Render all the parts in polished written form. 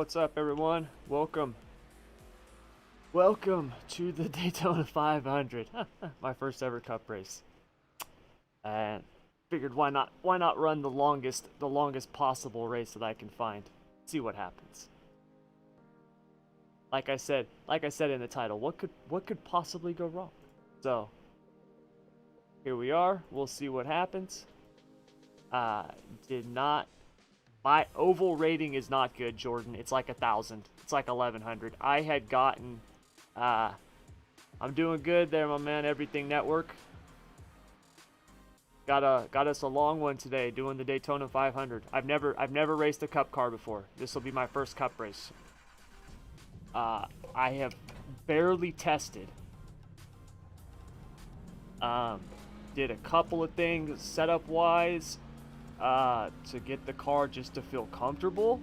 What's up, everyone? Welcome to the Daytona 500. My first ever cup race. And figured why not run the longest possible race that I can find. See what happens. Like I said in the title, what could possibly go wrong? So here we are. We'll see what happens. My oval rating is not good, Jordan. It's like 1,000. It's like 1,100. I had gotten, I'm doing good there, my man. Everything Network. Got us a long one today, doing the Daytona 500. I've never raced a cup car before. This will be my first cup race. I have barely tested. Did a couple of things setup wise. To get the car just to feel comfortable.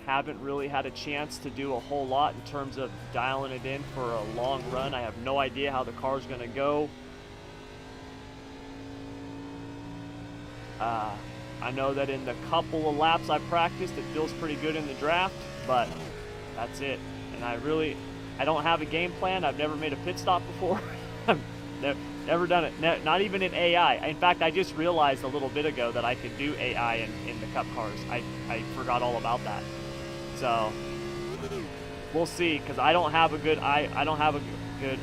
Haven't really had a chance to do a whole lot in terms of dialing it in for a long run. I have no idea how the car's gonna go. I know that in the couple of laps I practiced, it feels pretty good in the draft, but that's it. And I don't have a game plan. I've never made a pit stop before. Never done it. Not even in AI. In fact, I just realized a little bit ago that I could do AI in the cup cars. I forgot all about that. So we'll see, because I don't have a good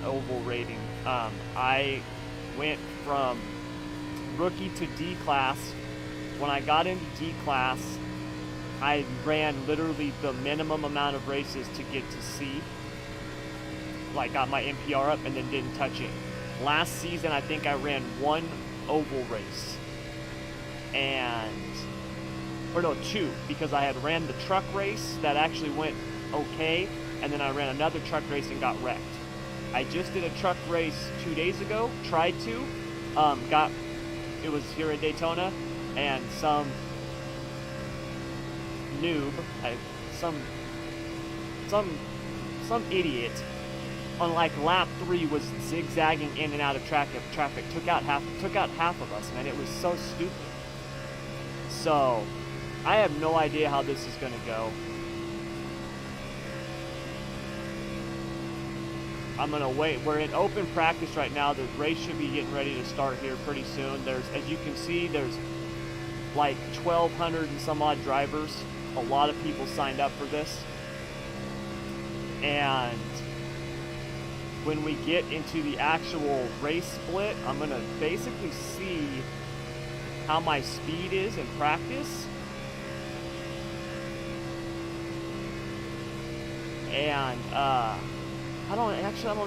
oval rating. I went from rookie to D class. When I got into D class, I ran literally the minimum amount of races to get to C. Like, got my NPR up and then didn't touch it. Last season, I think I ran one oval race, two, because I had ran the truck race that actually went okay, and then I ran another truck race and got wrecked. I just did a truck race 2 days ago, tried to, it was here at Daytona, and some noob, some idiot, on like lap 3 was zigzagging in and out of traffic, took out half of us, man. It was so stupid. So I have no idea how this is gonna go. I'm gonna wait. We're in open practice right now. The race should be getting ready to start here pretty soon. As you can see, there's like 1,200 and some odd drivers. A lot of people signed up for this, and when we get into the actual race split, I'm going to basically see how my speed is in practice. And I don't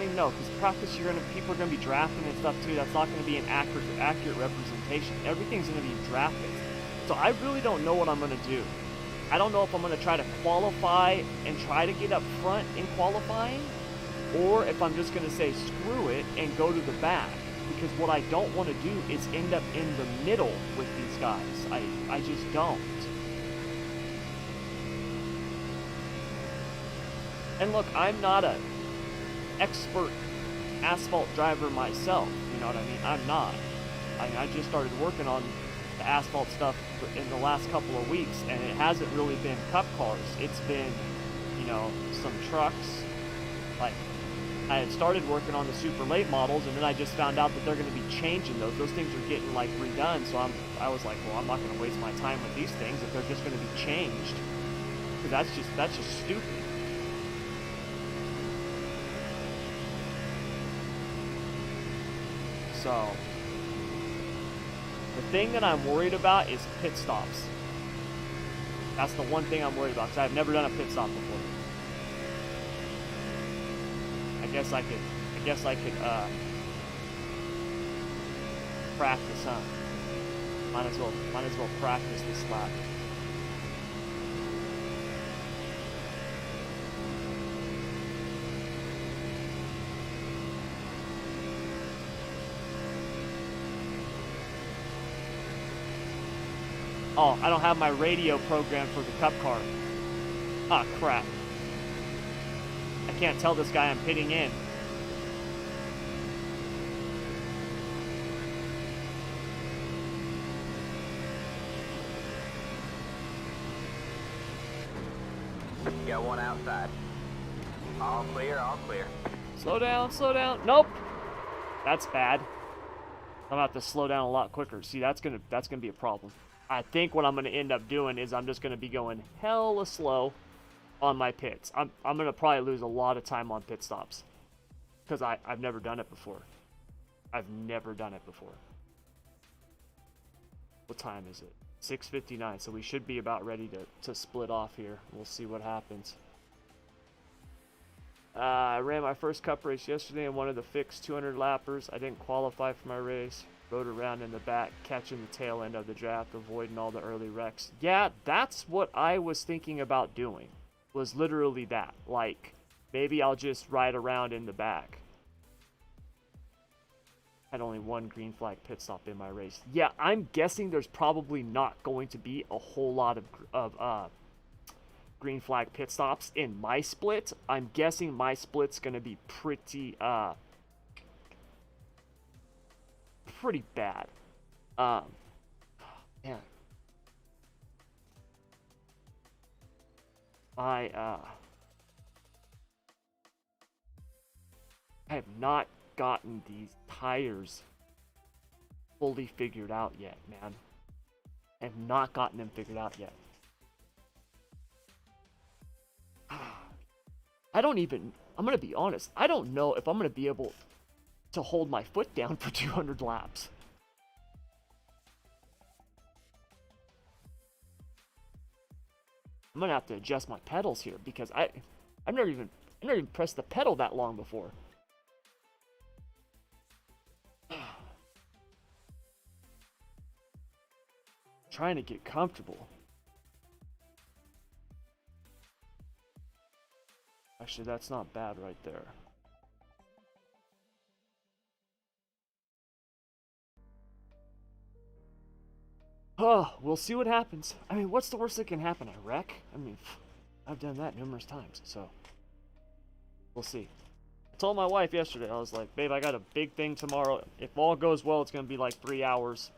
even know, because practice people are going to be drafting and stuff too. That's not going to be an accurate representation. Everything's going to be drafted. So I really don't know what I'm going to do. I don't know if I'm going to try to qualify and try to get up front in qualifying, or if I'm just going to say screw it and go to the back. Because what I don't want to do is end up in the middle with these guys. I just don't. And look, I'm not an expert asphalt driver myself. You know what I mean? I'm not. I just started working on the asphalt stuff in the last couple of weeks, and it hasn't really been cup cars. It's been, some trucks. Like, I had started working on the super late models, and then I just found out that they're going to be changing those. Those things are getting like redone, so I was like, well, I'm not going to waste my time with these things if they're just going to be changed, because that's just stupid. So the thing that I'm worried about is pit stops. That's the one thing I'm worried about, because I've never done a pit stop before. I guess I could practice, huh? Might as well practice this lap. Oh, I don't have my radio program for the cup car. Ah, crap. I can't tell this guy I'm pitting in. Got one outside. All clear, all clear. Slow down, slow down. Nope. That's bad. I'm gonna have to slow down a lot quicker. See, that's gonna be a problem. I think what I'm gonna end up doing is I'm just gonna be going hella slow on my pits. I'm gonna probably lose a lot of time on pit stops because I've never done it before. I've never done it before. What time is it? 6:59. So we should be about ready to split off here. We'll see what happens. I ran my first cup race yesterday and wanted to fix 200 lappers. I didn't qualify for my race. Rode around in the back, catching the tail end of the draft, avoiding all the early wrecks. Yeah, that's what I was thinking about doing. Was literally that. Like, maybe I'll just ride around in the back. Had only one green flag pit stop in my race. Yeah, I'm guessing there's probably not going to be a whole lot of green flag pit stops in my split. I'm guessing my split's gonna be pretty bad. Man. I have not gotten these tires fully figured out yet, man. I have not gotten them figured out yet. I'm gonna be honest, I don't know if I'm gonna be able to hold my foot down for 200 laps. I'm gonna have to adjust my pedals here because I've never even pressed the pedal that long before. Trying to get comfortable. Actually, that's not bad right there. Oh, we'll see what happens. I mean, what's the worst that can happen? A wreck? I mean, I've done that numerous times, so we'll see. I told my wife yesterday, I was like, babe, I got a big thing tomorrow. If all goes well, it's going to be like 3 hours,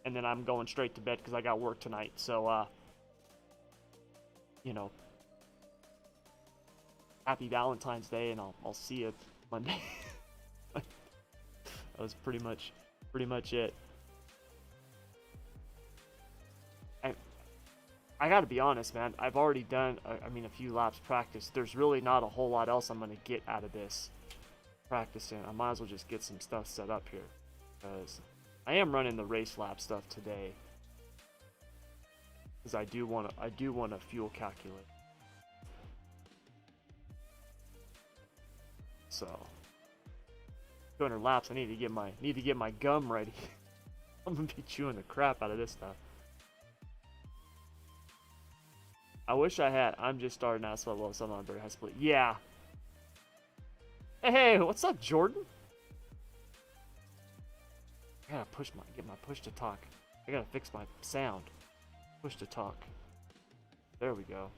and then I'm going straight to bed because I got work tonight. So, you know, happy Valentine's Day, and I'll see you Monday. That was pretty much it. I gotta be honest, man. I've already done, a few laps practice. There's really not a whole lot else I'm gonna get out of this practicing. I might as well just get some stuff set up here, because I am running the race lap stuff today, because I do want to fuel calculate. So 200 laps. I need to get my gum ready. I'm gonna be chewing the crap out of this stuff. I wish I had. I'm just starting Asphalt level 7 on very high split. Yeah. Hey, what's up, Jordan? I gotta get my push to talk. I gotta fix my sound. Push to talk. There we go.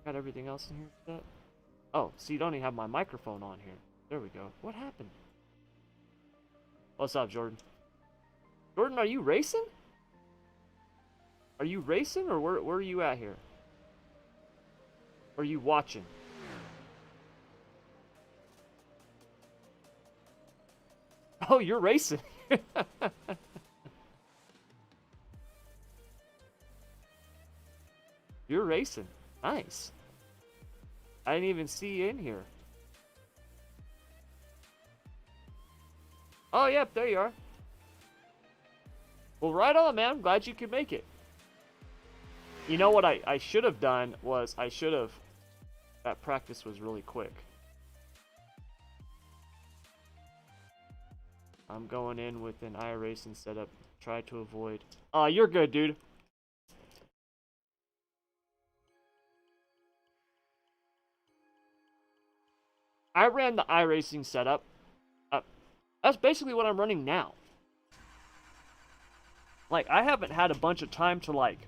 Got everything else in here set? Oh, so you don't even have my microphone on here. There we go. What happened? What's up, Jordan? Jordan, are you racing? Are you racing, or where are you at here? Or are you watching? Oh, you're racing. You're racing. Nice. I didn't even see you in here. Oh, yep, there you are. Well, right on, man. I'm glad you could make it. You know what I should have done was that practice was really quick. I'm going in with an Iracing Setup. Try to avoid. Oh, you're good, dude. I ran the Iracing Setup. That's basically what I'm running now. Like, I haven't had a bunch of time to, like,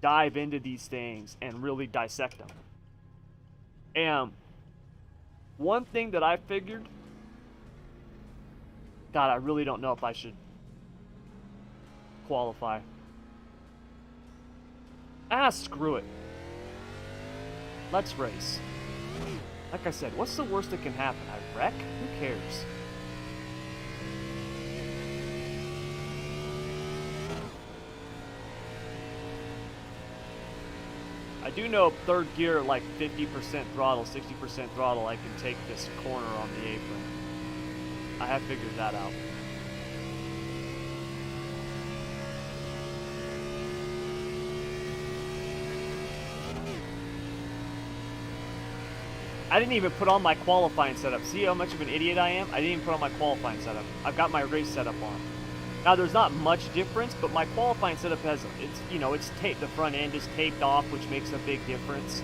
dive into these things and really dissect them. And one thing that I figured, God, I really don't know if I should qualify. Ah, screw it. Let's race. Like I said, what's the worst that can happen? I wreck? Who cares? I do know third gear, like 50% throttle, 60% throttle, I can take this corner on the apron. I have figured that out. I didn't even put on my qualifying setup. See how much of an idiot I am? I didn't even put on my qualifying setup. I've got my race setup on. Now there's not much difference, but my qualifying setup has, it's, you know, it's taped. The front end is taped off, which makes a big difference.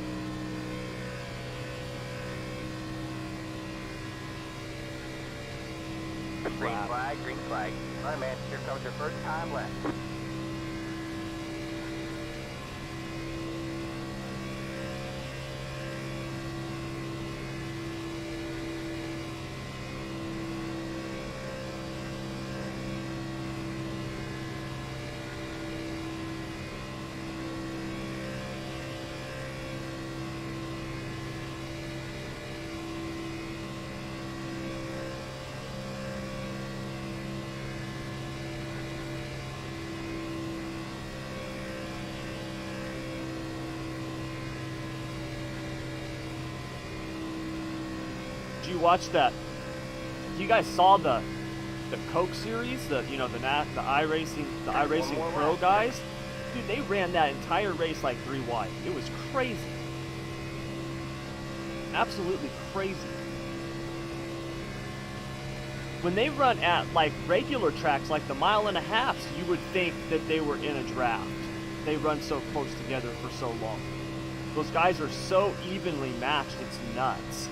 Green flag, green flag. All right, man, here comes your first time left. You watched that? You guys saw the Coke series, the Iracing Pro guys? Dude, they ran that entire race like 3 wide. It was crazy. Absolutely crazy. When they run at like regular tracks like the 1.5 miles, you would think that they were in a draft. They run so close together for so long. Those guys are so evenly matched, it's nuts.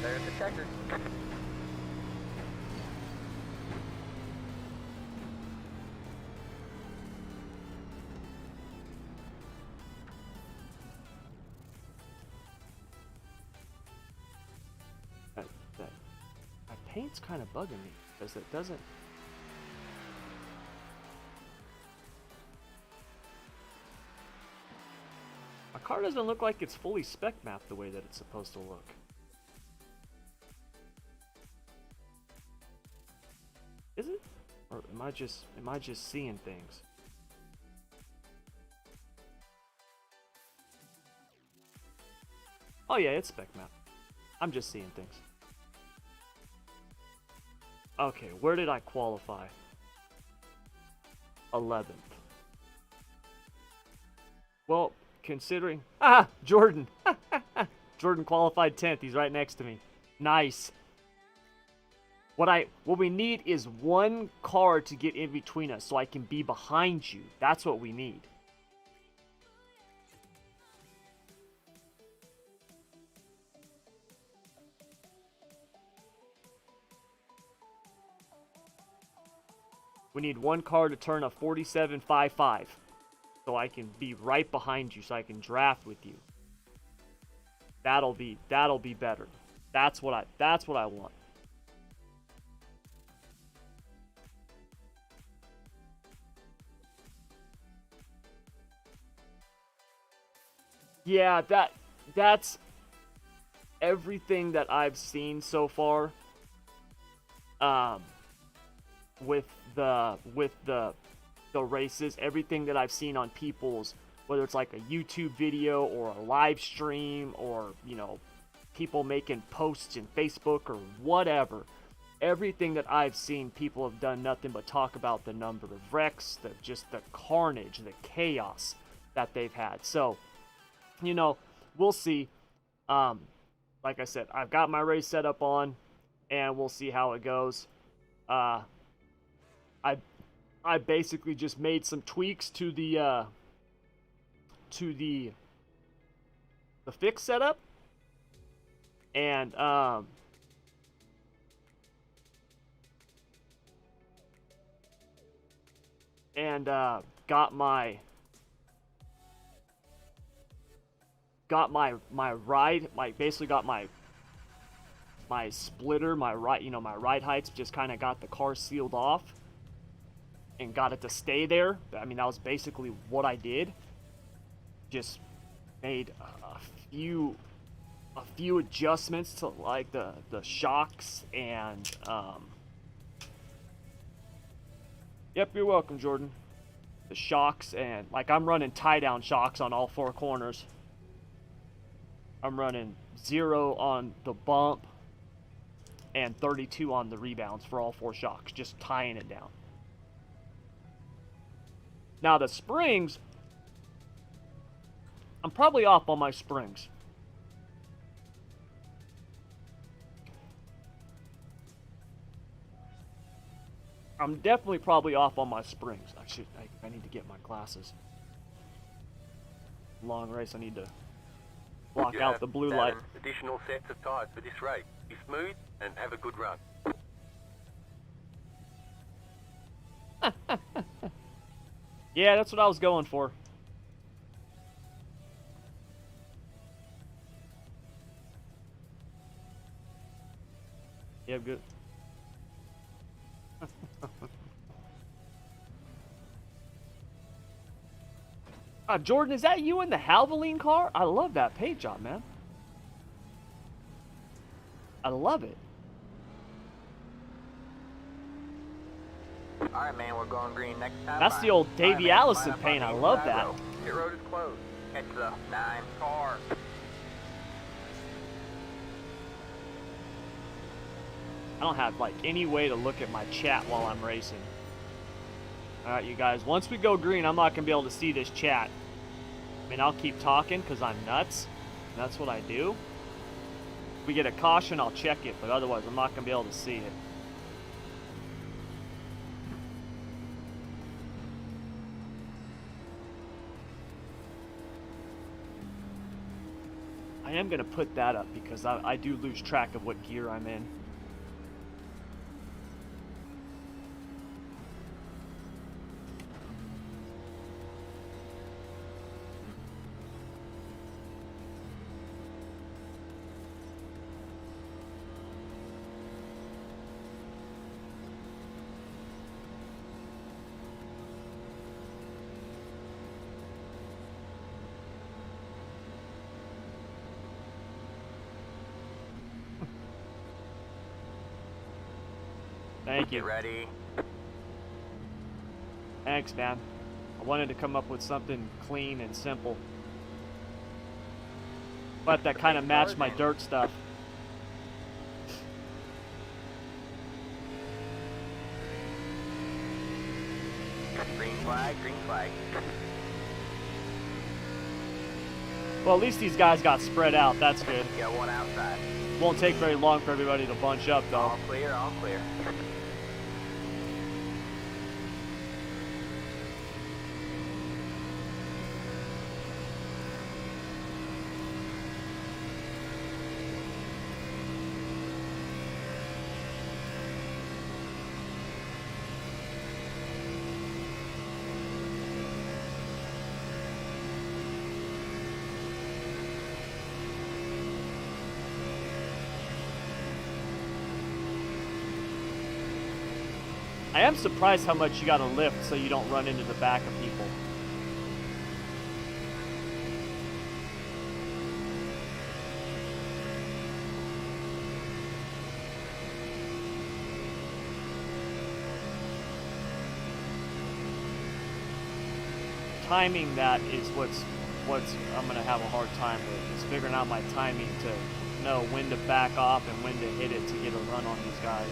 There's the checker. My paint's kind of bugging me because it doesn't. My car doesn't look like it's fully spec mapped the way that it's supposed to look. Is it? Or am I just seeing things? Oh yeah, it's spec map. I'm just seeing things. Okay, where did I qualify? 11th. Well, considering... Ah! Jordan! Jordan qualified 10th. He's right next to me. Nice. What we need is one car to get in between us so I can be behind you. That's what we need. We need one car to turn a 47.55 so I can be right behind you so I can draft with you. That'll be better. That's what I want. Yeah, that's everything that I've seen so far. With the races, everything that I've seen on people's, whether it's like a YouTube video or a live stream or, you know, people making posts in Facebook or whatever, everything that I've seen, people have done nothing but talk about the number of wrecks, just the carnage, the chaos that they've had. So, you know, we'll see. Like I said, I've got my race set up on, and we'll see how it goes. I basically just made some tweaks to the fix setup, And got my ride, basically got my splitter, my ride heights, just kind of got the car sealed off and got it to stay there. I mean, that was basically what I did. Just made a few adjustments to like the shocks and yep, you're welcome, Jordan. The shocks, and like I'm running tie down shocks on all 4 corners. I'm running 0 on the bump and 32 on the rebounds for all 4 shocks, just tying it down. Now the springs, I'm probably off on my springs. I'm definitely probably off on my springs. I need to get my glasses. Long race, I need to block out the blue light. Additional sets of tires for this race. Be smooth and have a good run. Yeah, that's what I was going for. Yeah, good. Jordan, is that you in the Halvoline car? I love that paint job, man. I love it. Alright, man, we're going green next time. That's the old Davey Allison paint. I love that. Pit road is closed. Catch the 9 car. I don't have like any way to look at my chat while I'm racing. Alright, you guys, once we go green, I'm not going to be able to see this chat. I mean, I'll keep talking because I'm nuts. That's what I do. If we get a caution, I'll check it, but otherwise I'm not going to be able to see it. I am going to put that up because I do lose track of what gear I'm in. Thank you. Get ready. Thanks, man. I wanted to come up with something clean and simple, but that kind of matched my dirt stuff. Green flag, green flag. Well, at least these guys got spread out. That's good. You got one outside. Won't take very long for everybody to bunch up, though. All clear, all clear. I am surprised how much you gotta lift so you don't run into the back of people. Timing that is what's I'm gonna have a hard time with, is figuring out my timing to know when to back off and when to hit it to get a run on these guys.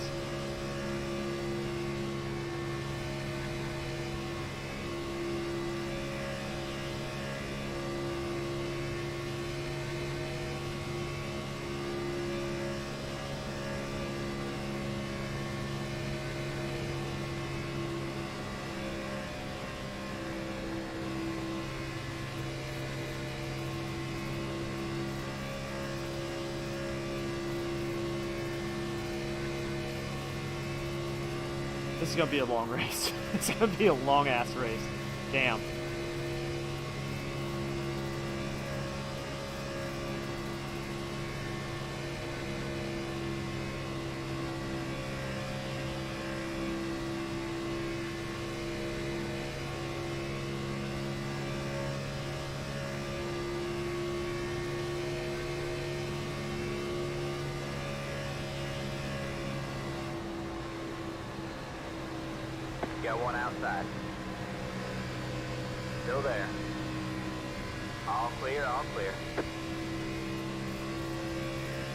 this is gonna be a long race. It's gonna be a long ass race. Damn. Got one outside. Still there. All clear, all clear.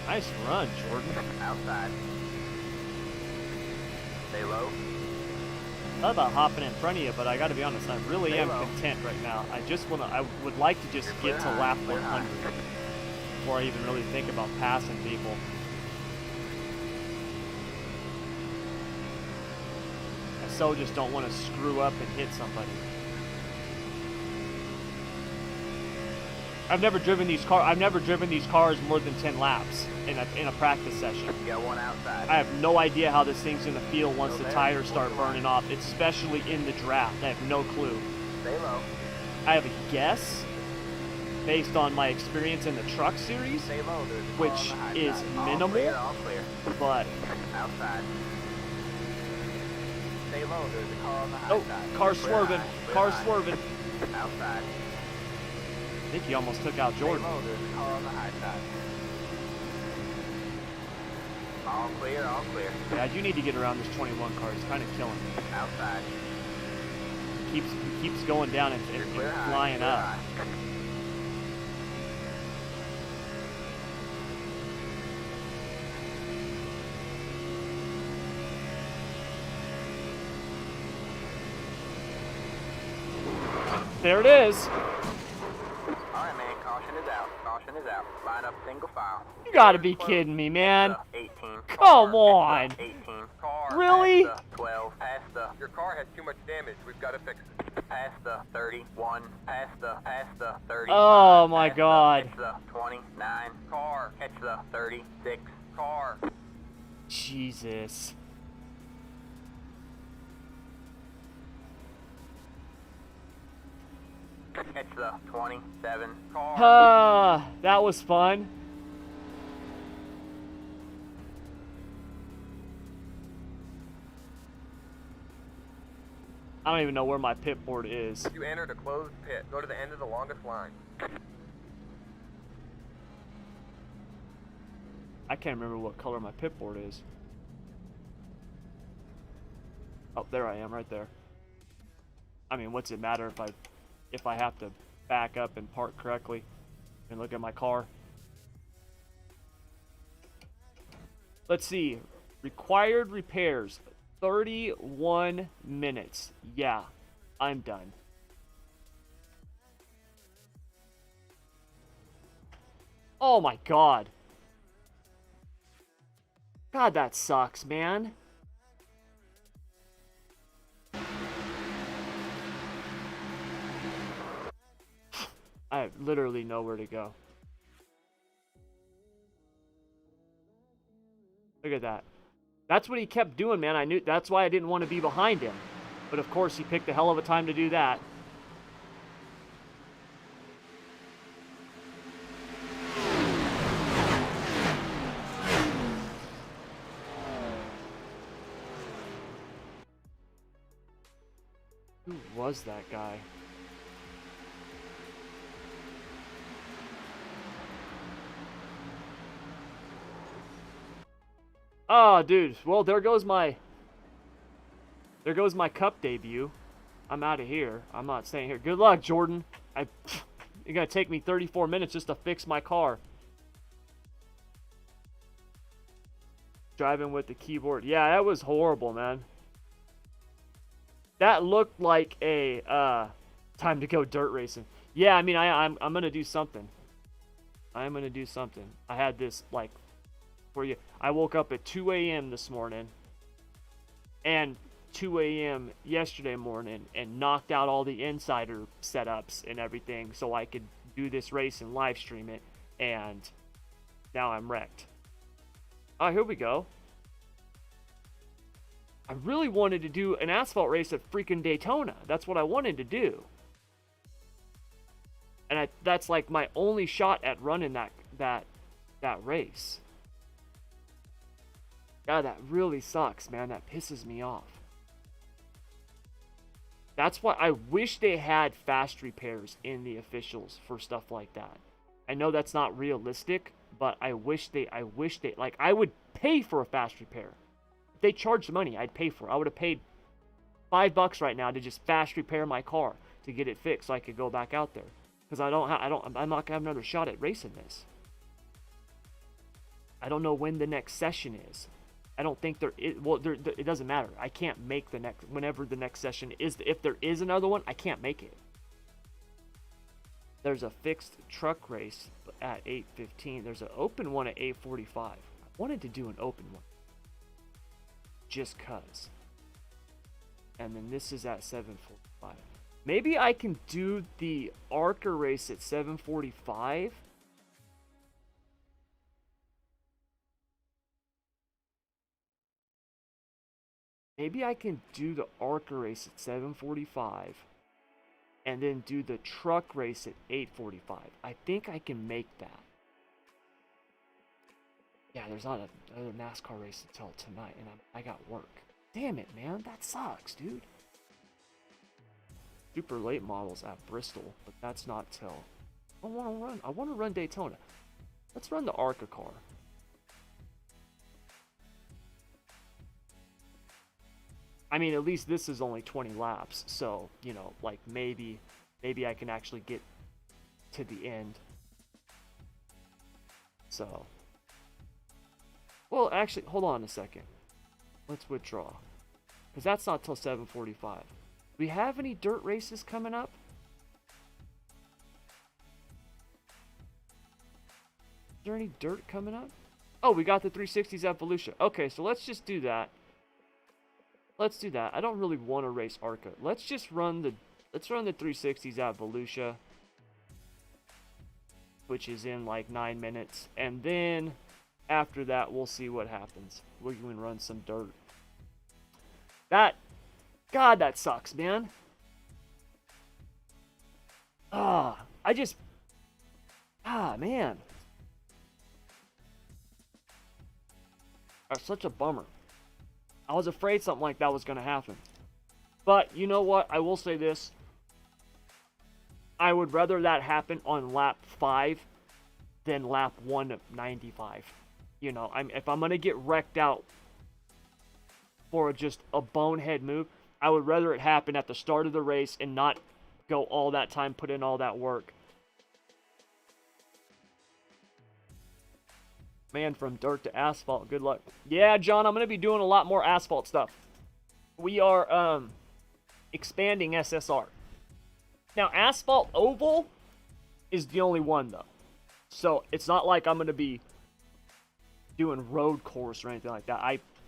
Nice run, Jordan. Outside. Stay low. I thought about hopping in front of you, but I gotta be honest, I really Stay am low. content right now. I would like to just You're get to clear lap high, clear high. 100 before I even really think about passing people. I so just don't want to screw up and hit somebody. I've never driven these cars more than 10 laps in a practice session. Got one outside. I have no idea how this thing's gonna feel once Still the there. tires start burning off, especially in the draft. I have no clue. Stay low. I have a guess based on my experience in the truck series, Stay low. There's a car which on the high is side. minimal. All clear. but Outside. Stay low. There's a car on the high oh, side. car's Clear swerving, high, clear car's high. swerving. Outside. I think he almost took out Jordan. Stay low. There's a car on the high side. All clear, all clear. Yeah, I do need to get around this 21 car. It's kind of killing me. Outside. He keeps going down and You're clear high, flying clear up. high. There it is. Alright, man, caution is out. Caution is out. Line up single file. You gotta be kidding me, man. 18. Come on. 18. Car. Really? Past the 12. Past the. Your car has too much damage. We've got to fix it. Past the 31. Past the 30. Oh my God. Catch the 29. Car. Catch the 36. Car. Jesus. Catch the 27. Car. That was fun. I don't even know where my pit board is. You entered a closed pit. Go to the end of the longest line. I can't remember what color my pit board is. Oh, there I am, right there. I mean, what's it matter if I have to back up and park correctly and look at my car? Let's see. Required repairs. 31 minutes. Yeah, I'm done. Oh my God. God, that sucks, man. I have literally nowhere to go. Look at that. That's what he kept doing, man. I knew that's why I didn't want to be behind him. But of course, he picked a hell of a time to do that. Who was that guy? Oh, dude. Well, there goes my Cup debut. I'm out of here. I'm not staying here. Good luck, Jordan. It's gonna take me 34 minutes just to fix my car. Driving with the keyboard. Yeah, that was horrible, man. That looked like a time to go dirt racing. Yeah, I mean, I'm gonna do something. I'm gonna do something. I had this like for you. I woke up at 2 a.m. this morning and 2 a.m. yesterday morning and knocked out all the insider setups and everything so I could do this race and live stream it, and now I'm wrecked. Oh, here we go. I really wanted to do an asphalt race at freaking Daytona. That's what I wanted to do. And that's like my only shot at running that race. God, that really sucks, man. That pisses me off. That's why I wish they had fast repairs in the officials for stuff like that. I know that's not realistic, but I wish they, like, I would pay for a fast repair. If they charged money, I'd pay for it. I would have paid $5 right now to just fast repair my car to get it fixed so I could go back out there. Because I'm not gonna have another shot at racing this. I don't know when the next session is. I don't think there is. Well, it doesn't matter. I can't make the next, whenever the next session is. If there is another one, I can't make it. There's a fixed truck race at 8:15. There's an open one at 8:45. I wanted to do an open one. Just cuz. And then this is at 7:45. Maybe I can do the ARCA race at 7:45. Maybe I can do the ARCA race at 7:45 and then do the truck race at 8:45. I think I can make that. Yeah, there's not another NASCAR race until tonight, and I got work. Damn it, man. That sucks, dude. Super late models at Bristol, but that's not till... I want to run Daytona. Let's run the ARCA car. I mean, at least this is only 20 laps, so, you know, like, maybe I can actually get to the end. So, well, actually, hold on a second. Let's withdraw, because that's not till 7:45. Do we have any dirt races coming up? Is there any dirt coming up? Oh, we got the 360s at Volusia. Okay, so let's just do that. Let's do that. I don't really want to race ARCA. Let's just run the 360s at Volusia, which is in like 9 minutes, and then after that we'll see what happens. We can run some dirt. God, that sucks, man. Man. That's such a bummer. I was afraid something like that was going to happen. But, you know what? I will say this. I would rather that happen on lap 5 than lap 195. You know, if I'm going to get wrecked out for just a bonehead move, I would rather it happen at the start of the race and not go all that time, put in all that work. Man, from dirt to asphalt, good luck. Yeah, John, I'm going to be doing a lot more asphalt stuff. We are expanding SSR. Now, asphalt oval is the only one, though. So, it's not like I'm going to be doing road course or anything like that.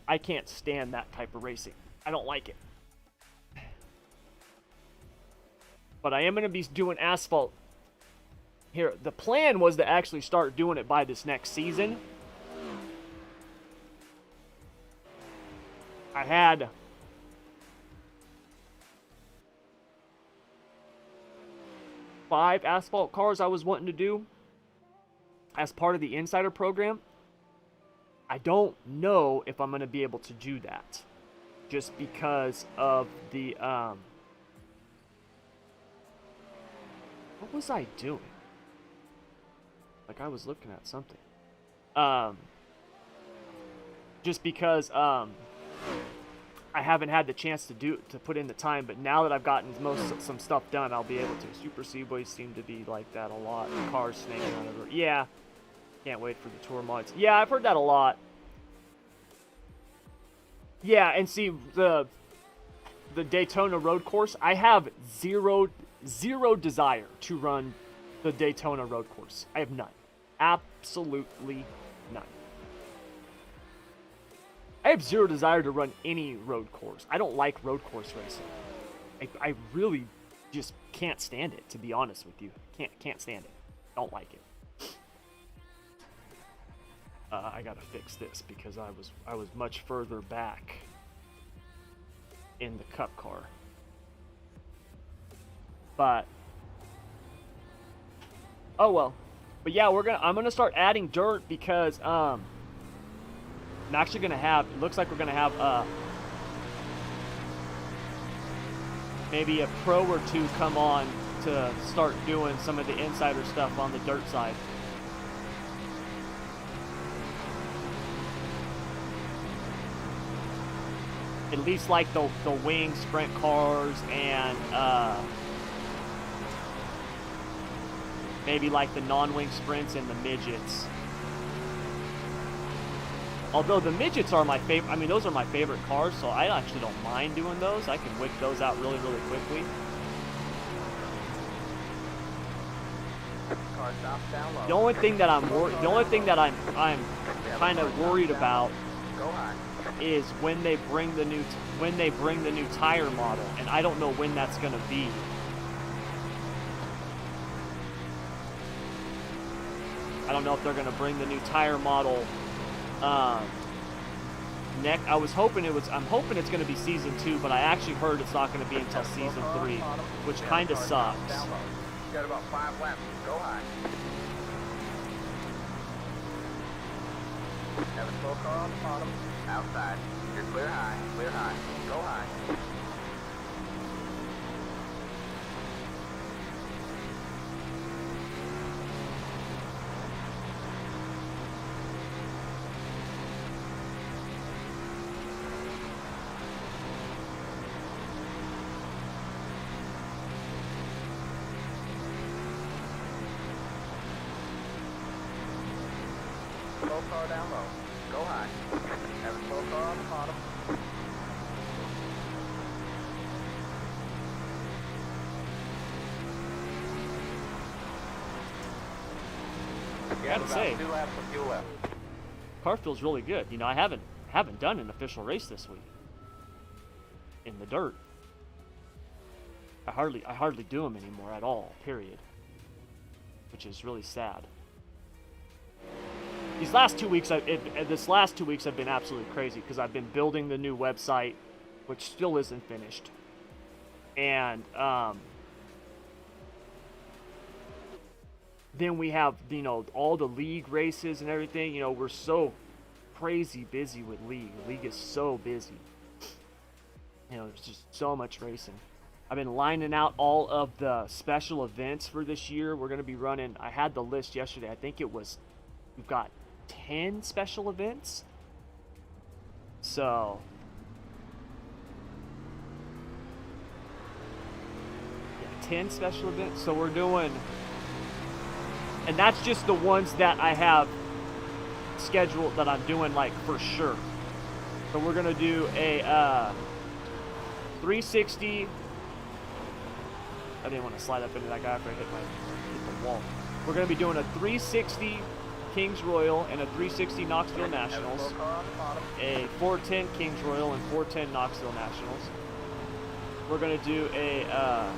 I can't stand that type of racing. I don't like it. But I am going to be doing asphalt here. The plan was to actually start doing it by this next season. I had five asphalt cars I was wanting to do as part of the Insider program. I don't know if I'm going to be able to do that just because of the what was I doing? Like, I was looking at something. Just because I haven't had the chance to put in the time, but now that I've gotten some stuff done, I'll be able to. Super Seaboys seem to be like that a lot. Cars snaking on over. Yeah. Can't wait for the tour mods. Yeah, I've heard that a lot. Yeah, and see the Daytona road course, I have zero desire to run the Daytona road course. I have none. Absolutely none. I have zero desire to run any road course. I don't like road course racing. I really just can't stand it, to be honest with you. Can't stand it. Don't like it. I gotta fix this because I was much further back in the Cup car. But oh well. But yeah, I'm gonna start adding dirt because I'm actually gonna have. It looks like we're gonna have maybe a pro or two come on to start doing some of the insider stuff on the dirt side. At least like the wing sprint cars and maybe like the non-wing sprints and the midgets. Although the midgets are my favorite, I mean those are my favorite cars, so I actually don't mind doing those. I can whip those out really, really quickly. Car stop down low. The only thing that I'm kind of worried about Go high. is when they bring the new tire model, and I don't know when that's gonna be. I don't know if they're gonna bring the new tire model. I'm hoping it's gonna be season 2, but I actually heard it's not gonna be until season 3, which kind of sucks. Down low. You got about 5 laps. Go high. Have a slow car on the bottom. Outside. You're clear high. Clear high. Go high. Slow car down low. Go high. Have a slow car on the bottom. I gotta say, 2 laps of fuel left. car feels really good. You know, I haven't done an official race this week in the dirt. I hardly do them anymore at all. Period. Which is really sad. These last 2 weeks, this last 2 weeks have been absolutely crazy because I've been building the new website, which still isn't finished, and then we have, you know, all the league races and everything. You know, we're so crazy busy with league. The league is so busy. You know, there's just so much racing. I've been lining out all of the special events for this year. We're going to be running, I had the list yesterday. I think it was, we've got 10 special events. So, yeah, 10 special events. So we're doing, and that's just the ones that I have scheduled that I'm doing like for sure. So we're going to do a 360. I didn't want to slide up into that guy after I hit the wall. We're going to be doing a 360 Kings Royal and a 360 Knoxville Nationals, a 410 Kings Royal and 410 Knoxville Nationals. We're going to do a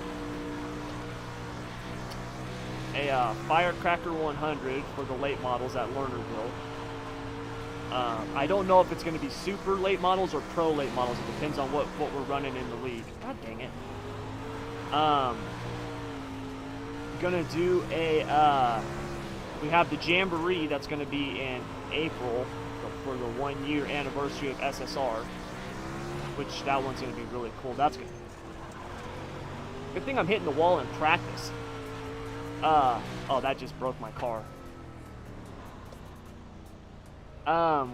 Firecracker 100 for the late models at Lernerville. I don't know if it's going to be super late models or pro late models. It depends on what we're running in the league. God dang it. Gonna do a we have the Jamboree that's gonna be in April for the 1 year anniversary of SSR, which that one's gonna be really cool. That's good thing I'm hitting the wall in practice. Oh, that just broke my car.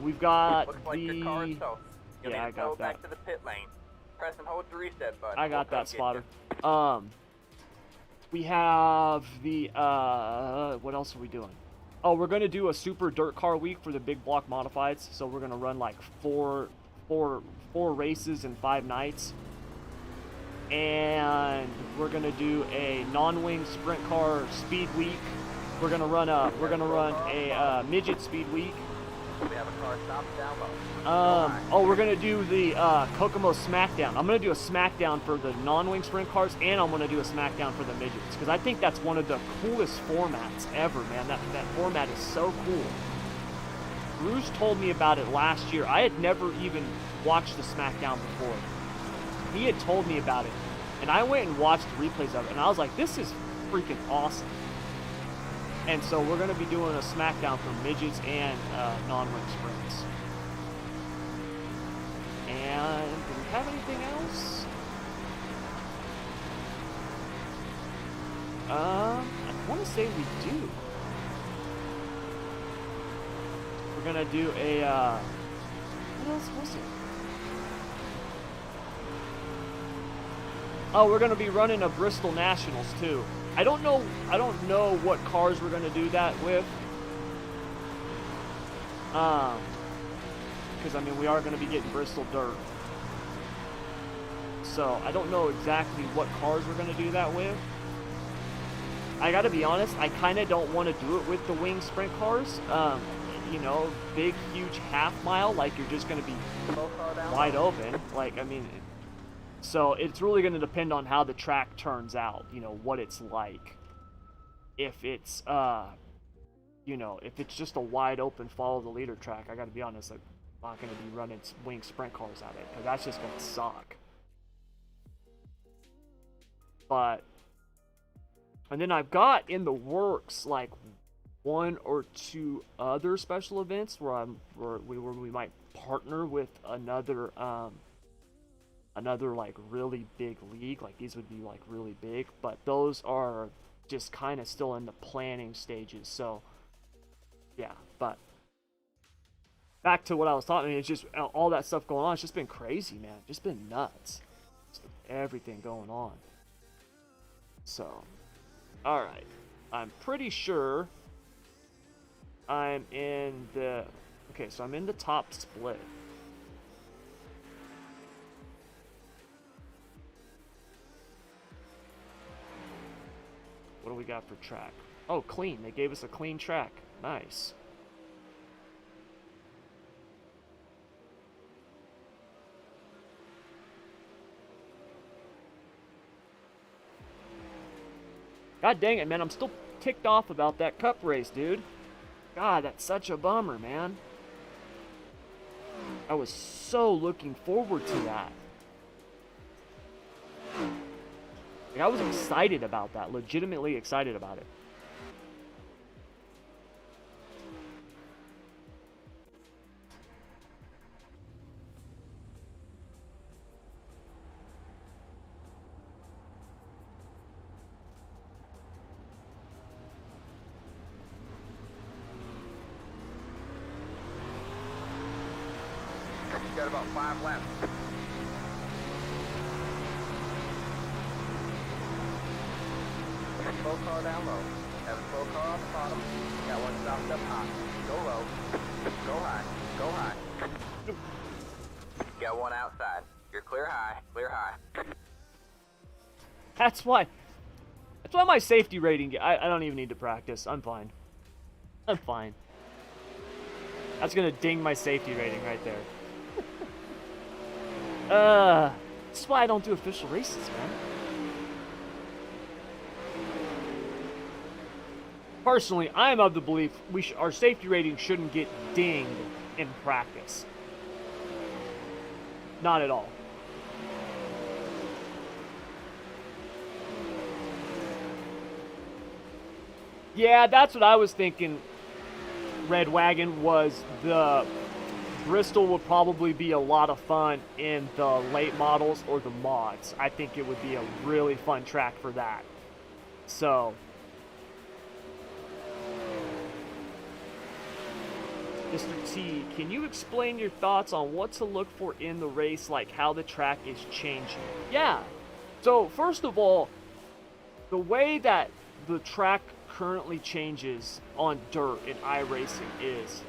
We've got Looks like your car is toast. You'll yeah, need I to tow got back that. to the pit lane. Press and hold the reset button. I got We'll that come get spotter. you. We have the what else are we doing? Oh, we're gonna do a super dirt car week for the big block modifieds. So we're gonna run like four races in 5 nights, and we're gonna do a non-wing sprint car speed week. We're gonna run a midget speed week. We have a car stop down low. Oh, we're gonna do the Kokomo Smackdown. I'm gonna do a Smackdown for the non-wing sprint cars, and I'm gonna do a Smackdown for the midgets because I think that's one of the coolest formats ever, man. That format is so cool. Bruce told me about it last year. I had never even watched the Smackdown before, he had told me about it, and I went and watched replays of it, and I was like, this is freaking awesome. And so we're going to be doing a SmackDown for midgets and non-ring sprints. And do we have anything else? I want to say we do. We're going to do a, what else was it? Oh, we're going to be running a Bristol Nationals too. I don't know what cars we're going to do that with. Because I mean, we are going to be getting Bristol dirt. So, I don't know exactly what cars we're going to do that with. I got to be honest, I kind of don't want to do it with the wing sprint cars. You know, big, huge half mile, like you're just going to be wide open. Like, I mean, so it's really going to depend on how the track turns out, you know, what it's like. If it's, you know, if it's just a wide open follow the leader track, I got to be honest, I'm not going to be running wing sprint cars at it, because that's just going to suck. But, and then I've got in the works, like, one or two other special events where we might partner with another, another like really big league. Like these would be like really big, but those are just kind of still in the planning stages. So yeah, but back to what I was talking, it's just all that stuff going on. It's just been crazy, man. Just been nuts. Just everything going on. So, all right, I'm pretty sure I'm in the, okay, so I'm in the top split. What do we got for track? Oh, clean. They gave us a clean track. Nice. God dang it, man. I'm still ticked off about that cup race, dude. God, that's such a bummer, man. I was so looking forward to that. Like, I was excited about that. Legitimately excited about it. You got about 5 laps. Slow car down low. Have a slow car on the bottom. Got one stopped up high. Go low. Go high. Go high. Got one outside. You're clear high. Clear high. That's why my safety rating, I don't even need to practice. I'm fine. I'm fine. That's gonna ding my safety rating right there. That's why I don't do official races, man. Personally, I am of the belief our safety rating shouldn't get dinged in practice. Not at all. Yeah, that's what I was thinking, Red Wagon, was the Bristol would probably be a lot of fun in the late models or the mods. I think it would be a really fun track for that. So, Mr. T, can you explain your thoughts on what to look for in the race, like how the track is changing? Yeah. So, first of all, the way that the track currently changes on dirt in iRacing is,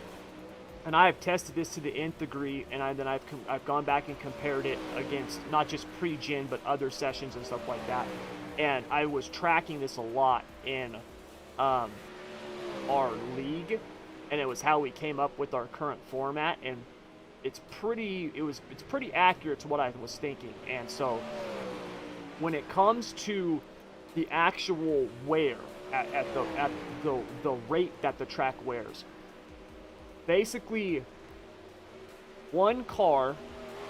and I have tested this to the nth degree, and I've gone back and compared it against not just pre-gen but other sessions and stuff like that. And I was tracking this a lot in our league, and it was how we came up with our current format, and it's pretty accurate to what I was thinking. And so when it comes to the actual wear at the rate that the track wears, basically one car,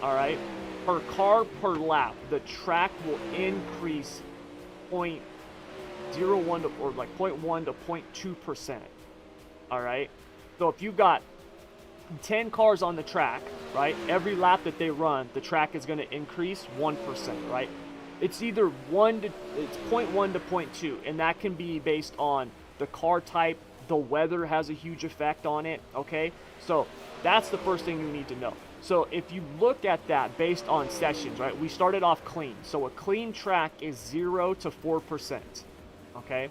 all right, per car per lap, the track will increase 0.01 to, or like 0.1 to 0.2%. All right. So if you've got 10 cars on the track, right, every lap that they run, the track is going to increase 1%, right? It's either it's 0.1 to 0.2, and that can be based on the car type. The weather has a huge effect on it, okay? So that's the first thing you need to know. So if you look at that based on sessions, right, we started off clean. So a clean track is 0 to 4%, okay?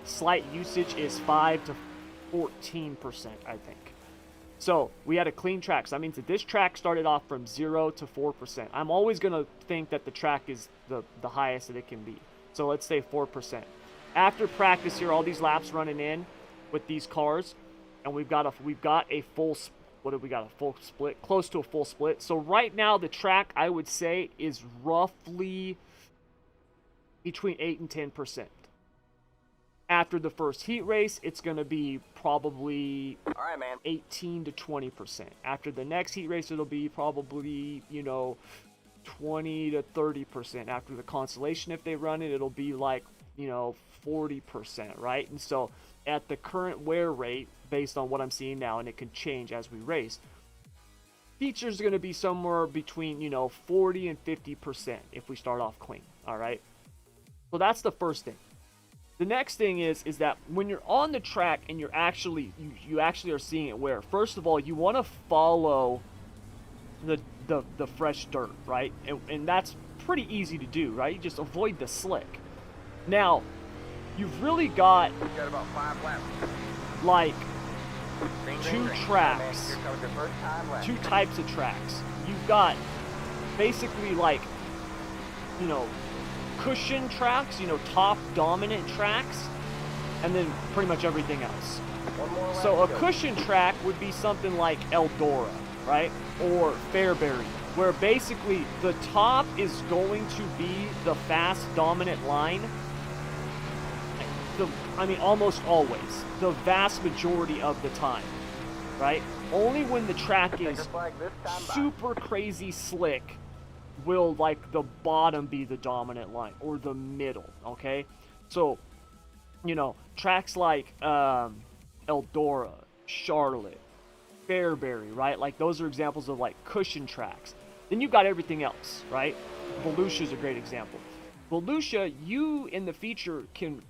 Slight usage is 5 to 14%, I think. So we had a clean track. So that means that this track started off from 0 to 4%. I'm always going to think that the track is the highest that it can be. So let's say 4%. After practice here, all these laps running in with these cars, and we've got a full, what have we got, a full split, close to a full split. So right now the track, I would say, is roughly between 8 and 10%. After the first heat race, it's going to be probably 18 to 20%. After the next heat race, it'll be probably, 20 to 30%. After the consolation, if they run it, it'll be like, 40%, right? And so at the current wear rate, based on what I'm seeing now, and it can change as we race, features are going to be somewhere between, 40 and 50% if we start off clean, all right? So that's the first thing. The next thing is that when you're on the track and you're actually you actually are seeing it wear, first of all, you want to follow the fresh dirt, right? And that's pretty easy to do, right? You just avoid the slick. Now, you've really got about 5 laps. like Ding, ding, two ding. tracks, Here comes the first time lap. two types of tracks. You've got basically like, cushion tracks, top dominant tracks, and then pretty much everything else. One more lap So a to go. cushion track would be something like Eldora, right? Or Fairbury, where basically the top is going to be the fast dominant line. Almost always. The vast majority of the time, right? Only when the track is Flag this time by. super crazy slick will like the bottom be the dominant line, or the middle, okay? So, tracks like Eldora, Charlotte, Fairbury, right? Like those are examples of like cushion tracks. Then you've got everything else, right? Volusia is a great example. Volusia, you in the feature can...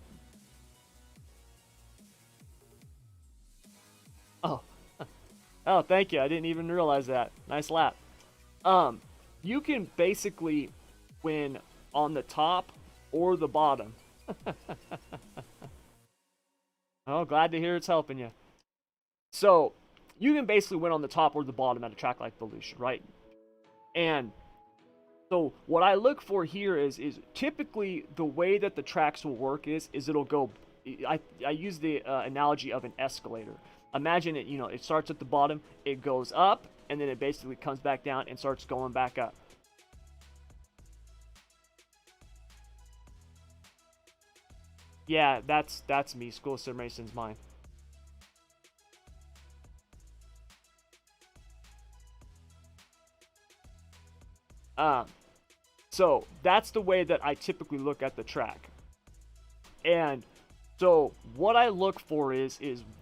Oh, thank you. I didn't even realize that. Nice lap. You can basically win on the top or the bottom. Oh, glad to hear it's helping you. So, you can basically win on the top or the bottom at a track like Volusia, right? And so what I look for here is typically the way that the tracks will work is it'll go... I use the analogy of an escalator. Imagine it, it starts at the bottom, it goes up, and then it basically comes back down and starts going back up. Yeah, that's me. School Sim Racing's mine. So that's the way that I typically look at the track. And so what I look for is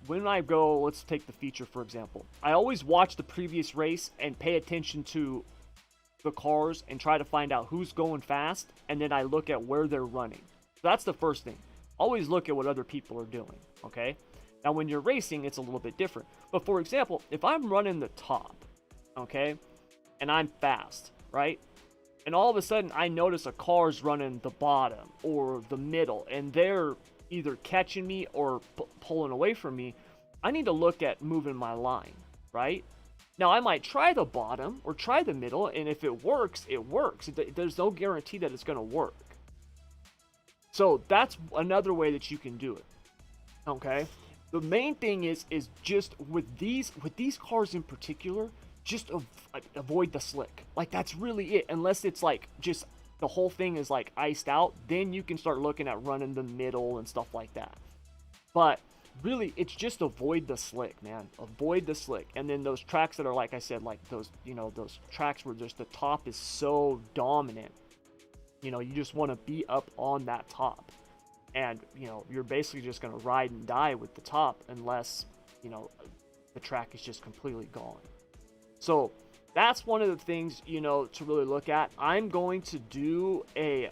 when I go, let's take the feature for example. I always watch the previous race and pay attention to the cars and try to find out who's going fast, and then I look at where they're running. So that's the first thing. Always look at what other people are doing, okay? Now when you're racing, it's a little bit different. But for example, if I'm running the top, okay, and I'm fast, right? And all of a sudden I notice a car's running the bottom or the middle, and they're either catching me or pulling away from me, I need to look at moving my line, right? Now, I might try the bottom or try the middle, and if it works, it works. There's no guarantee that it's going to work. So that's another way that you can do it, okay? The main thing is just with these cars in particular, just avoid the slick. Like, that's really it, unless it's like just the whole thing is like iced out, then you can start looking at running the middle and stuff like that. But really, it's just avoid the slick, man. Avoid the slick. And then those tracks that are, like I said, like those, you know, those tracks where just the top is so dominant. You know, you just want to be up on that top. And, you know, you're basically just going to ride and die with the top unless, you know, the track is just completely gone. So that's one of the things, you know, to really look at. I'm going to do a,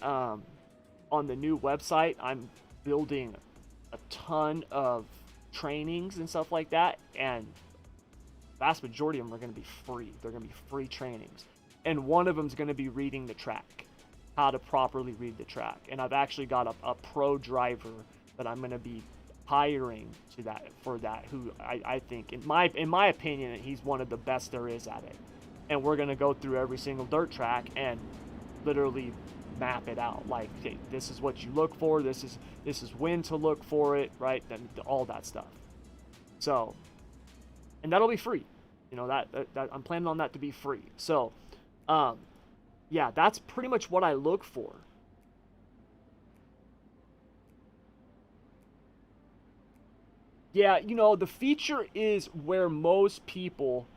on the new website, I'm building a ton of trainings and stuff like that. And vast majority of them are going to be free. They're going to be free trainings. And one of them is going to be reading the track, how to properly read the track. And I've actually got a pro driver that I'm going to be hiring to that, for that, who I think, in my opinion, he's one of the best there is at it. And we're going to go through every single dirt track and literally map it out. Like, okay, this is what you look for, this is when to look for it, right? Then all that stuff. So, and that'll be free. You know, that I'm planning on that to be free. So, yeah, that's pretty much what I look for. Yeah, you know, the feature is where most people...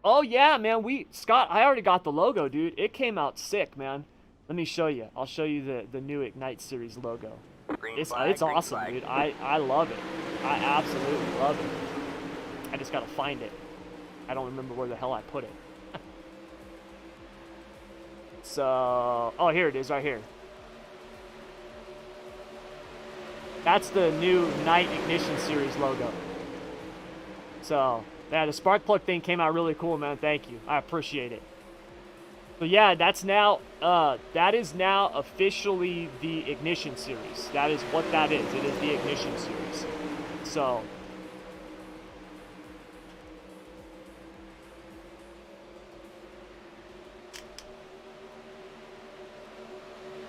Oh, yeah, man, Scott, I already got the logo, dude. It came out sick, man. Let me show you. I'll show you the new Ignite Series logo. It's awesome, dude. I love it. I absolutely love it. I just gotta find it. I don't remember where the hell I put it. So, oh, here it is, right here. That's the new Night Ignition Series logo. So, yeah, the spark plug thing came out really cool, man. Thank you. I appreciate it. So yeah, that's now, that is now officially the Ignition Series. That is what that is. It is the Ignition Series. So,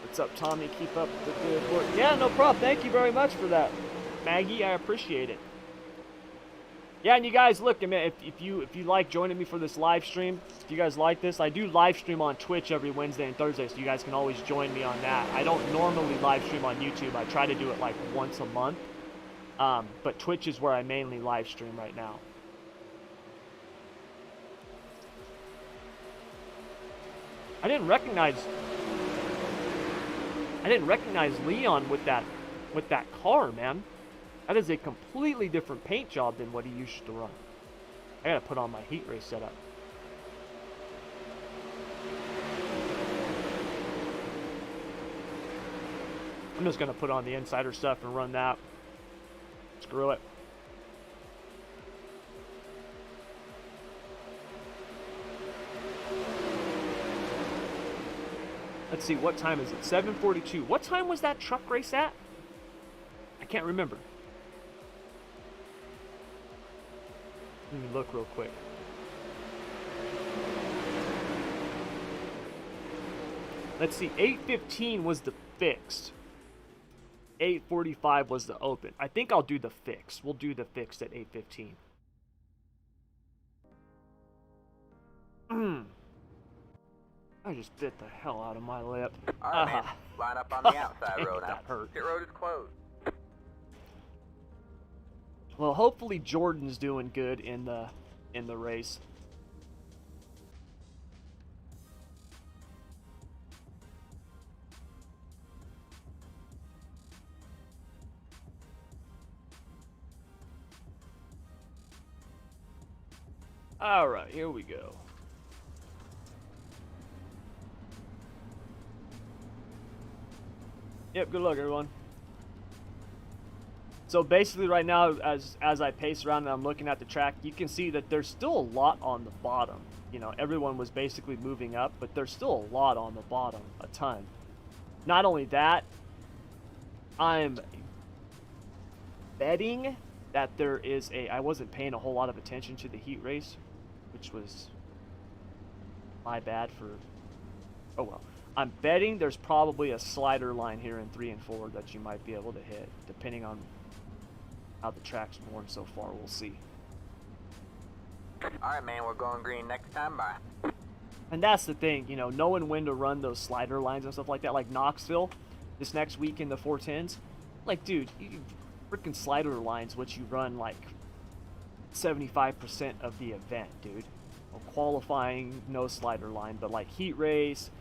what's up, Tommy? Keep up the good work. Yeah, no problem. Thank you very much for that, Maggie. I appreciate it. Yeah, and you guys, look, I mean, if you like joining me for this live stream, if you guys like this, I do live stream on Twitch every Wednesday and Thursday, so you guys can always join me on that. I don't normally live stream on YouTube. I try to do it like once a month, but Twitch is where I mainly live stream right now. I didn't recognize Leon with that car, man. That is a completely different paint job than what he used to run. I gotta put on my heat race setup. I'm just gonna put on the insider stuff and run that. Screw it. Let's see, what time is it? 7:42. What time was that truck race at? I can't remember. Let me look real quick. Let's see, 8:15 was the fixed. 8:45 was the open. I think I'll do the fixed. We'll do the fixed at 8:15. I just bit the hell out of my lip. Alright, man. Line up on the outside road now. That hurt. Pit road is closed. Well, hopefully Jordan's doing good in the race. All right, here we go. Yep, good luck, everyone. So basically right now, as I pace around and I'm looking at the track, you can see that there's still a lot on the bottom. You know, everyone was basically moving up, but there's still a lot on the bottom, a ton. Not only that, I'm betting that there is I wasn't paying a whole lot of attention to the heat race, which was my bad for, oh well. I'm betting there's probably a slider line here in 3 and 4 that you might be able to hit, depending on how the track's worn so far. We'll see. Alright, man, we're going green next time. Bye. And that's the thing, you know, knowing when to run those slider lines and stuff like that, like Knoxville this next week in the 410s. Like, dude, freaking slider line's what you run like 75% of the event, dude. Well, qualifying, no slider line, but like heat race,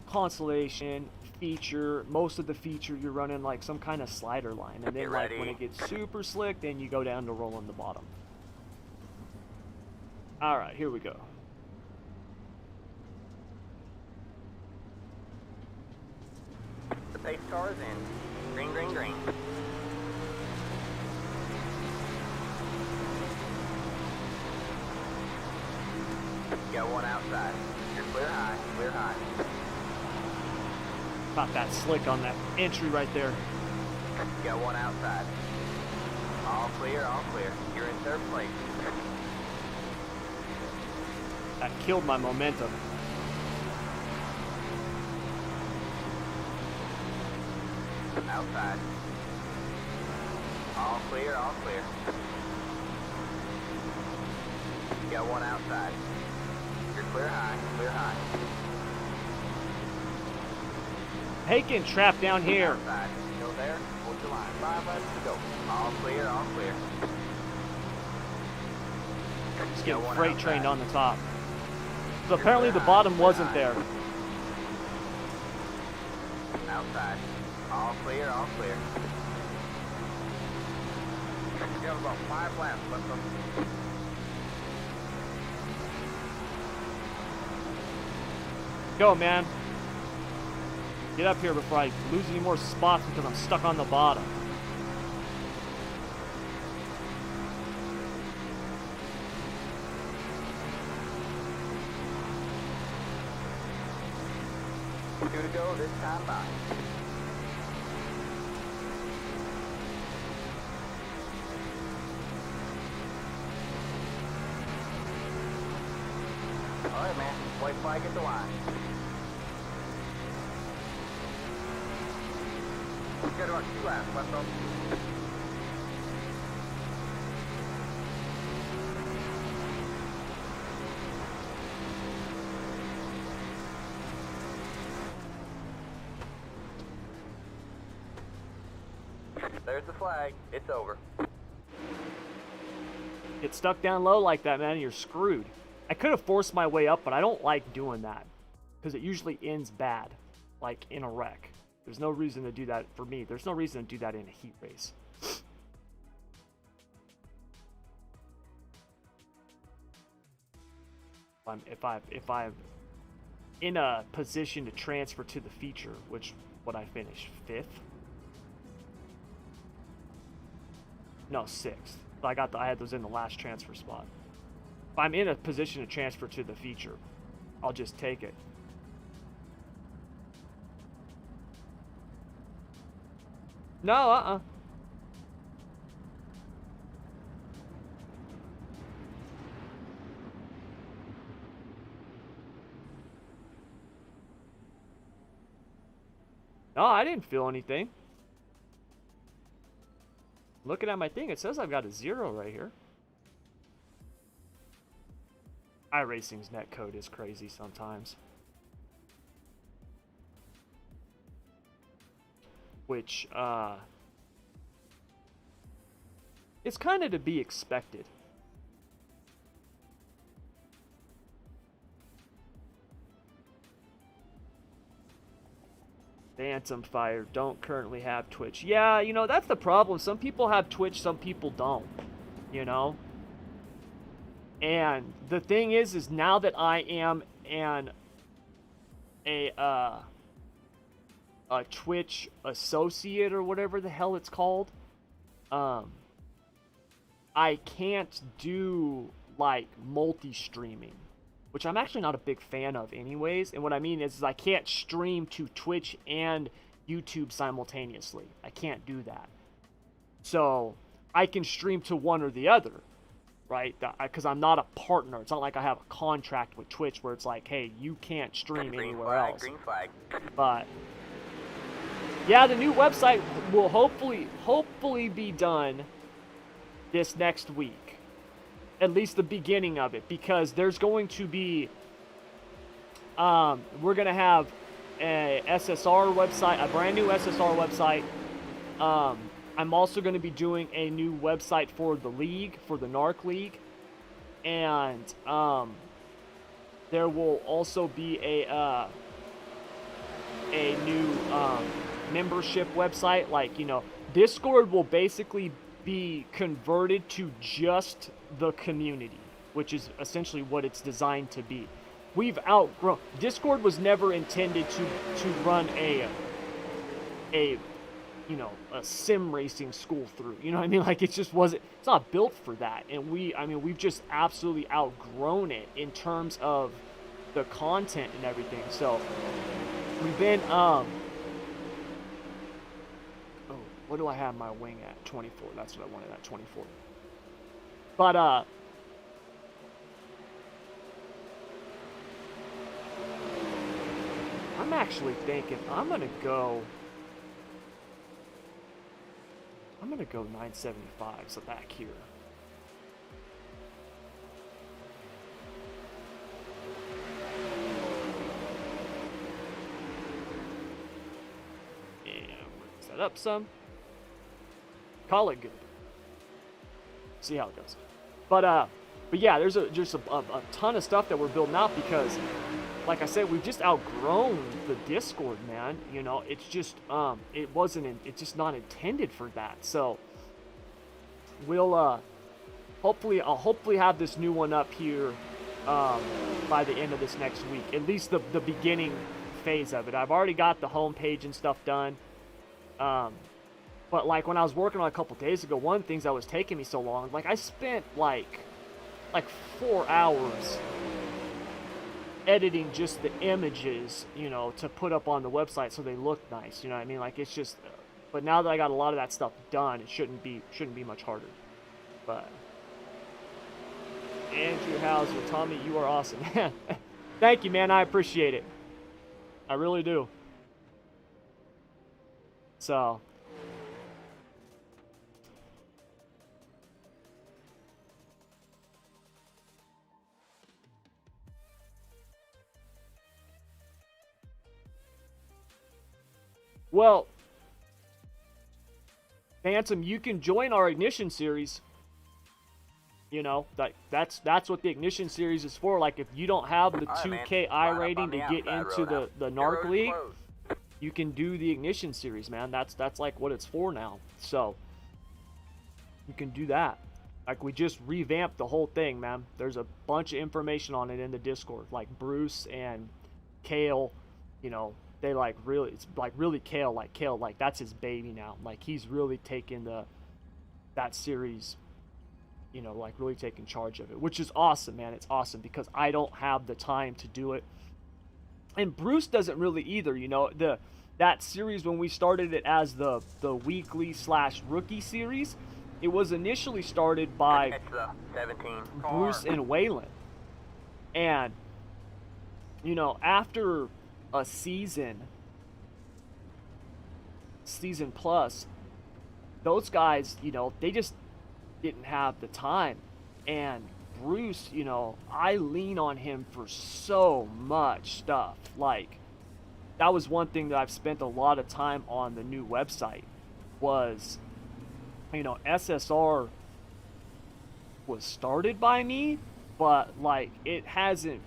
consolation, feature, most of the feature you're running like some kind of slider line, and then like when it gets super slick, then you go down to rolling the bottom. All right, here we go. The pace car is in. Green, green, green. Got one outside. You're clear high, clear high. Got that slick on that entry right there. Got one outside. All clear, all clear. You're in third place. That killed my momentum. Outside. All clear, all clear. Got one outside. You're clear high, clear high. Haken trapped down here. Outside. Go there. Hold your line. 5 left to go. All clear, all clear. Just getting freight trained on the top. So apparently the bottom wasn't there. Outside. All clear, all clear. You have about 5 laps left on. Go, man. Get up here before I lose any more spots because I'm stuck on the bottom. Two to go this time by. All right, man. White flag at the line. We've got about 2 laps left on. There's the flag. It's over. Get stuck down low like that, man, you're screwed. I could have forced my way up, but I don't like doing that because it usually ends bad, like in a wreck. There's no reason to do that for me. There's no reason to do that in a heat race. If I'm in a position to transfer to the feature, which would I finish 5th? No, 6th. I had those in the last transfer spot. If I'm in a position to transfer to the feature, I'll just take it. No, No, I didn't feel anything. Looking at my thing, it says I've got a 0 right here. Iracing's netcode is crazy sometimes. Which, it's kind of to be expected. Phantom Fire, don't currently have Twitch. Yeah, you know, that's the problem. Some people have Twitch, some people don't. You know? And the thing is now that I am a Twitch associate or whatever the hell it's called, I can't do like multi-streaming, which I'm actually not a big fan of anyways. And what I mean is I can't stream to Twitch and YouTube simultaneously. I can't do that. So I can stream to one or the other, right? Because I'm not a partner. It's not like I have a contract with Twitch where it's like, hey, you can't stream anywhere else. Green flag. But yeah, the new website will hopefully be done this next week. At least the beginning of it, because there's going to be we're going to have a SSR website, a brand new SSR website I'm also going to be doing a new website for the league, for the NARC League. And there will also be a new membership website. Like, you know, Discord will basically be converted to just the community, which is essentially what it's designed to be. We've outgrown. Discord was never intended to run a you know, a sim racing school through. You know what I mean? Like, it just wasn't, it's not built for that. And we've just absolutely outgrown it in terms of the content and everything. So we've been, oh, what do I have my wing at? 24. That's what I wanted at, 24. But, I'm actually thinking I'm going to go 975, so back here. And we'll set up some. Call it good. See how it goes. But yeah, there's just a ton of stuff that we're building out because, like I said, we've just outgrown the Discord, man. You know, it's just it's just not intended for that. So we'll I'll hopefully have this new one up here by the end of this next week. At least the beginning phase of it. I've already got the homepage and stuff done. But like when I was working on it a couple days ago, one of the things that was taking me so long, like I spent like 4 hours editing just the images, you know, to put up on the website so they look nice, you know what I mean? Like, it's just, but now that I got a lot of that stuff done, it shouldn't be much harder. But Andrew Hauser, Tommy, you are awesome. Thank you, man. I appreciate it. I really do. So well, Phantom, you can join our Ignition series. You know, that's what the Ignition series is for. Like, if you don't have the 2K I rating to get into the NARC League, you can do the Ignition series, man. That's like what it's for now. So you can do that. Like, we just revamped the whole thing, man. There's a bunch of information on it in the Discord. Like, Bruce and Kale, you know, they like really, it's like really Kale, like that's his baby now. Like, he's really taken that series, you know, like really taking charge of it, which is awesome, man. It's awesome because I don't have the time to do it. And Bruce doesn't really either, you know. That series, when we started it as the weekly / rookie series, it was initially started by Bruce and Waylon. And, you know, after a season plus, those guys, you know, they just didn't have the time. And Bruce, you know, I lean on him for so much stuff. Like, that was one thing that I've spent a lot of time on the new website was, you know, SSR was started by me, but like it hasn't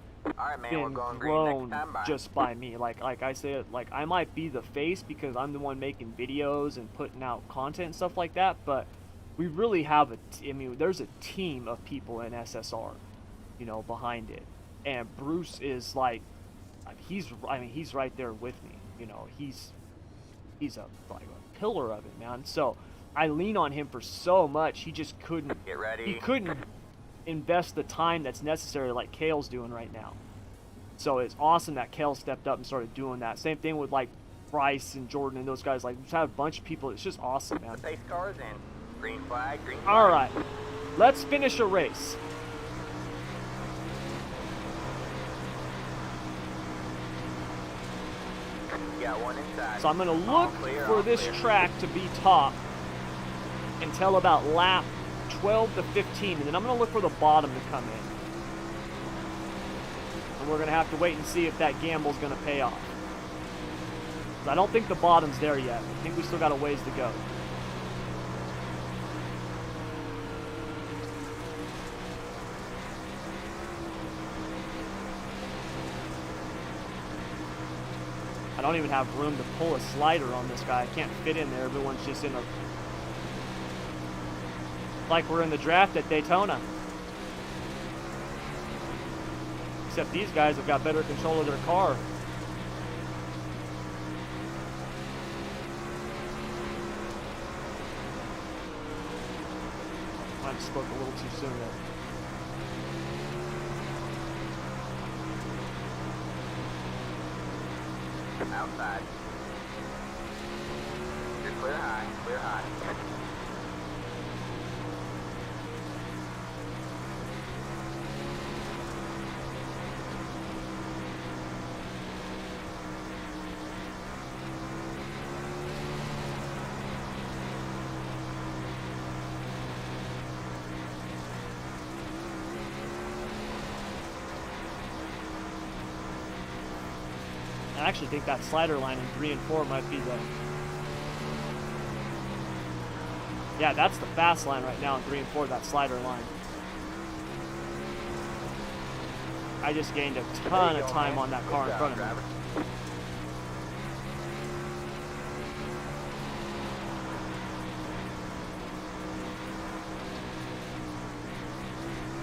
been grown just by me. Like I said, like I might be the face because I'm the one making videos and putting out content and stuff like that, but we really have I mean, there's a team of people in SSR, you know, behind it. And Bruce is like, he's right there with me, you know. He's like a pillar of it, man. So I lean on him for so much. He just couldn't he couldn't invest the time that's necessary like Kale's doing right now. So it's awesome that Kale stepped up and started doing that. Same thing with like Bryce and Jordan and those guys. Like, we have a bunch of people. It's just awesome, man. Pace cars in. Green flag, green flag. All right, let's finish a race. Got one inside. So I'm going to look for this track to be top until about lap 12 to 15, and then I'm going to look for the bottom to come in. And we're going to have to wait and see if that gamble's going to pay off. I don't think the bottom's there yet. I think we still got a ways to go. I don't even have room to pull a slider on this guy. I can't fit in there. Everyone's just in a... like we're in the draft at Daytona. Except these guys have got better control of their car. I just spoke a little too soon there. Outside. You're clear high, clear high. I actually think that slider line in 3 and 4 might be the... yeah, that's the fast line right now in 3 and 4, that slider line. I just gained a ton of time on that car in front of me.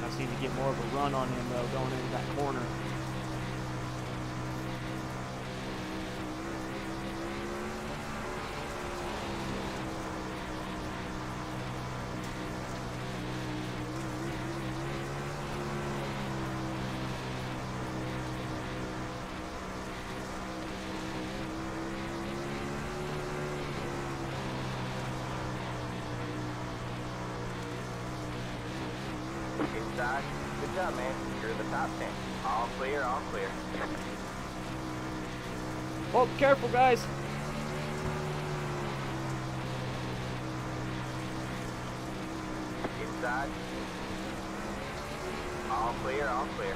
I just need to get more of a run on him though, going into that corner. Inside. Good job, man. You're in the top 10. All clear, all clear. Oh, careful, guys. Inside. All clear, all clear.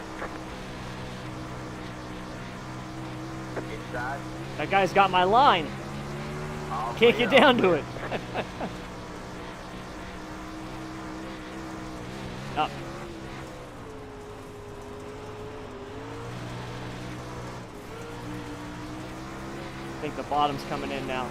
Inside. That guy's got my line. All Can't clear, get down all to clear. it. Up. I think the bottom's coming in now.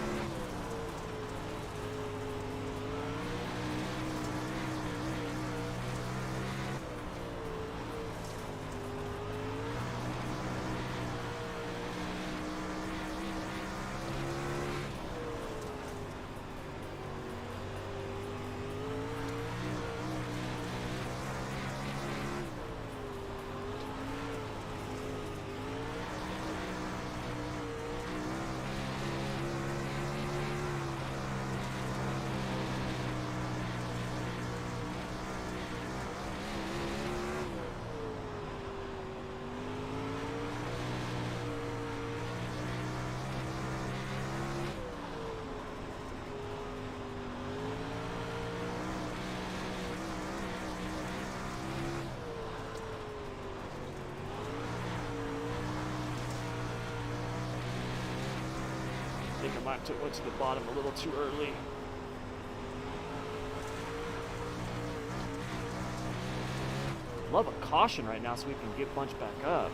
I think I might have went to the bottom a little too early. Love a caution right now so we can get bunched back up.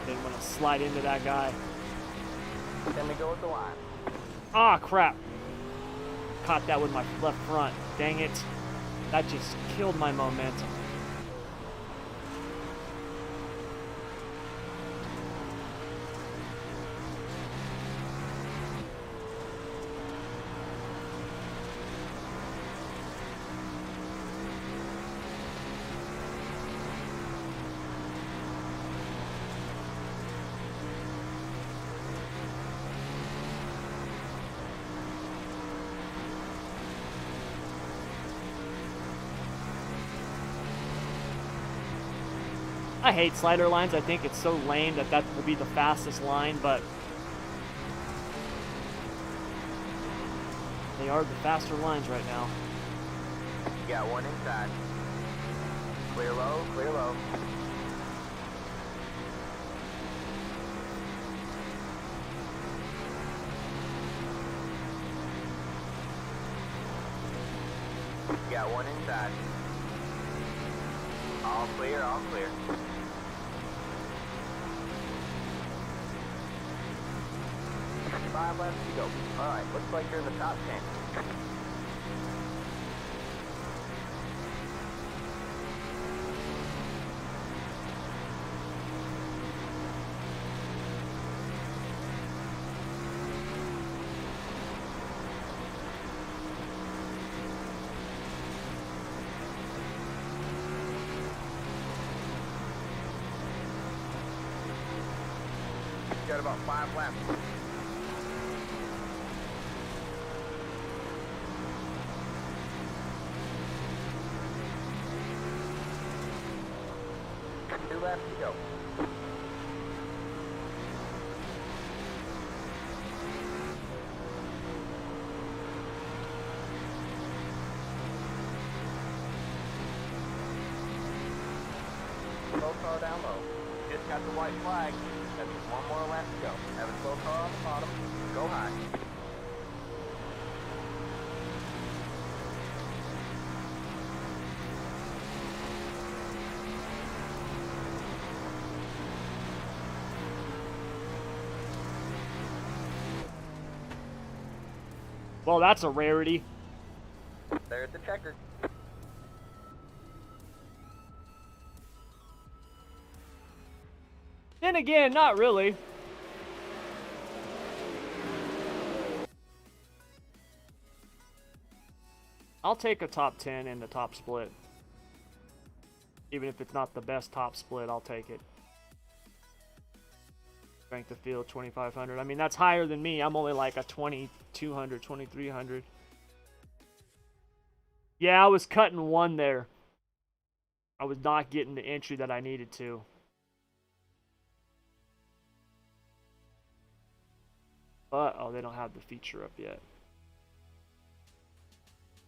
Didn't want to slide into that guy. Then to go with the line. Ah, crap. Caught that with my left front. Dang it. That just killed my momentum. I hate slider lines. I think it's so lame that that will be the fastest line, but they are the faster lines right now. You got one inside. Clear low, clear low. You got one inside. All clear, all clear. Five left to go. Alright, looks like you're in the top 10. You got about 5 left. Two left to go. Slow car down low. Just got the white flag. That means one more left to go. Have a slow car on the bottom. Go high. Well, that's a rarity. There's the checker. Then again, not really. I'll take a top 10 in the top split. Even if it's not the best top split, I'll take it. Strength of field 2,500. I mean, that's higher than me. I'm only like a 2,200, 2,300. Yeah, I was cutting one there. I was not getting the entry that I needed to. But, oh, they don't have the feature up yet.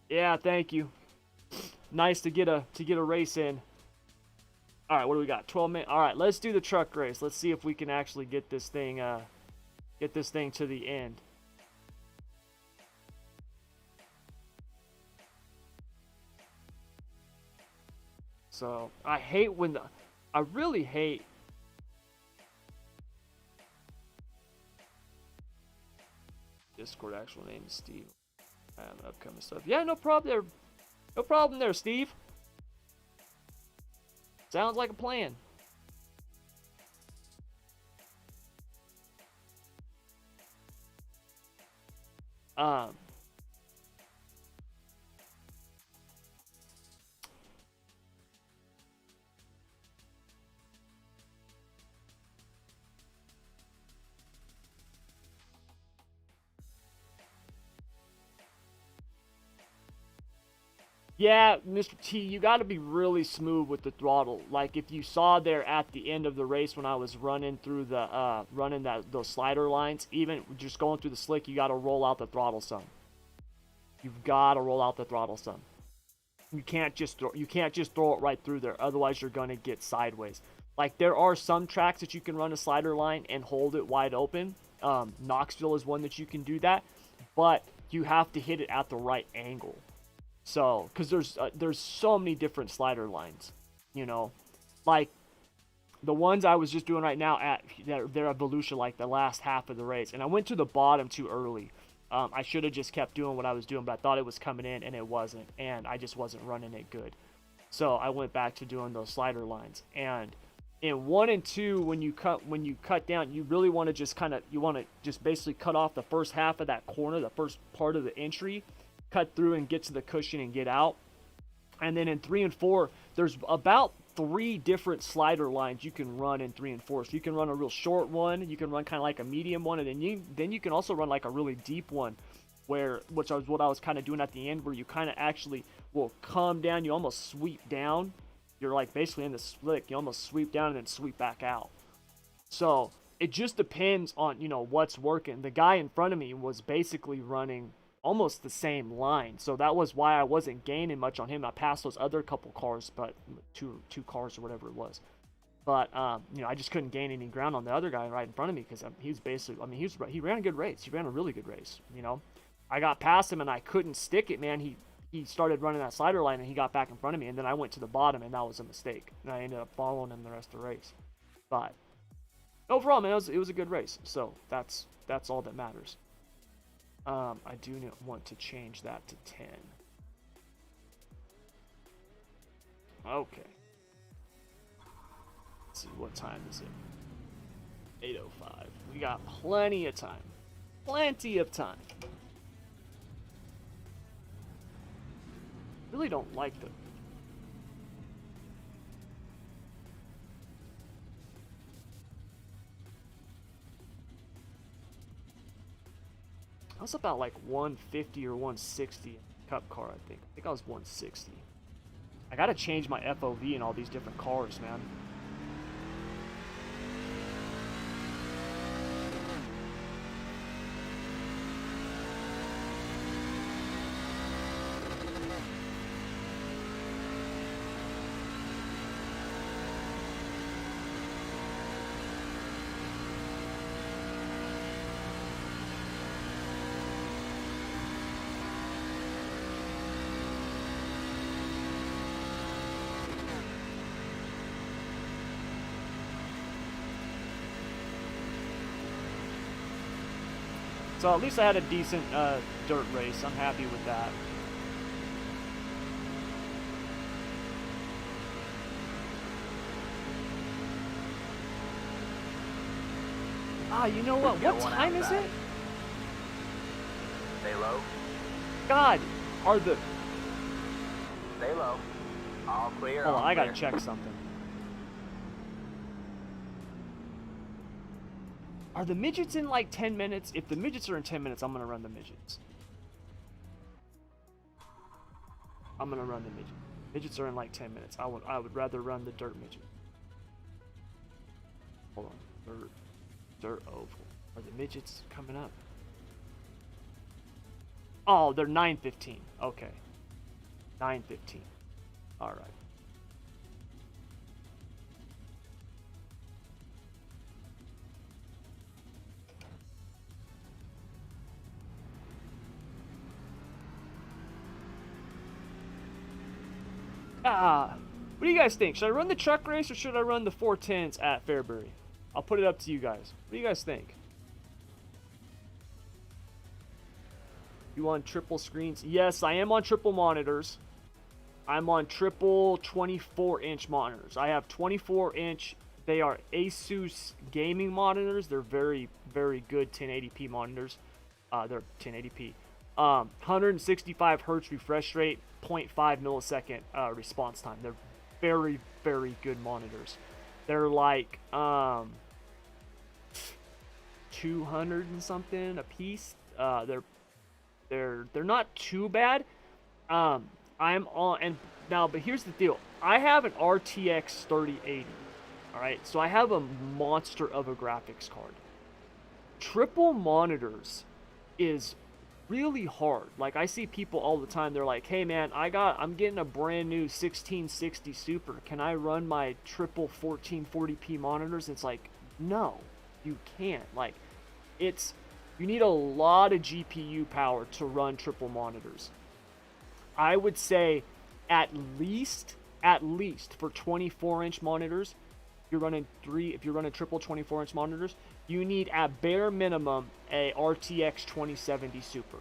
Yeah, thank you. Nice to get a race in. All right, what do we got? 12 minutes. All right, let's do the truck race. Let's see if we can actually get this thing to the end. So, I really hate Discord actual name is Steve. Upcoming stuff. Yeah, no problem there. No problem there, Steve. Sounds like a plan. Yeah, Mr. T, you got to be really smooth with the throttle. Like if you saw there at the end of the race when I was running through the those slider lines, even just going through the slick, you got to roll out the throttle some. You've got to roll out the throttle some. You can't just throw it right through there. Otherwise, you're gonna get sideways. Like there are some tracks that you can run a slider line and hold it wide open. Knoxville is one that you can do that, but you have to hit it at the right angle. So, because there's so many different slider lines, you know, like the ones I was just doing right now at their evolution, like the last half of the race, and I went to the bottom too early. I should have just kept doing what I was doing, but I thought it was coming in and it wasn't, and I just wasn't running it good. So I went back to doing those slider lines. And in 1 and 2, when you cut down, you really want to just basically cut off the first half of that corner, the first part of the entry, cut through and get to the cushion and get out. And then in 3 and 4, there's about 3 different slider lines you can run in 3 and 4. So you can run a real short one, you can run kind of like a medium one, and then you can also run like a really deep one, which was what I was kind of doing at the end, where you kind of actually will come down, you almost sweep down, you're like basically in the slick. You almost sweep down and then sweep back out. So it just depends on, you know, what's working. The guy in front of me was basically running almost the same line, so that was why I wasn't gaining much on him. I passed those other couple cars, but two cars or whatever it was. But you know, I just couldn't gain any ground on the other guy right in front of me because he was basically, I mean, he ran a good race. He ran a really good race. You know, I got past him and I couldn't stick it, man. He started running that slider line and he got back in front of me, and then I went to the bottom and that was a mistake, and I ended up following him the rest of the race. But overall, man, it was a good race. So that's all that matters. I do want to change that to 10. Okay. Let's see, what time is it? 8:05. We got plenty of time. Plenty of time. Really don't like the... I was about like 150 or 160 in the Cup car, I think. I think I was 160. I gotta change my FOV in all these different cars, man. So at least I had a decent dirt race. I'm happy with that. Ah, you know what? What time is it? Stay low. God, are the... Stay low. All clear. Hold all on, I gotta clear. check something. Are the midgets in like 10 minutes? If the midgets are in 10 minutes, I'm gonna run the midgets. I'm gonna run the midget. Midgets are in like 10 minutes. I would rather run the dirt midget. Hold on. Dirt oval. Are the midgets coming up? Oh, they're 9:15. Okay. 9:15. All right. What do you guys think? Should I run the truck race or should I run the 410s at Fairbury? I'll put it up to you guys. What do you guys think? You on triple screens? Yes, I am on triple monitors. I'm on triple 24-inch monitors. I have 24-inch. They are Asus gaming monitors. They're very, very good 1080p monitors. They're 1080p. 165 hertz refresh rate, 0.5 millisecond response time. They're very, very good monitors. They're like 200 and something a piece. They're not too bad. I'm on, and now, but here's the deal. I have an RTX 3080. All right, so I have a monster of a graphics card. Triple monitors is really hard. Like, I see people all the time, they're like, hey man, I'm getting a brand new 1660 Super. Can I run my triple 1440p monitors? It's like, no, you can't. Like, you need a lot of GPU power to run triple monitors. I would say at least for 24-inch monitors, if you're running triple 24-inch monitors, you need at bare minimum a RTX 2070 Super.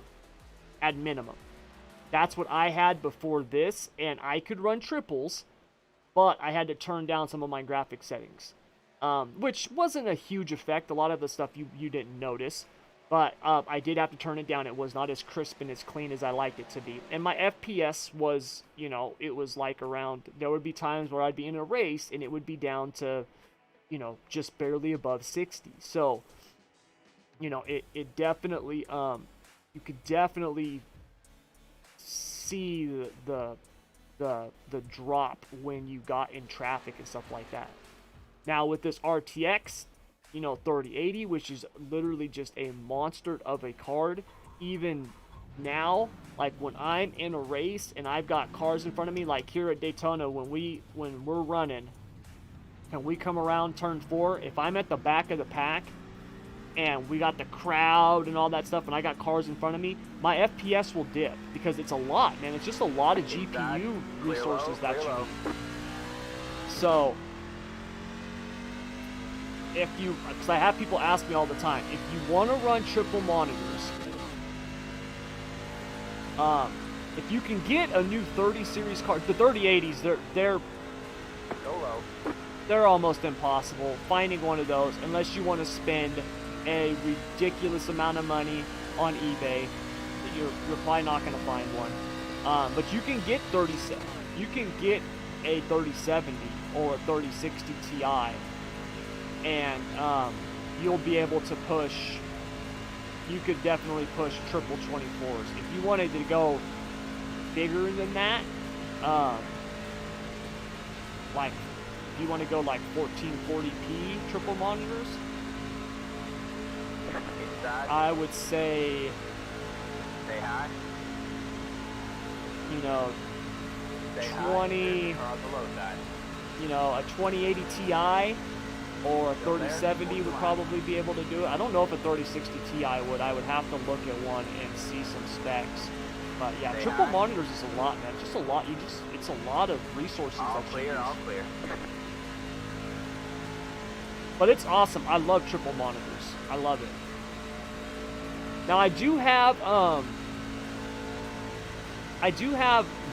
At minimum. That's what I had before this, and I could run triples, but I had to turn down some of my graphic settings, which wasn't a huge effect. A lot of the stuff you didn't notice, but I did have to turn it down. It was not as crisp and as clean as I liked it to be. And my FPS was, it was like around, there would be times where I'd be in a race and it would be down to, just barely above 60. So, it definitely, you could definitely see the the drop when you got in traffic and stuff like that. Now with this RTX, you know, 3080, which is literally just a monster of a card, even now, like when I'm in a race and I've got cars in front of me, like here at Daytona, when we're running and we come around turn 4, if I'm at the back of the pack and we got the crowd and all that stuff and I got cars in front of me, my FPS will dip because it's a lot, man. It's just a lot of GPU resources that you need. So if you, because I have people ask me all the time, if you want to run triple monitors, if you can get a new 30 series card, the 3080s, they're almost impossible finding one of those unless you want to spend a ridiculous amount of money on eBay. You're probably not going to find one. But you can get you can get a 3070 or a 3060 Ti, and you'll be able to push. You could definitely push triple 24s. If you wanted to go bigger than that, like if you want to go like 1440p triple monitors, I would say, high. You know, 20, you know, a 2080 Ti or a 3070 would probably be able to do it. I don't know if a 3060 Ti would. I would have to look at one and see some specs. But yeah, triple monitors is a lot, man. Just a lot. It's a lot of resources. All clear, all clear. But it's awesome. I love triple monitors. I love it. Now I do have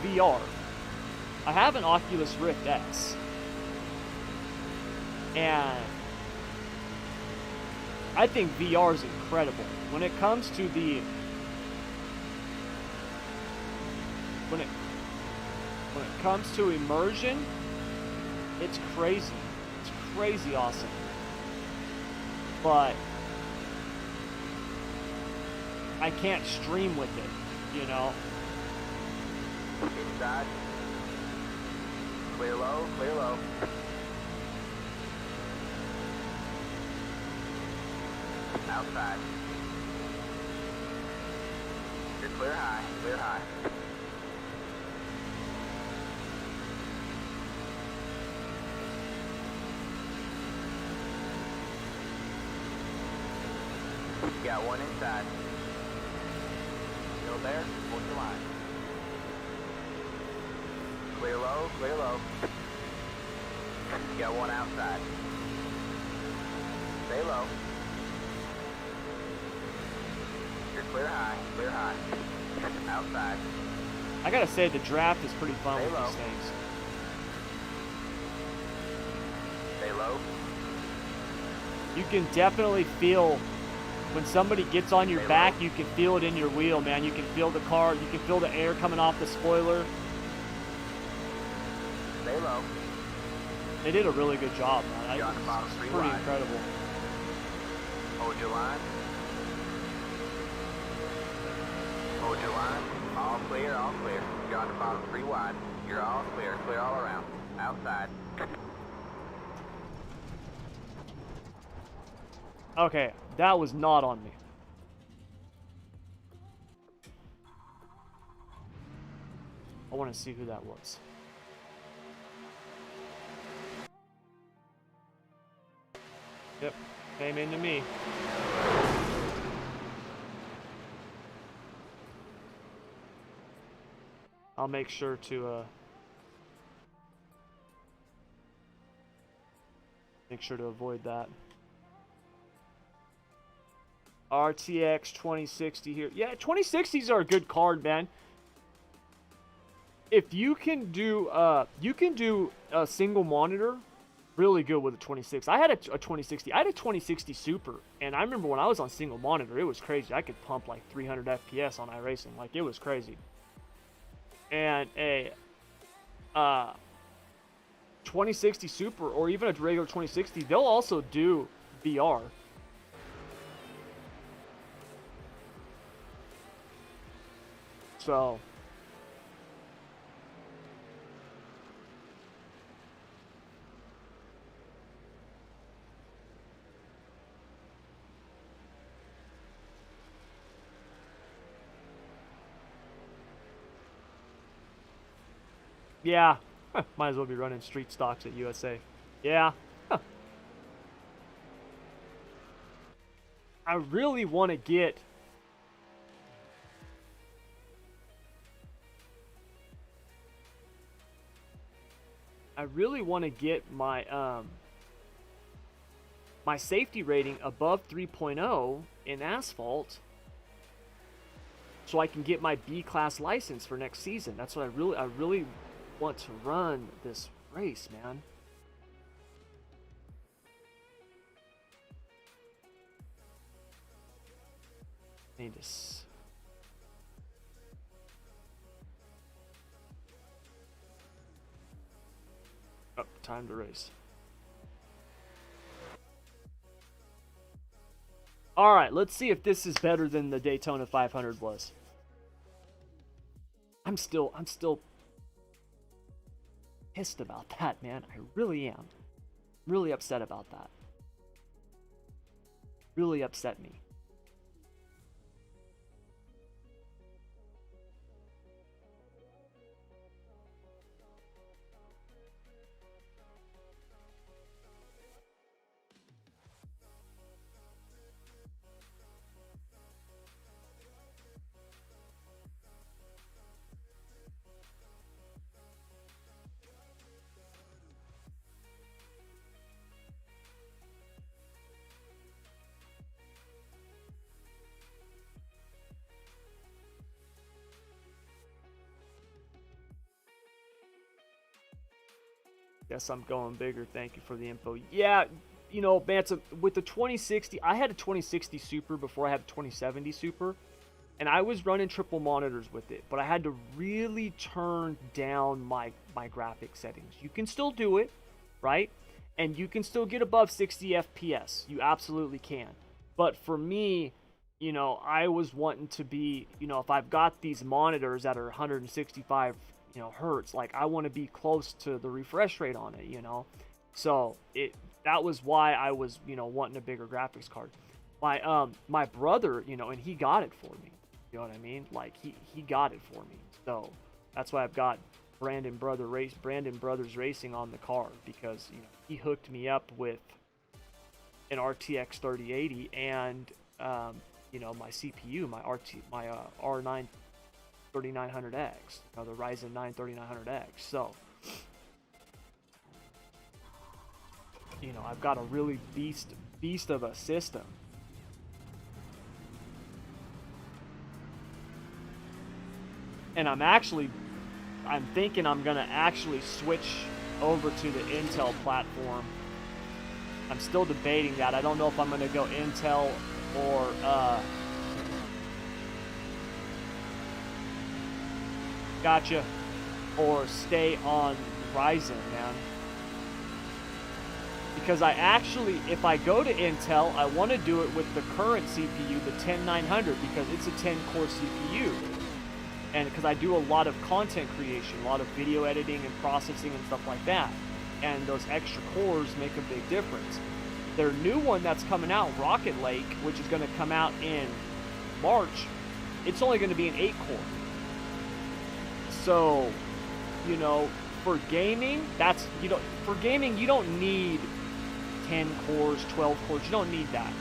VR. I have an Oculus Rift S. And I think VR is incredible. When it comes to the when it comes to immersion, it's crazy. It's crazy awesome. But I can't stream with it, you know. Inside. Clear low, clear low. Outside. You're clear high, clear high. Got one inside. Still there? Hold your line. Clear low, clear low. Got one outside. Stay low. You're clear high, clear high. Outside. I gotta say, the draft is pretty fun Stay with low. these things. Stay low. You can definitely feel when somebody gets on your Stay back, low. you can feel it in your wheel, man. You can feel the car, you can feel the air coming off the spoiler. Stay low. They did a really good job, man. You're on the bottom, It's three pretty wide. incredible. Hold your line. Hold your line. All clear, all clear. You're on the bottom, 3 wide. You're all clear, clear all around. Outside. Okay, that was not on me. I want to see who that was. Yep, came into me. I'll make sure to avoid that. RTX 2060 here. Yeah, 2060s are a good card, man. If you can do a single monitor really good with a 2060. I had a 2060. I had a 2060 Super, and I remember when I was on single monitor, it was crazy. I could pump like 300 FPS on Iracing. Like, it was crazy. And a 2060 Super or even a regular 2060, they'll also do VR. So Yeah. Might as well be running street stocks at USA. Yeah. I really want to get... my my safety rating above 3.0 in Asphalt, so I can get my B-class license for next season. That's what I really want to run this race, man. Need this. Oh, time to race. All right, let's see if this is better than the Daytona 500 was. I'm still pissed about that, man. I really am. Really upset about that. Really upset me. Guess I'm going bigger. Thank you for the info. Yeah, you know, man, with the 2060, I had a 2060 Super before I had a 2070 Super, and I was running triple monitors with it, but I had to really turn down my graphic settings. You can still do it, right? And you can still get above 60 FPS. You absolutely can. But for me, you know, I was wanting to be, you know, if I've got these monitors that are 165 hertz, like I want to be close to the refresh rate on it, you know. So that was why I was, you know, wanting a bigger graphics card. My brother, you know, and he got it for me. You know what I mean? Like he got it for me. So that's why I've got Brandon Brothers Racing on the car, because, you know, he hooked me up with an RTX 3080 and you know, my CPU, my R9 3900X, you know, the Ryzen 9 3900X. So, you know, I've got a really beast of a system. And I'm thinking I'm gonna actually switch over to the Intel platform. I'm still debating that. I don't know if I'm gonna go Intel or or stay on Ryzen, man. Because I actually, if I go to Intel, I want to do it with the current CPU, the 10900, because it's a 10-core CPU. And because I do a lot of content creation, a lot of video editing and processing and stuff like that. And those extra cores make a big difference. Their new one that's coming out, Rocket Lake, which is going to come out in March, it's only going to be an 8-core. So, you know, for gaming, for gaming, you don't need 10 cores, 12 cores. You don't need that,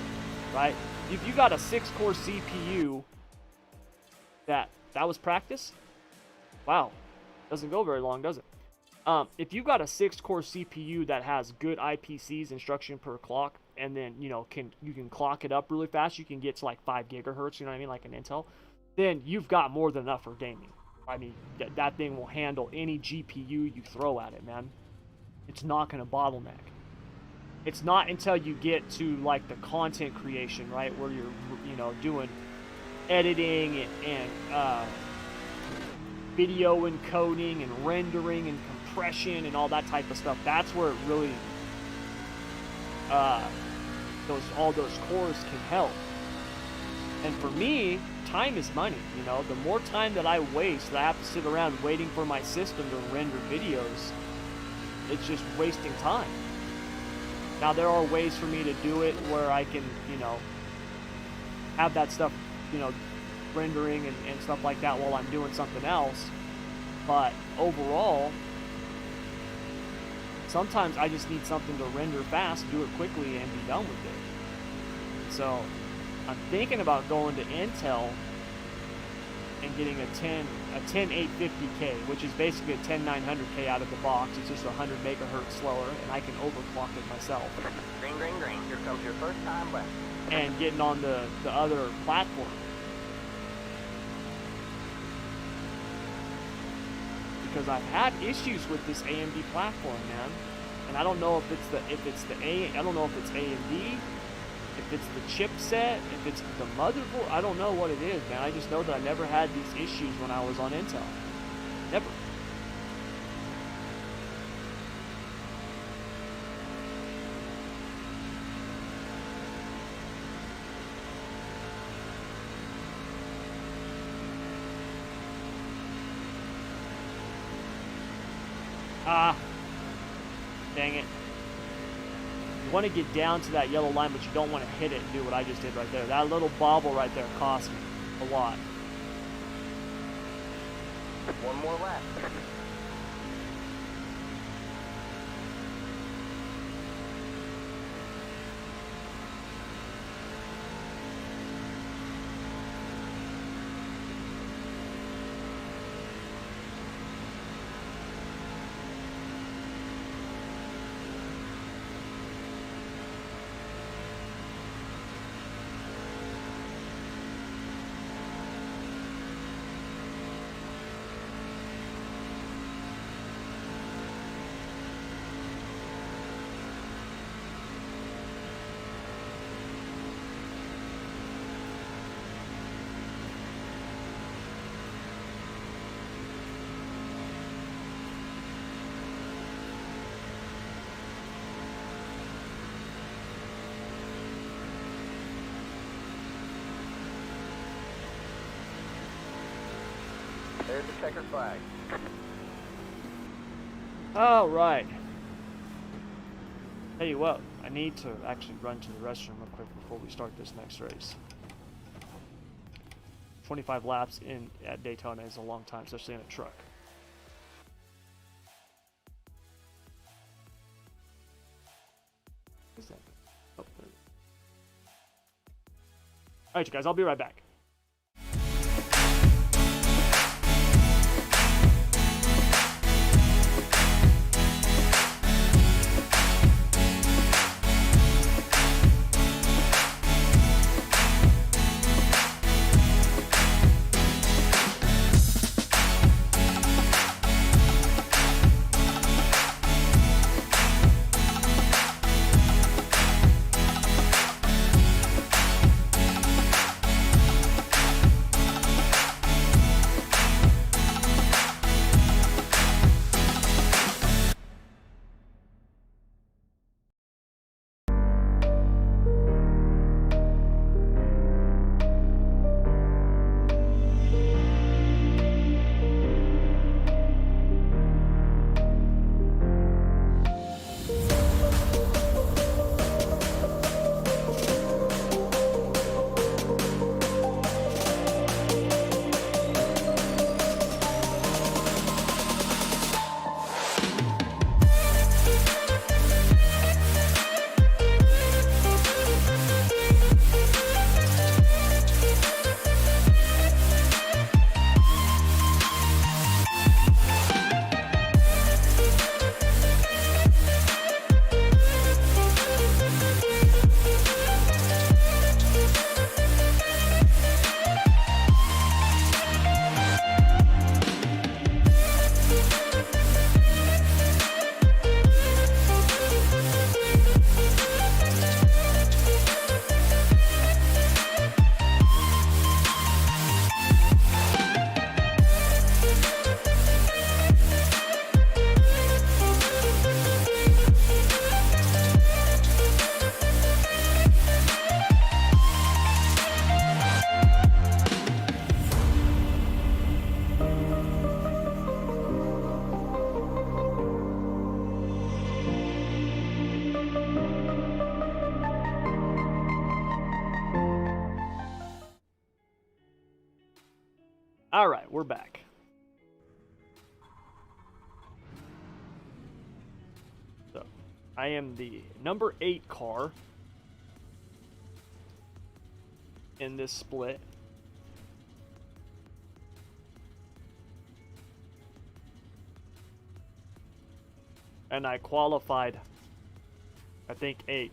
right? If you got a 6-core CPU, that was practice. Wow, doesn't go very long, does it? If you got a 6-core CPU that has good IPCs, instruction per clock, and then, you know, you can clock it up really fast, you can get to like 5 gigahertz, you know what I mean, like an Intel, then you've got more than enough for gaming. I mean, that thing will handle any GPU you throw at it, man. It's not going to bottleneck. It's not until you get to, like, the content creation, right, where you're, you know, doing editing and video encoding and rendering and compression and all that type of stuff. That's where it really, all those cores can help. And for me, time is money, you know. The more time that I waste, that I have to sit around waiting for my system to render videos, it's just wasting time. Now, there are ways for me to do it where I can, you know, have that stuff, you know, rendering and stuff like that while I'm doing something else. But overall, sometimes I just need something to render fast, do it quickly, and be done with it. So I'm thinking about going to Intel and getting a 10850K, which is basically a 10900K out of the box. It's just 100 megahertz slower, and I can overclock it myself. Green, green, green. Here comes your first time left. And getting on the other platform. Because I've had issues with this AMD platform, man, and I don't know if it's I don't know if it's AMD, if it's the chipset, if it's the motherboard. I don't know what it is, man. I just know that I never had these issues when I was on Intel. Never. Ah, dang it. You want to get down to that yellow line, but you don't want to hit it and do what I just did right there. That little bobble right there cost me a lot. One more lap. There's the checkered flag. All right. Tell you what, I need to actually run to the restroom real quick before we start this next race. 25 laps at Daytona is a long time, especially in a truck. What is that? Oh, there it is. All right, you guys, I'll be right back. All right, we're back. I am the number 8 car in this split. And I qualified, I think, 8th.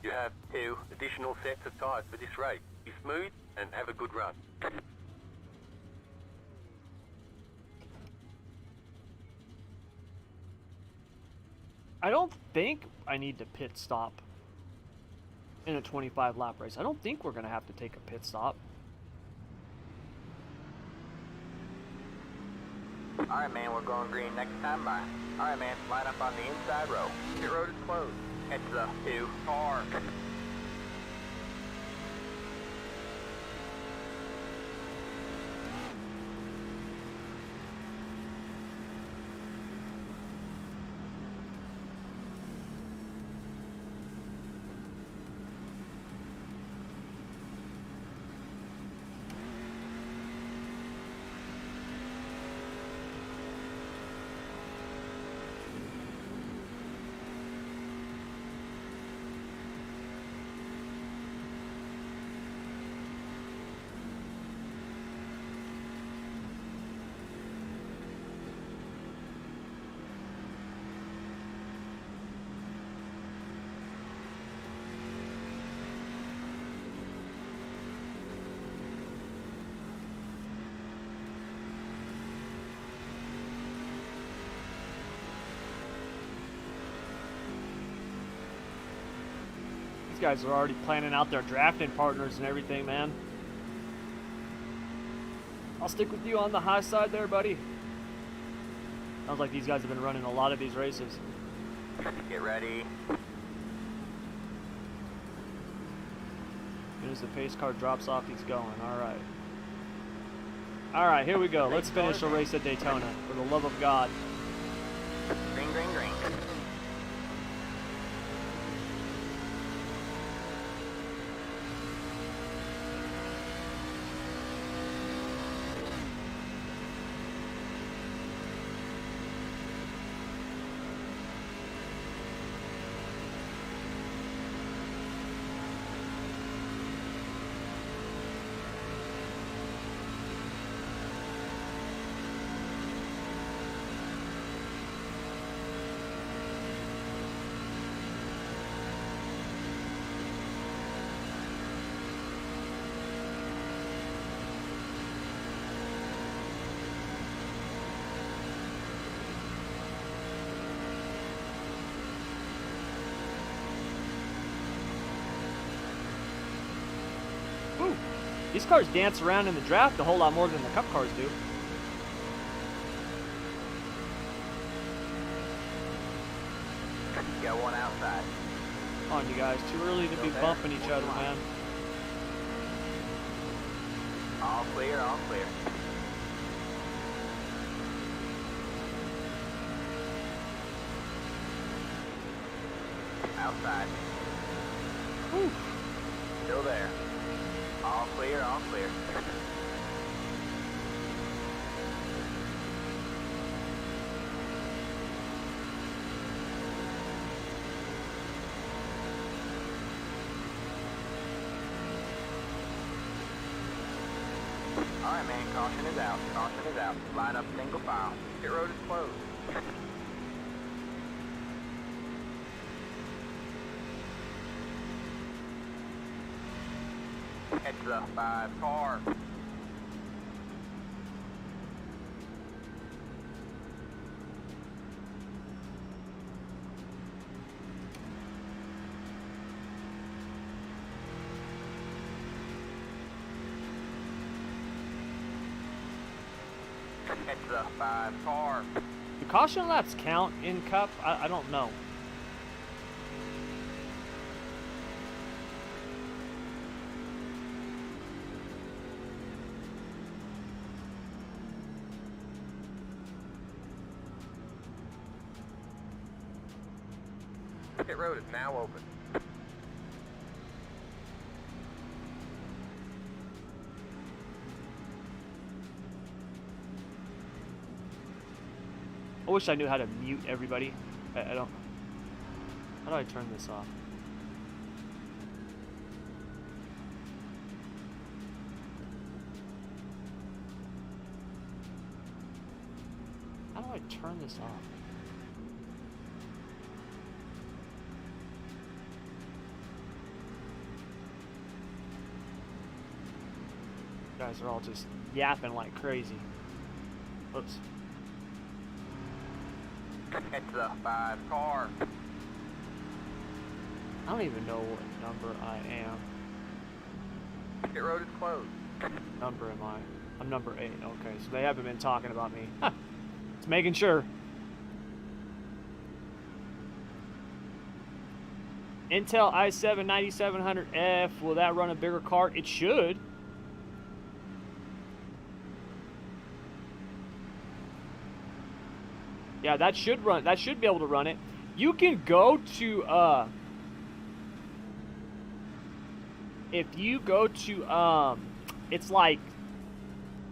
You have 2 additional sets of tyres for this race. Be smooth and have a good run. I don't think I need to pit stop in a 25 lap race. I don't think we're going to have to take a pit stop. Alright, man, we're going green next time by. Alright, man, line up on the inside row. Pit road is closed. Heads up, 2 car. Guys are already planning out their drafting partners and everything, man. I'll stick with you on the high side there, buddy. Sounds like these guys have been running a lot of these races. Get ready. As soon as the pace car drops off, he's going. Alright. Alright, here we go. Let's finish a race at Daytona. For the love of God. Green, green, green. Woo. These cars dance around in the draft a whole lot more than the Cup cars do. Got one outside. Come on, you guys. Too early to be bumping each other, man. All clear, all clear. Outside. Woo. Still there. All clear, all clear. Alright, man, caution is out. Caution is out. Line up single file. Pit road is closed. Heads up, 5 car. Catch the 5 car. Do caution laps count in Cup? I don't know. Pit road is now open. I wish I knew how to mute everybody. I don't. How do I turn this off? How do I turn this off? You guys are all just yapping like crazy. Oops. Catch the 5 car. I don't even know what number I am. Pit road is closed. Number am I? I'm number 8. Okay, so they haven't been talking about me. Just making sure. Intel i7 9700F, will that run a bigger cart? It should. Yeah, that should run. That should be able to run it. You can go to if you go to it's like,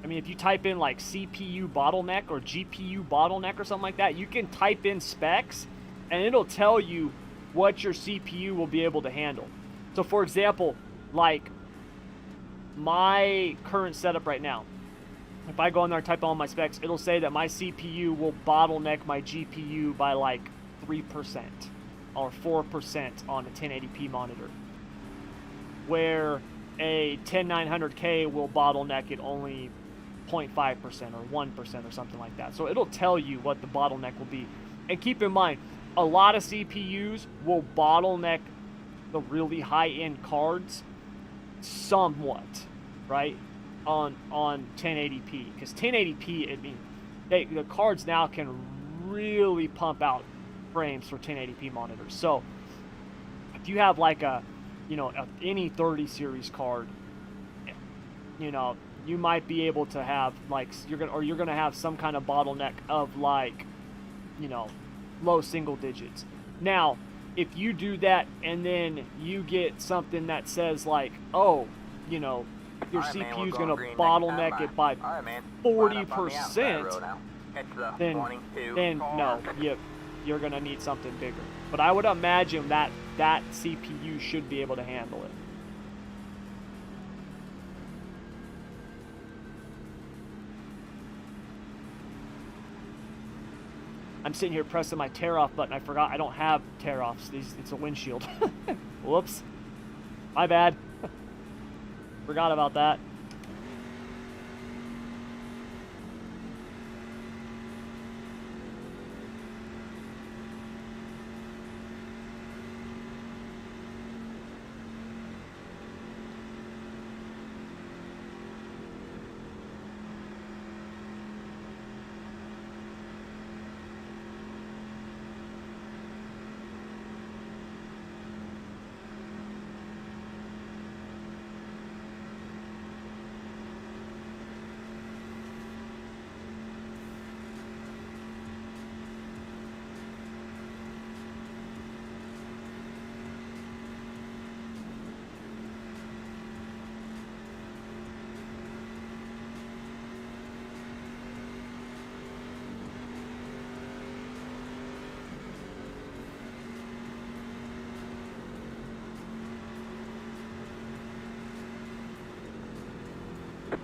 I mean, if you type in like CPU bottleneck or GPU bottleneck or something like that, you can type in specs and it'll tell you what your CPU will be able to handle. So for example, like my current setup right now, if I go in there and type all my specs, it'll say that my CPU will bottleneck my GPU by like 3% or 4% on a 1080p monitor, where a 10900K will bottleneck it only 0.5% or 1% or something like that. So it'll tell you what the bottleneck will be. And keep in mind, a lot of CPUs will bottleneck the really high-end cards somewhat, right? On 1080p, because 1080p, I mean, the cards now can really pump out frames for 1080p monitors. So if you have like a, you know, any 30 series card, you know, you might be able to have like you're gonna have some kind of bottleneck of like, you know, low single digits. Now, if you do that and then you get something that says like, oh, you know, your CPU is going to bottleneck it by 40%, then no, you're going to need something bigger. But I would imagine that that CPU should be able to handle it. I'm sitting here pressing my tear off button. I forgot I don't have tear offs. It's a windshield. Whoops. My bad. Forgot about that.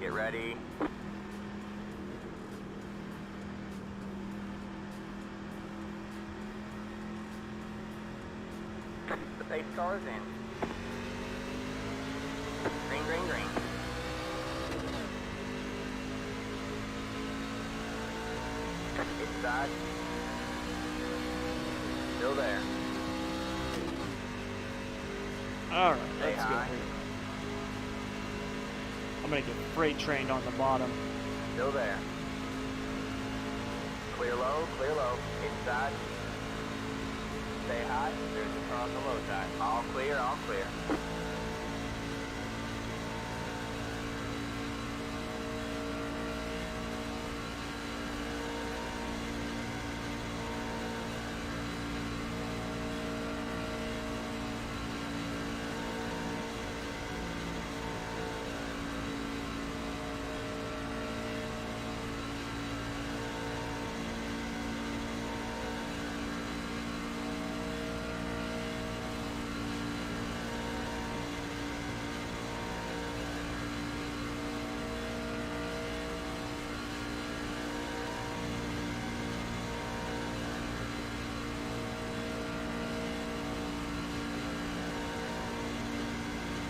Get ready. The base car is in. Green, green, green. Inside. Still there. All right, Stay let's go high. here. I'm gonna get freight trained on the bottom. Still there. Clear low, clear low. Inside. Stay high. There's a car on the low side. All clear, all clear.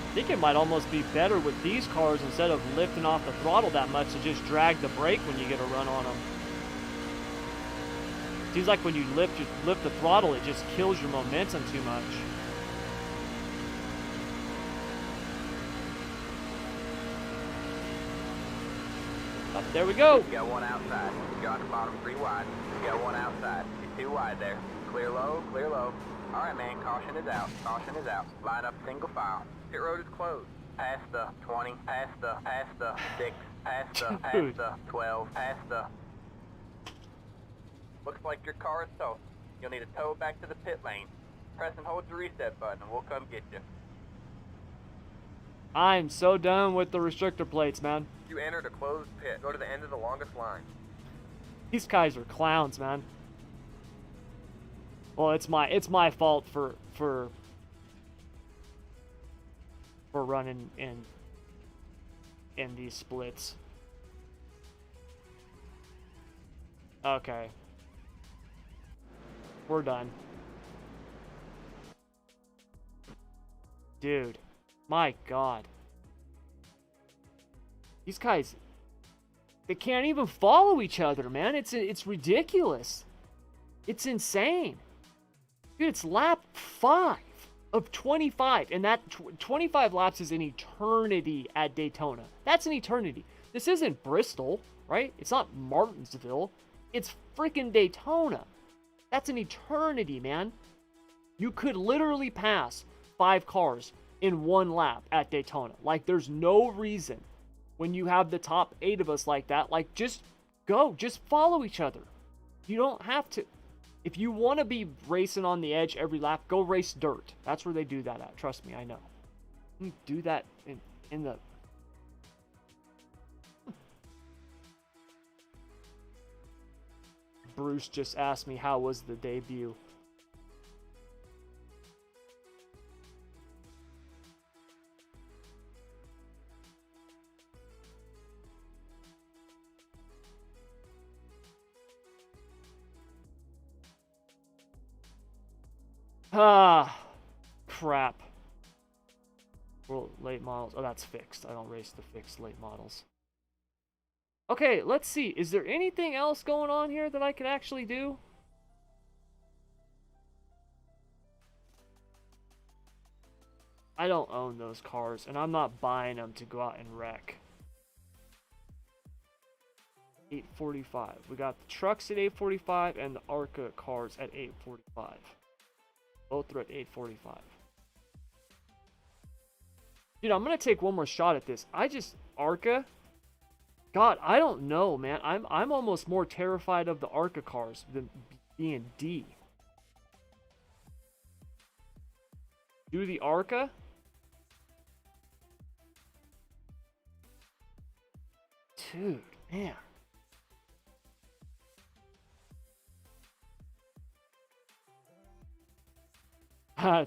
I think it might almost be better with these cars, instead of lifting off the throttle that much, to just drag the brake when you get a run on them. Seems like when you lift the throttle, it just kills your momentum too much. There we go. You got one outside. You're on the bottom 3 wide. You got one outside. You're 2 wide there. Clear low, clear low. All right, man, caution is out. Caution is out. Line up single file. Pit road is closed. Past the 20, past the 6, past the 12, past the... Looks like your car is toast. You'll need to tow back to the pit lane. Press and hold the reset button and we'll come get you. I'm so done with the restrictor plates, man. You entered a closed pit. Go to the end of the longest line. These guys are clowns, man. Well, it's my fault for running in these splits. Okay. We're done. Dude, my God. These guys, they can't even follow each other, man. It's ridiculous. It's insane. Dude, it's lap 5 of 25, and that 25 laps is an eternity at Daytona. That's an eternity. This isn't Bristol, right? It's not Martinsville. It's freaking Daytona. That's an eternity, man. You could literally pass 5 cars in 1 lap at Daytona. Like, there's no reason when you have the top 8 of us like that. Like, just go. Just follow each other. You don't have to. If you want to be racing on the edge every lap, go race dirt. That's where they do that at. Trust me, I know. You do that in the... Bruce just asked me how was the debut. Ah, crap. Well, late models. Oh, that's fixed. I don't race the fixed late models. Okay, let's see. Is there anything else going on here that I could actually do? I don't own those cars, and I'm not buying them to go out and wreck. 8:45. We got the trucks at 8:45 and the ARCA cars at 8:45. Both are at 8:45. Dude, I'm gonna take one more shot at this. ARCA. God, I don't know, man. I'm almost more terrified of the ARCA cars than being D. Do the ARCA? Dude, man.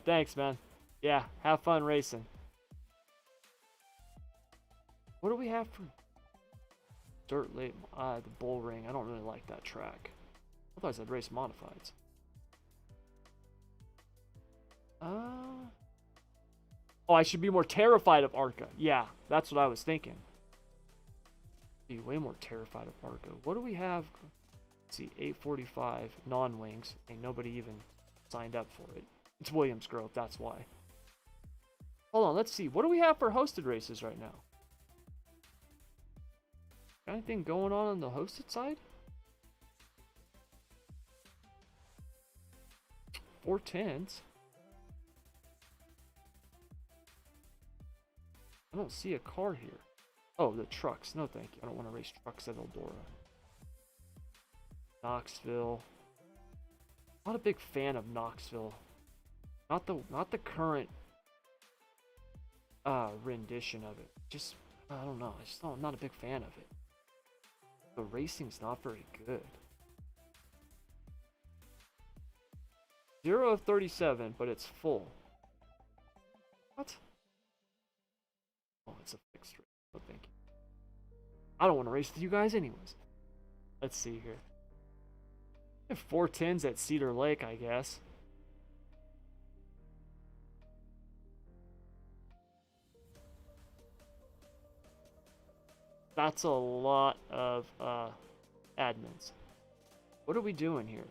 Thanks, man. Yeah, have fun racing. What do we have for dirt late? The bull ring. I don't really like that track. Otherwise, I'd race modifieds. Oh, I should be more terrified of ARCA. Yeah, that's what I was thinking. Be way more terrified of ARCA. What do we have? Let's see, 8:45 non-wings. Ain't nobody even signed up for it. It's Williams Grove, that's why. Hold on, let's see. What do we have for hosted races right now? Anything going on the hosted side? 410s. I don't see a car here. Oh, the trucks. No, thank you. I don't want to race trucks at Eldora. Knoxville. Not a big fan of Knoxville. Not the current rendition of it. Just, I don't know. I'm not a big fan of it. The racing's not very good. 0 of 37, but it's full. What? Oh, it's a fixed rate. Oh, thank you. I don't want to race with you guys anyways. Let's see here. I have 410s at Cedar Lake, I guess. That's a lot of admins. What are we doing here?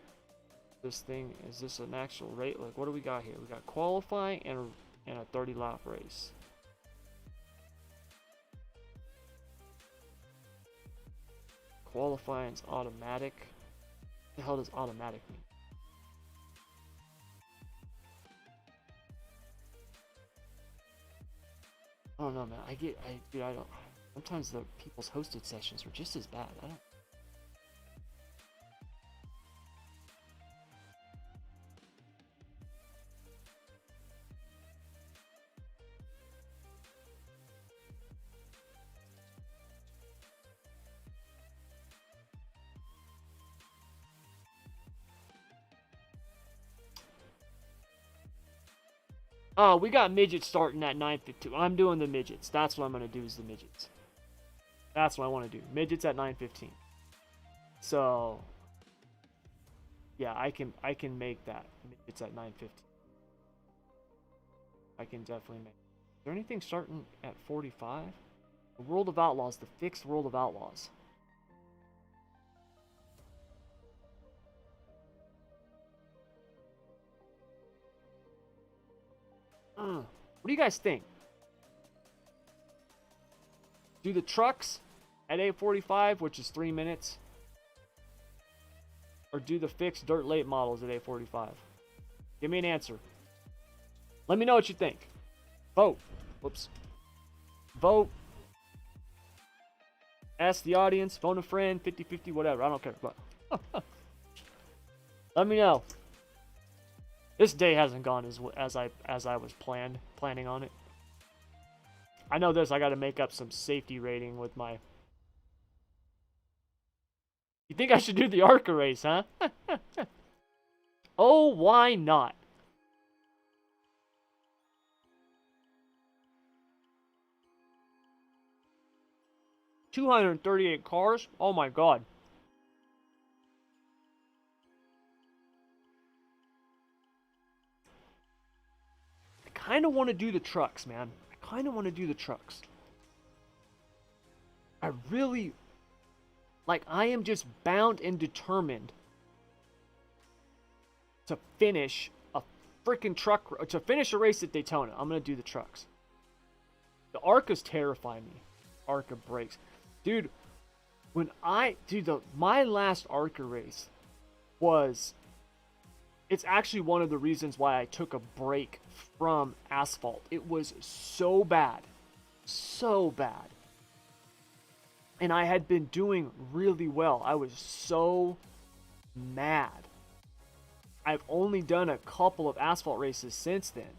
This thing, is this an actual rate? Like, what do we got here? We got qualifying and a 30 lap race. Qualifying's automatic. What the hell does automatic mean? I don't know, man. Dude, I don't. Sometimes the people's hosted sessions are just as bad. I don't. Oh, we got midgets starting at 9:15. I'm doing the midgets. That's what I'm gonna do, is the midgets. That's what I want to do. Midgets at 9:15. So yeah, I can make that. Midgets at 9:15. I can definitely make. Is there anything starting at 45? The World of Outlaws, the fixed World of Outlaws. What do you guys think? Do the trucks at 8:45, which is 3 minutes, or do the fixed dirt late models at 8:45? Give me an answer. Let me know what you think. Vote. Whoops. Vote. Ask the audience. Phone a friend. 50-50, whatever. I don't care. But let me know. This day hasn't gone as I was planning on it. I know this. I got to make up some safety rating with my. You think I should do the ARCA race, huh? Oh, why not? $238 cars. Oh my god. I kind of want to do the trucks, man. I kind of want to do the trucks. I really, like, I am just bound and determined to finish a freaking truck, to finish a race at Daytona. I'm going to do the trucks. The ARCAs terrify me. ARCA brakes. Dude, when my last ARCA race was, it's actually one of the reasons why I took a break from Asphalt. It was so bad. So bad. And I had been doing really well. I was so mad. I've only done a couple of Asphalt races since then.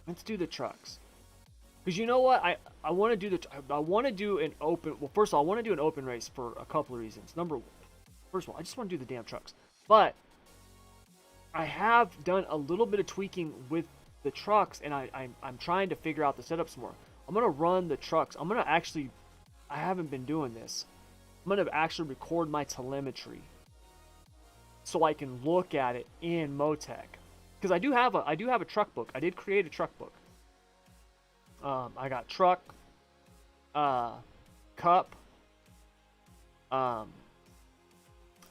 Let's do the trucks. Because you know what? I want to do I want to do an open. Well, first of all, I want to do an open race for a couple of reasons. First of all, I just want to do the damn trucks. But I have done a little bit of tweaking with the trucks, and I'm trying to figure out the setups more. I'm gonna run the trucks. I'm gonna actually. I haven't been doing this. I'm gonna actually record my telemetry, so I can look at it in Motec. Because I do have a truck book. I did create a truck book. I got truck, cup. I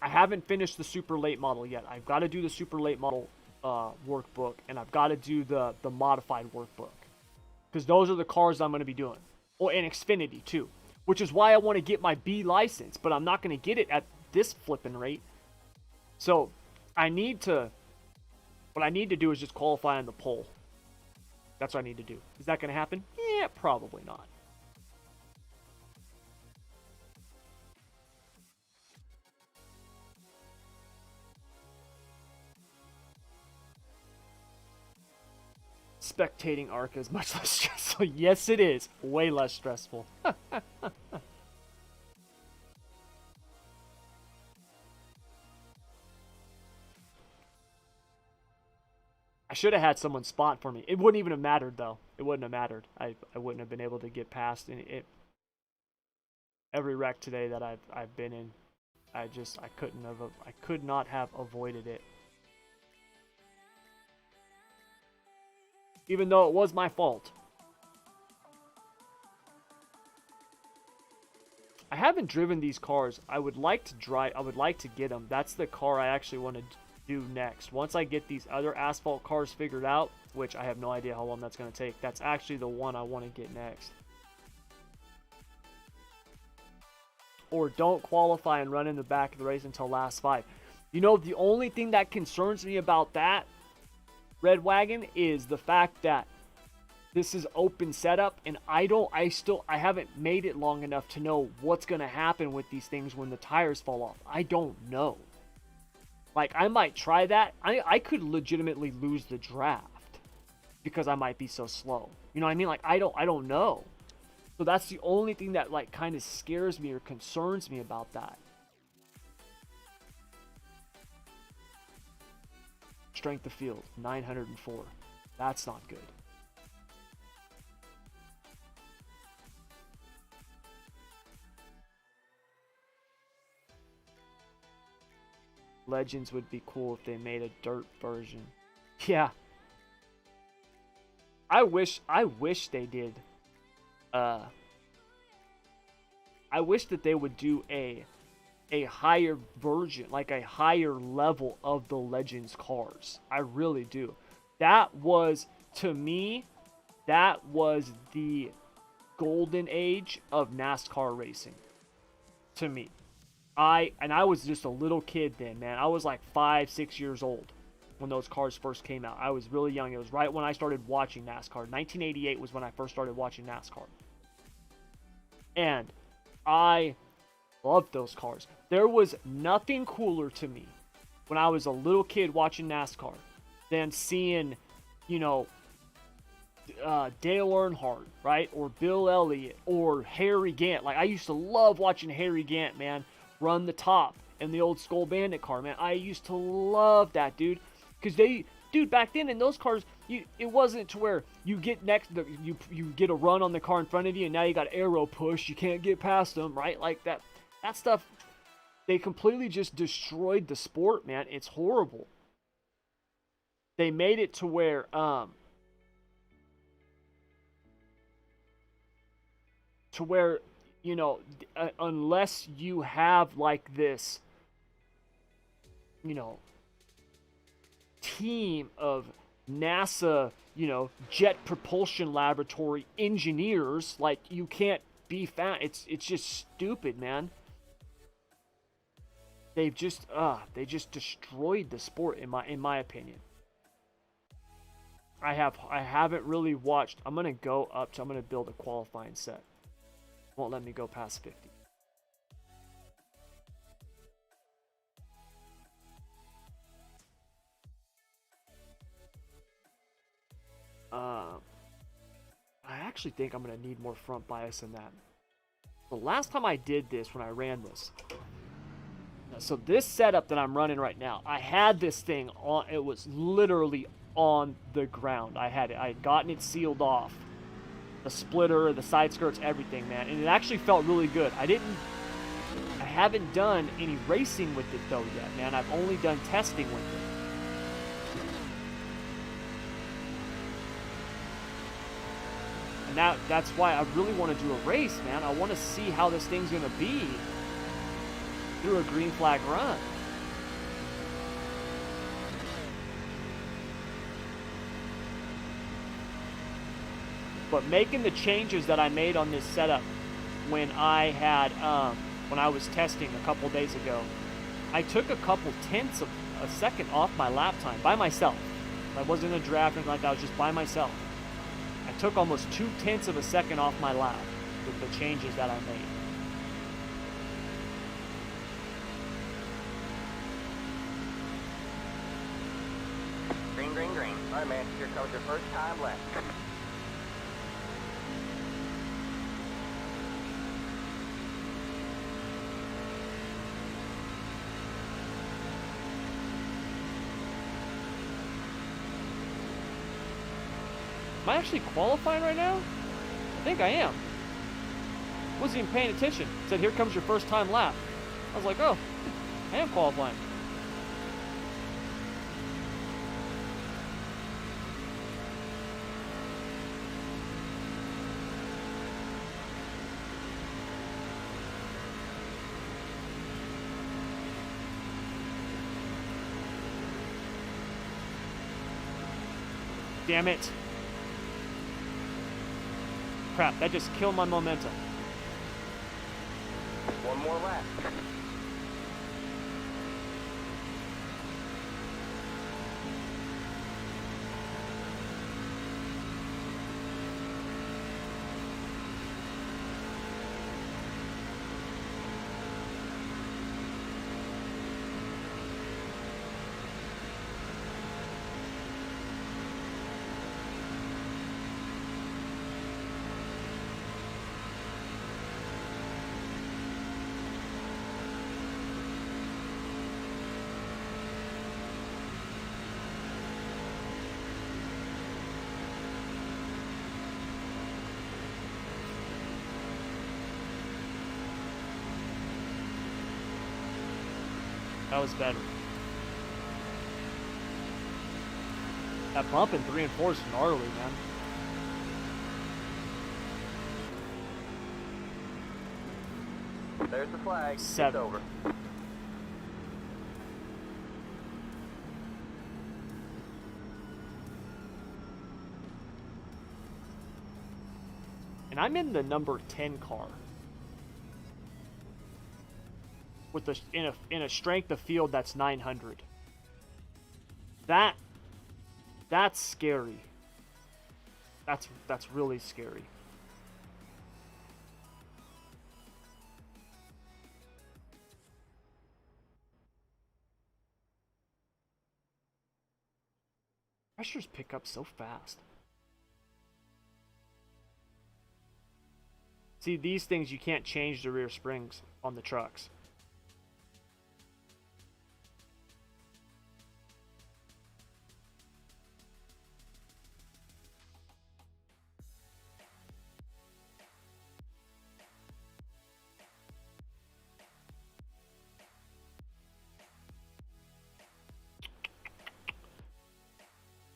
haven't finished the super late model yet. I've got to do the super late model workbook, and I've got to do the modified workbook, because those are the cars I'm going to be doing. Oh, and Xfinity too, which is why I want to get my B license, but I'm not going to get it at this flipping rate. So I need to, what I need to do is just qualify on the pole. That's what I need to do. Is that going to happen? Yeah, probably not. Spectating ARCA is much less stressful. Yes, it is. Way less stressful. I should have had someone spot for me. It wouldn't even have mattered, though. It wouldn't have mattered. I wouldn't have been able to get past every wreck today that I've been in. I could not have avoided it. Even though it was my fault. I haven't driven these cars. I would like to get them. That's the car I actually want to do next. Once I get these other Asphalt cars figured out, which I have no idea how long that's going to take, that's actually the one I want to get next. Or don't qualify and run in the back of the race until last 5. You know, the only thing that concerns me about that, Red Wagon, is the fact that this is open setup, and I haven't made it long enough to know what's going to happen with these things when the tires fall off. I don't know. Like, I might try that. I could legitimately lose the draft because I might be so slow. You know what I mean? Like, I don't know. So that's the only thing that, like, kind of scares me or concerns me about that. Strength of field, 904. That's not good. Legends would be cool if they made a dirt version. Yeah. I wish they did. I wish that they would do a higher version, like a higher level of the Legends cars. I really do. That was, to me, that was the golden age of NASCAR racing. To me. I was just a little kid then, man. I was like 5, 6 years old when those cars first came out. I was really young. It was right when I started watching NASCAR. 1988 was when I first started watching NASCAR. And I loved those cars. There was nothing cooler to me when I was a little kid watching NASCAR than seeing, you know, Dale Earnhardt, right? Or Bill Elliott or Harry Gant. Like, I used to love watching Harry Gant, man, run the top in the old Skull Bandit car, man. I used to love that, dude. Because dude, back then in those cars, it wasn't to where you get you get a run on the car in front of you, and now you got aero push. You can't get past them, right? Like that stuff, they completely just destroyed the sport, man. It's horrible. They made it to where, you know, unless you have like this, you know, team of NASA, you know, jet propulsion laboratory engineers, like, you can't be found. It's just stupid, man. They just destroyed the sport in my opinion. I haven't really watched. I'm gonna build a qualifying set. Won't let me go past 50. I actually think I'm gonna need more front bias than that. The last time I did this, when I ran this, so this setup that I'm running right now, I had this thing on. It was literally on the ground. I had gotten it sealed off. The splitter, the side skirts, everything, man. And it actually felt really good. I haven't done any racing with it though yet, man. I've only done testing with it. And that's why I really want to do a race, man. I want to see how this thing's going to be through a green flag run. But making the changes that I made on this setup when I was testing a couple days ago, I took a couple tenths of a second off my lap time by myself. I wasn't in a draft or anything like that. I was just by myself. I took almost 2/10 of a second off my lap with the changes that I made. Green, green, green. All right, man. Here comes your first time left. Am I actually qualifying right now? I think I am. Wasn't even paying attention. It said, here comes your first time lap. I was like, oh, I am qualifying. Damn it. Crap, that just killed my momentum. One more lap. That was better. That bump in 3 and 4 is gnarly, man. There's the flag. 7. It's over. And I'm in the number 10 car. With the in a strength of field that's 900. That's scary. That's really scary. Pressures pick up so fast. See, these things you can't change the rear springs on the trucks.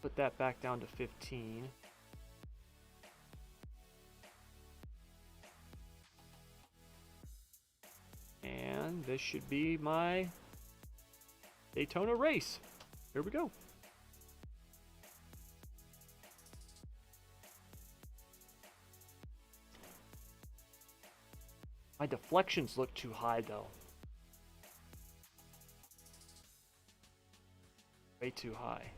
Put that back down to 15. And this should be my Daytona race. Here we go. My deflections look too high though. Way too high.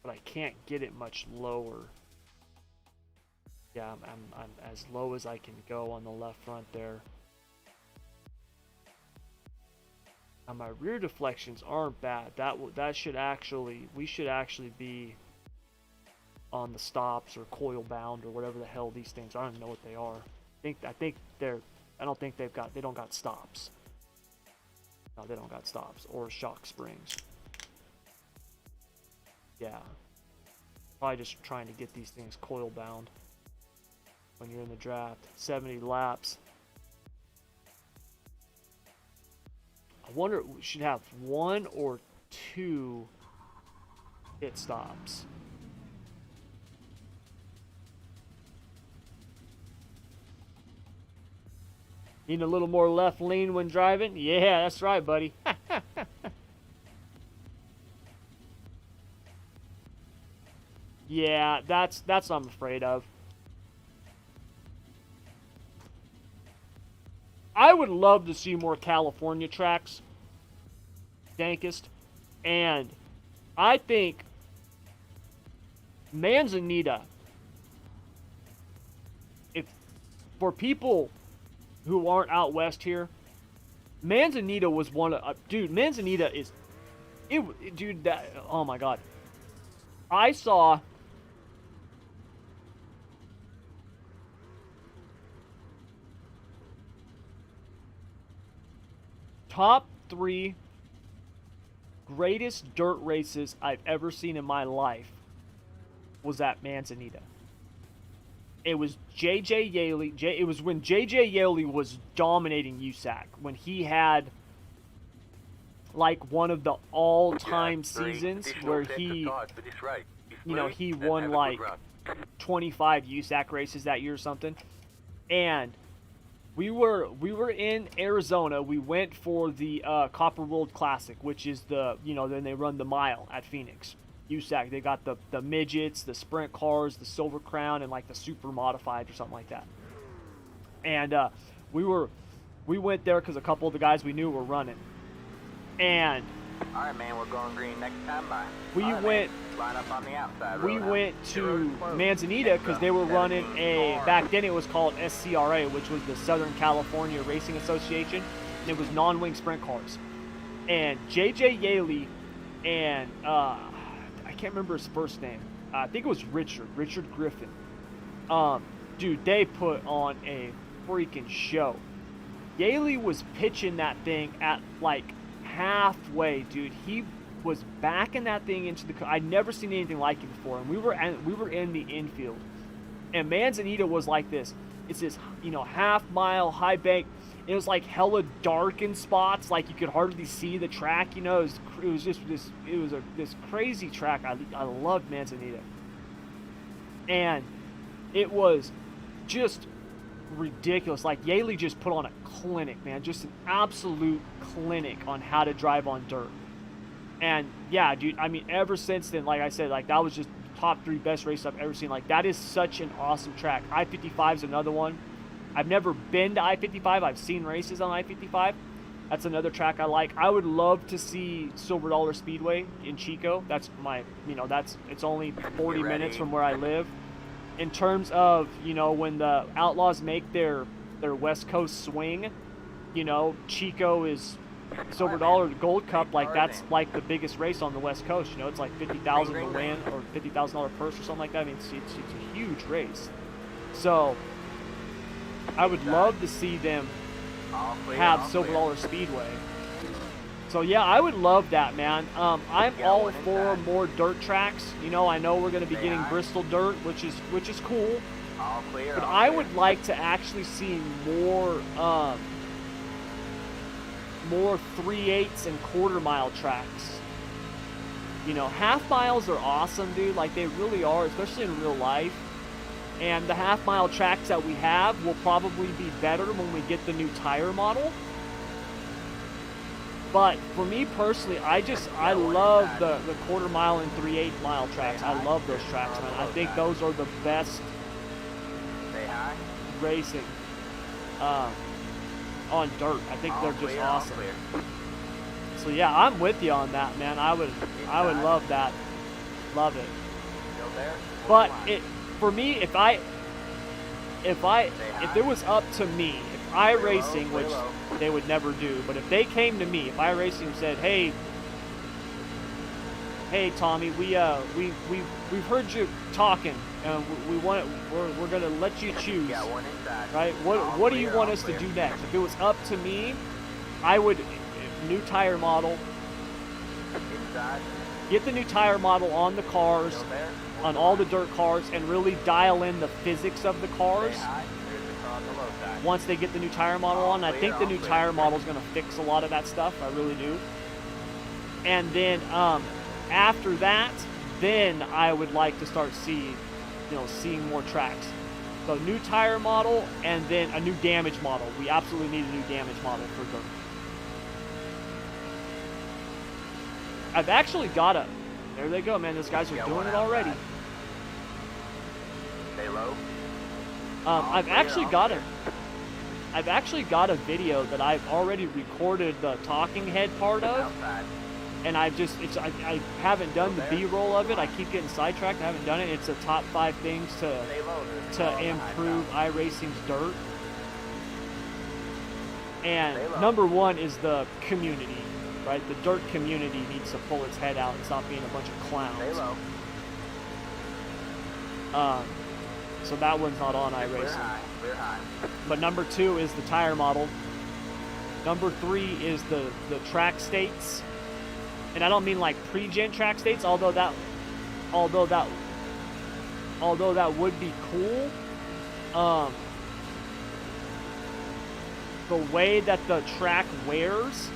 But I can't get it much lower. Yeah, I'm as low as I can go on the left front there. Now my rear deflections aren't bad. That should actually, we should actually be on the stops or coil bound or whatever the hell these things are. I don't even know what they are. I think they're, I don't think they don't got stops. No, they don't got stops or shock springs. Yeah. Probably just trying to get these things coil bound when you're in the draft. 70 laps. I wonder, we should have 1 or 2 pit stops. Need a little more left lean when driving? Yeah, that's right, buddy. Yeah, that's what I'm afraid of. I would love to see more California tracks, dankest, and I think Manzanita, if for people who aren't out west here, Manzanita was one of dude. Manzanita is dude. That, oh my god, I saw. Top 3 greatest dirt races I've ever seen in my life was at Manzanita. It was J.J. Yaley. It was when J.J. Yaley was dominating USAC, when he had like one of the all-time seasons where he, you know, he won like 25 USAC races that year or something. And we were in Arizona. We went for the Copper World Classic, which is the, you know, then they run the mile at Phoenix. USAC, they got the midgets, the sprint cars, the Silver Crown, and like the super modified or something like that. And we went there because a couple of the guys we knew were running. And all right, man, we're going green next time by. We right, went. Line up on the outside. We went to Manzanita because they were running a. Back then it was called SCRA, which was the Southern California Racing Association. And it was non-wing sprint cars. And J.J. Yaley and I can't remember his first name. I think it was Richard Griffin. Dude, they put on a freaking show. Yaley was pitching that thing at like halfway, dude. He was backing that thing into the. I'd never seen anything like it before, and we were in the infield, and Manzanita was like this. It's this, you know, half mile high bank. It was like hella dark in spots, like you could hardly see the track. You know, it was just this. It was this crazy track. I loved Manzanita, and it was just ridiculous. Like Yaley just put on a clinic, man, just an absolute clinic on how to drive on dirt. And yeah, dude, I mean, ever since then, like I said, like that was just top 3 best race I've ever seen. Like that is such an awesome track. I-55 is another one. I've never been to I-55. I've seen races on I-55. That's another track I like. I would love to see Silver Dollar Speedway in Chico. That's my, you know, it's only 40 minutes from where I live. In terms of, you know, when the Outlaws make their West Coast swing, you know, Chico is Silver Dollar Gold Cup, like that's like the biggest race on the West Coast. You know, it's like $50,000 to win or $50,000 purse or something like that. I mean, it's a huge race. So I would love to see them have Silver Dollar Speedway. So yeah, I would love that, man. I'm all for more dirt tracks. You know, I know we're going to be getting Bristol dirt, which is cool. But I would like to actually see more 3/8 and quarter mile tracks. You know, half miles are awesome, dude. Like they really are, especially in real life. And the half mile tracks that we have will probably be better when we get the new tire model. But for me personally, I love the quarter mile and 3/8 mile tracks. I love those tracks, man. I think those are the best racing on dirt. I think they're just awesome. So yeah, I'm with you on that, man. I would love that. Love it. But for me, if it was up to me, if Iracing, which they would never do, but if they came to me, if Iracing said, "Hey Tommy, we've heard you talking, and we're gonna let you choose, right? What do you want us to do next?" If it was up to me, I would new tire model, get the new tire model on the cars, on all the dirt cars, and really dial in the physics of the cars. Once they get the new tire model on, I think the new tire model is going to fix a lot of that stuff. I really do. And then after that, then I would like to start seeing more tracks. So new tire model, and then a new damage model. We absolutely need a new damage model for dirt. I've actually got a. There they go, man. Those guys are doing it already. Stay low. I've actually got a. I've actually got a video that I've already recorded the talking head part of, Outside. and I haven't done the B-roll of it. I keep getting sidetracked. I haven't done it. It's the top 5 things Stay low. There's a car on the high improve side. iRacing's dirt. And Stay low. number 1 is the community, right? The dirt community needs to pull its head out and stop being a bunch of Stay clowns. low. So that one's not on Clear iRacing. high. Clear high. But number 2 is the tire model. Number 3 is the track states. And I don't mean like pre-gen track states, although that would be cool. The way that the track wears,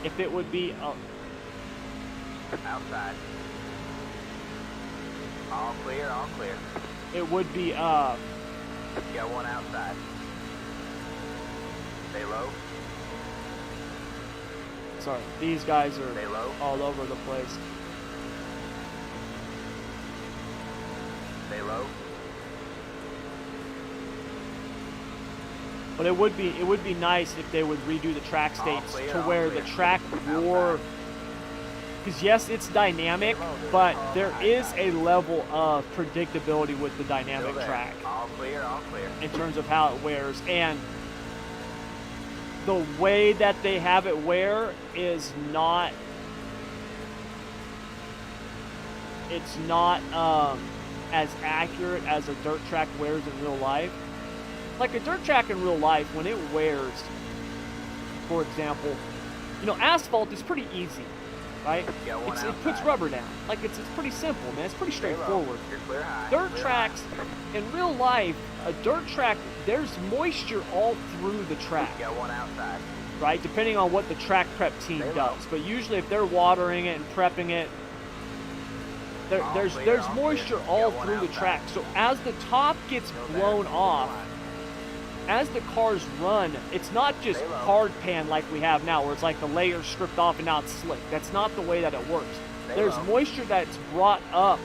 if it would be Outside. All clear, all clear. it would be Got one outside. Stay low. sorry, these guys Stay are low. all over the place. Stay low. But it would be nice if they would redo the track states clear, to all where clear. the track wore. Because yes, it's dynamic, but there is a level of predictability with the Still dynamic there. track All clear, all clear. in terms of how it wears. And the way that they have it wear is not. It's not as accurate as a dirt track wears in real life. Like a dirt track in real life, when it wears, for example, asphalt is pretty easy, right? Got one It puts outside. rubber down. Like it's pretty simple, man. It's pretty Stay low. straightforward. You're clear high. Dirt Clear tracks, in real life, a dirt track, there's moisture all through the track, high. Got one outside. right? Depending on what the track prep team Stay low. does. But usually if they're watering it and prepping it, All there's clear, all moisture clear. all Got one through the outside. track. So as the top gets Still there. blown Clear off, line. as the cars run, it's not just Stay low. hard pan like we have now, where it's like the layers stripped off and now it's slick. That's not the way that it works. Stay There's low. moisture that's brought up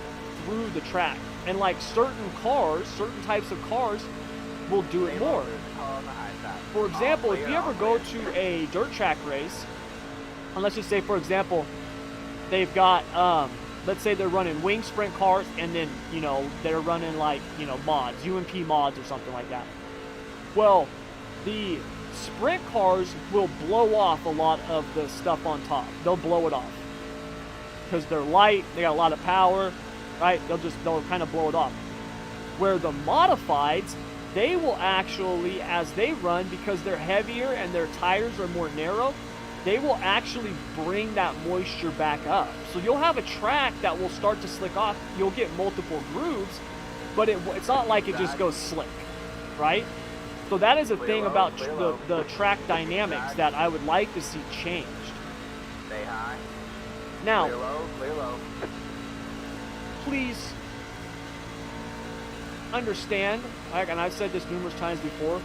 through the track. And like certain cars, certain types of cars will do Stay it low. more. There's a car on the high side. For All example, clear, if you all ever go clear. to a dirt track race, and let's just say, for example, they've got, let's say they're running wing sprint cars, and then, they're running like, mods, UMP mods or something like that. Well, the sprint cars will blow off a lot of the stuff on top. They'll blow it off. Because they're light, they got a lot of power, right? They'll kind of blow it off. Where the modifieds, they will actually, as they run, because they're heavier and their tires are more narrow, they will actually bring that moisture back up. So you'll have a track that will start to slick off. You'll get multiple grooves, but it's not like it just goes slick, right? So that is a Clear thing low, about clear low. the track dynamics that I would like to see changed. Stay high. Now, Clear low, clear low. please understand, and I've said this numerous times before,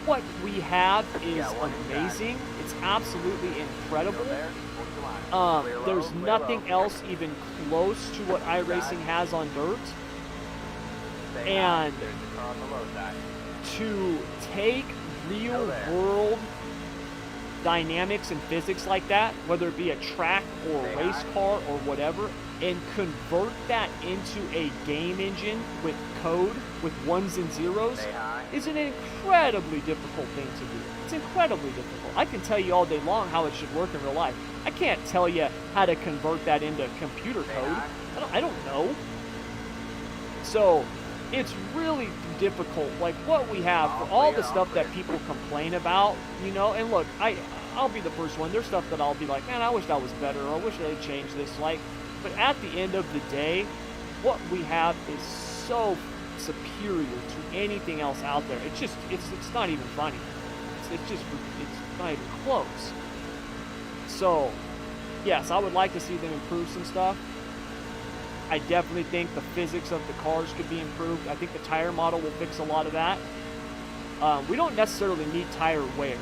what we have is Yeah, one amazing. It's absolutely incredible. Still there. Hold the line. Clear low, There's clear nothing low. else even close to what iRacing has on dirt. Stay high. and- There's a car on the low side. To take real there. world dynamics and physics like that, whether it be a track or a Stay race high. car or whatever, and convert that into a game engine with code, with ones and zeros, Stay high. is an incredibly difficult thing to do. It's incredibly difficult. I can tell you all day long how it should work in real life. I can't tell you how to convert that into computer Stay code. high. I don't know. So it's really difficult, like what we have, for all the stuff that people complain about, and look, I'll be the first one. There's stuff that I'll be like, man, I wish that was better, or I wish they'd change this, but at the end of the day, what we have is so superior to anything else out there. It's not even funny. It's not even close. So, yes, I would like to see them improve some stuff. I definitely think the physics of the cars could be improved. I think the tire model will fix a lot of that. We don't necessarily need tire wear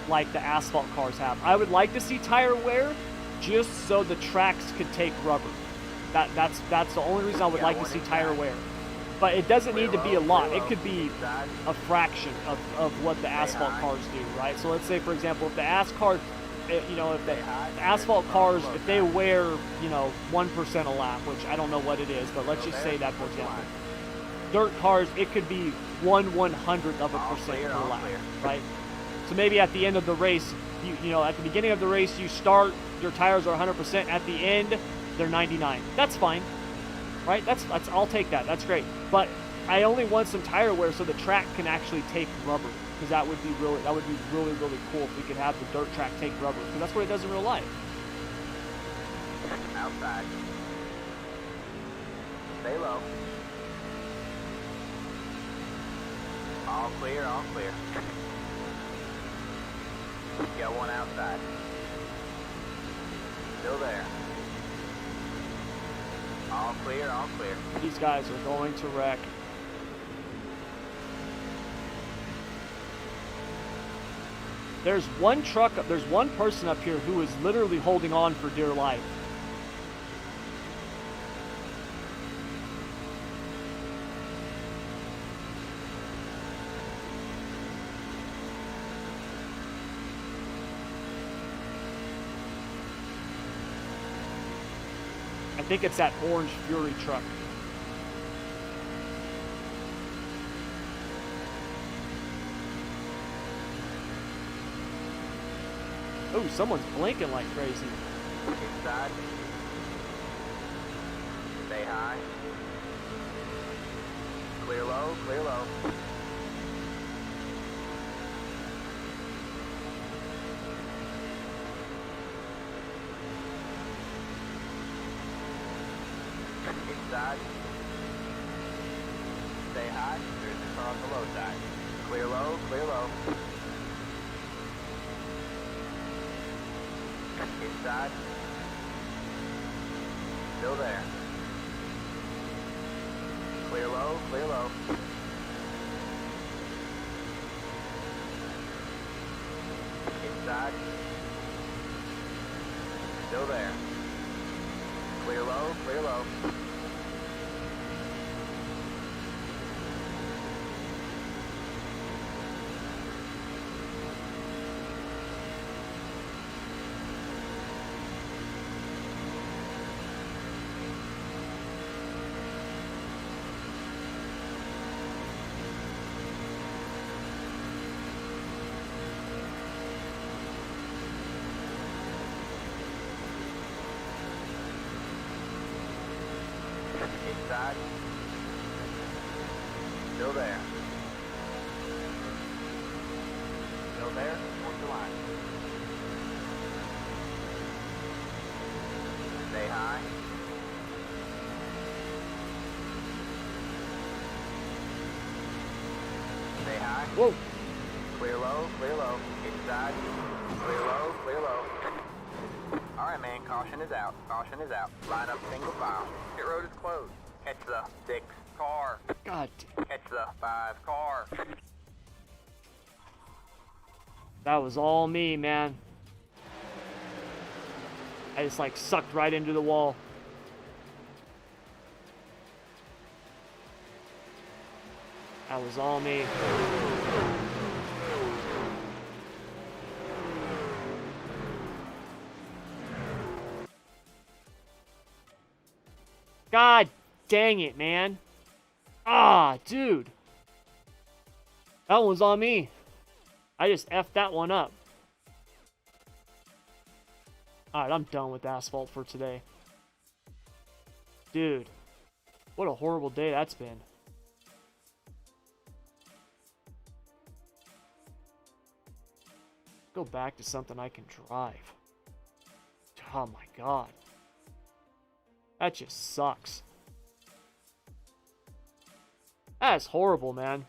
like the asphalt cars have. I would like to see tire wear just so the tracks could take rubber. That's the only reason I would Yeah, like to one see inside. tire wear. But it doesn't need to be a lot. It could be a fraction of what the asphalt cars do, right? So let's say, for example, if the asphalt, you know, if the asphalt cars, if they wear, you know, 1% a lap, which I don't know what it is, but let's just say that, for example. Dirt cars, it could be 1/100th of a percent per lap, right? So maybe at the end of the race, you know, at the beginning of the race, you start, your tires are 100%. At the end, they're 99. That's fine, right? That's I'll take that. That's great. But I only want some tire wear so the track can actually take rubber, because that would be really cool if we could have the dirt track take rubber, because that's what it does in real life. Outside. Stay low. All clear, all clear. Got one outside. Still there. All clear, all clear. These guys are going to wreck. There's one truck, there's one person up here who is literally holding on for dear life. I think it's that orange Fury truck. Oh, someone's blinking like crazy. Inside. Stay high. Clear low, clear low. Inside. Stay high. There's the car on the low side. Clear low, clear low. Inside. Still there. Clear low, clear low. Inside. Still there. Clear low, clear low. Inside. Still there. Still there. Towards the line. Stay high. Stay high. Whoa. Clear low, clear low. Inside. Clear low, clear low. Alright, man, caution is out. Caution is out. Line up single file. Pit road is closed. Catch the 6 car. God, Catch the 5 car. that was all me, man. I just like sucked right into the wall. That was all me. God dang it, man. Ah, dude. That one was on me. I just effed that one up. Alright, I'm done with asphalt for today. Dude. What a horrible day that's been. Go back to something I can drive. Oh my god. That just sucks. That is horrible, man.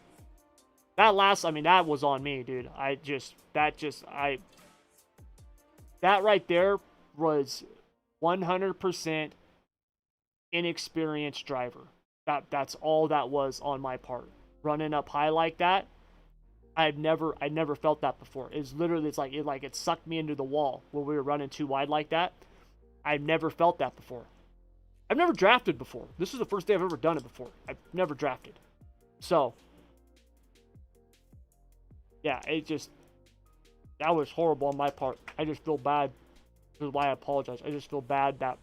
That was on me, dude. That right there was 100% inexperienced driver. That's all that was on my part. Running up high like that, I'd never felt that before. It's like it sucked me into the wall when we were running too wide like that. I've never felt that before. I've never drafted before. This is the first day I've ever done it before. I've never drafted. So, yeah, that was horrible on my part. I just feel bad. This is why I apologize. I just feel bad that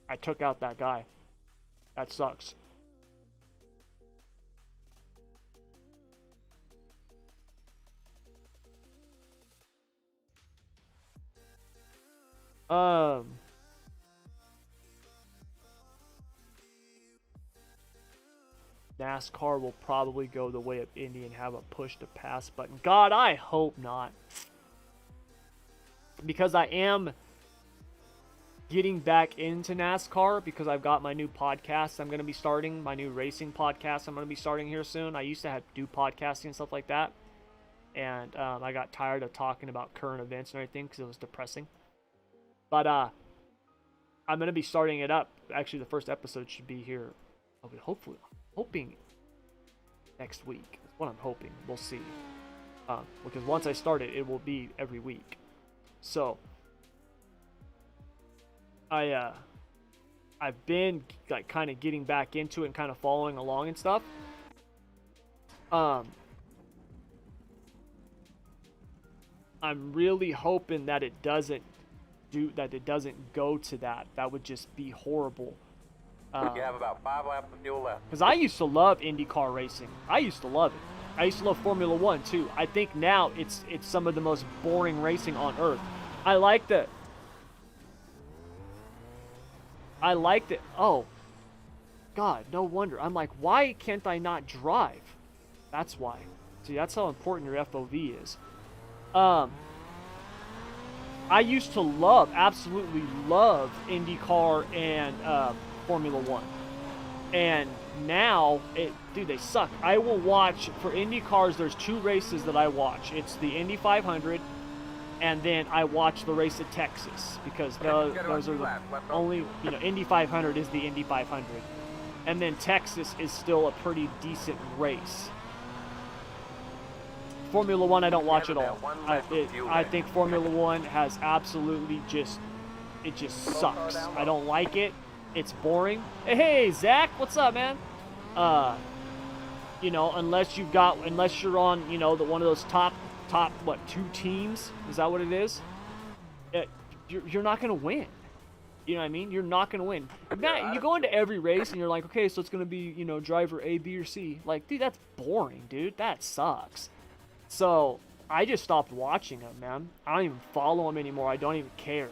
I took out that guy. That sucks. NASCAR will probably go the way of Indy and have a push to pass button. God, I hope not. Because I am getting back into NASCAR because I've got my new podcast I'm going to be starting, my new racing podcast I'm going to be starting here soon. I used to have to do podcasting and stuff like that. And I got tired of talking about current events and everything because it was depressing. But I'm going to be starting it up. Actually, the first episode should be here. Hopefully, hoping next week. That's what I'm hoping. We'll see. Because once I start it, it will be every week. So I've been like kind of getting back into it and kind of following along and stuff. I'm really hoping that it doesn't go to that. That would just be horrible. You have about 5 laps of fuel left. Because I used to love IndyCar racing. I used to love it. I used to love Formula One too. I think now it's some of the most boring racing on earth. I like the. Oh, God, no wonder. I'm like, why can't I not drive? That's why. See, that's how important your FOV is. I used to absolutely love IndyCar and Formula One. And now, dude, they suck. I will watch, for Indy cars, there's 2 races that I watch. It's the Indy 500, and then I watch the race at Texas, because those are the only, Indy 500 is the Indy 500. And then Texas is still a pretty decent race. Formula One, I don't watch at all. I think Formula One has absolutely just sucks. I don't like it. It's boring. Hey, Zach, what's up, man? Unless you're on, one of those top, 2 teams? Is that what it is? You're not gonna win. You know what I mean? You're not gonna win. Matt, you go into every race and you're like, okay, so it's gonna be, driver A, B, or C. Like, dude, that's boring, dude. That sucks. So I just stopped watching them, man. I don't even follow them anymore. I don't even care.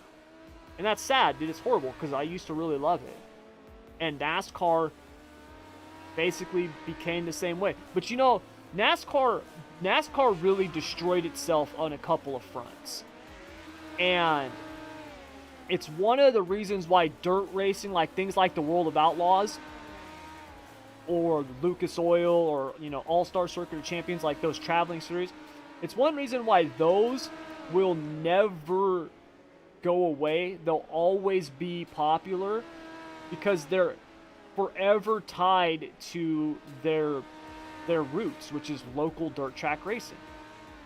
And that's sad, dude. It's horrible because I used to really love it. And NASCAR basically became the same way. But NASCAR really destroyed itself on a couple of fronts. And it's one of the reasons why dirt racing, like things like the World of Outlaws or Lucas Oil or, All-Star Circuit of Champions, like those traveling series, it's one reason why those will never go away. They'll always be popular because they're forever tied to their roots, which is local dirt track racing.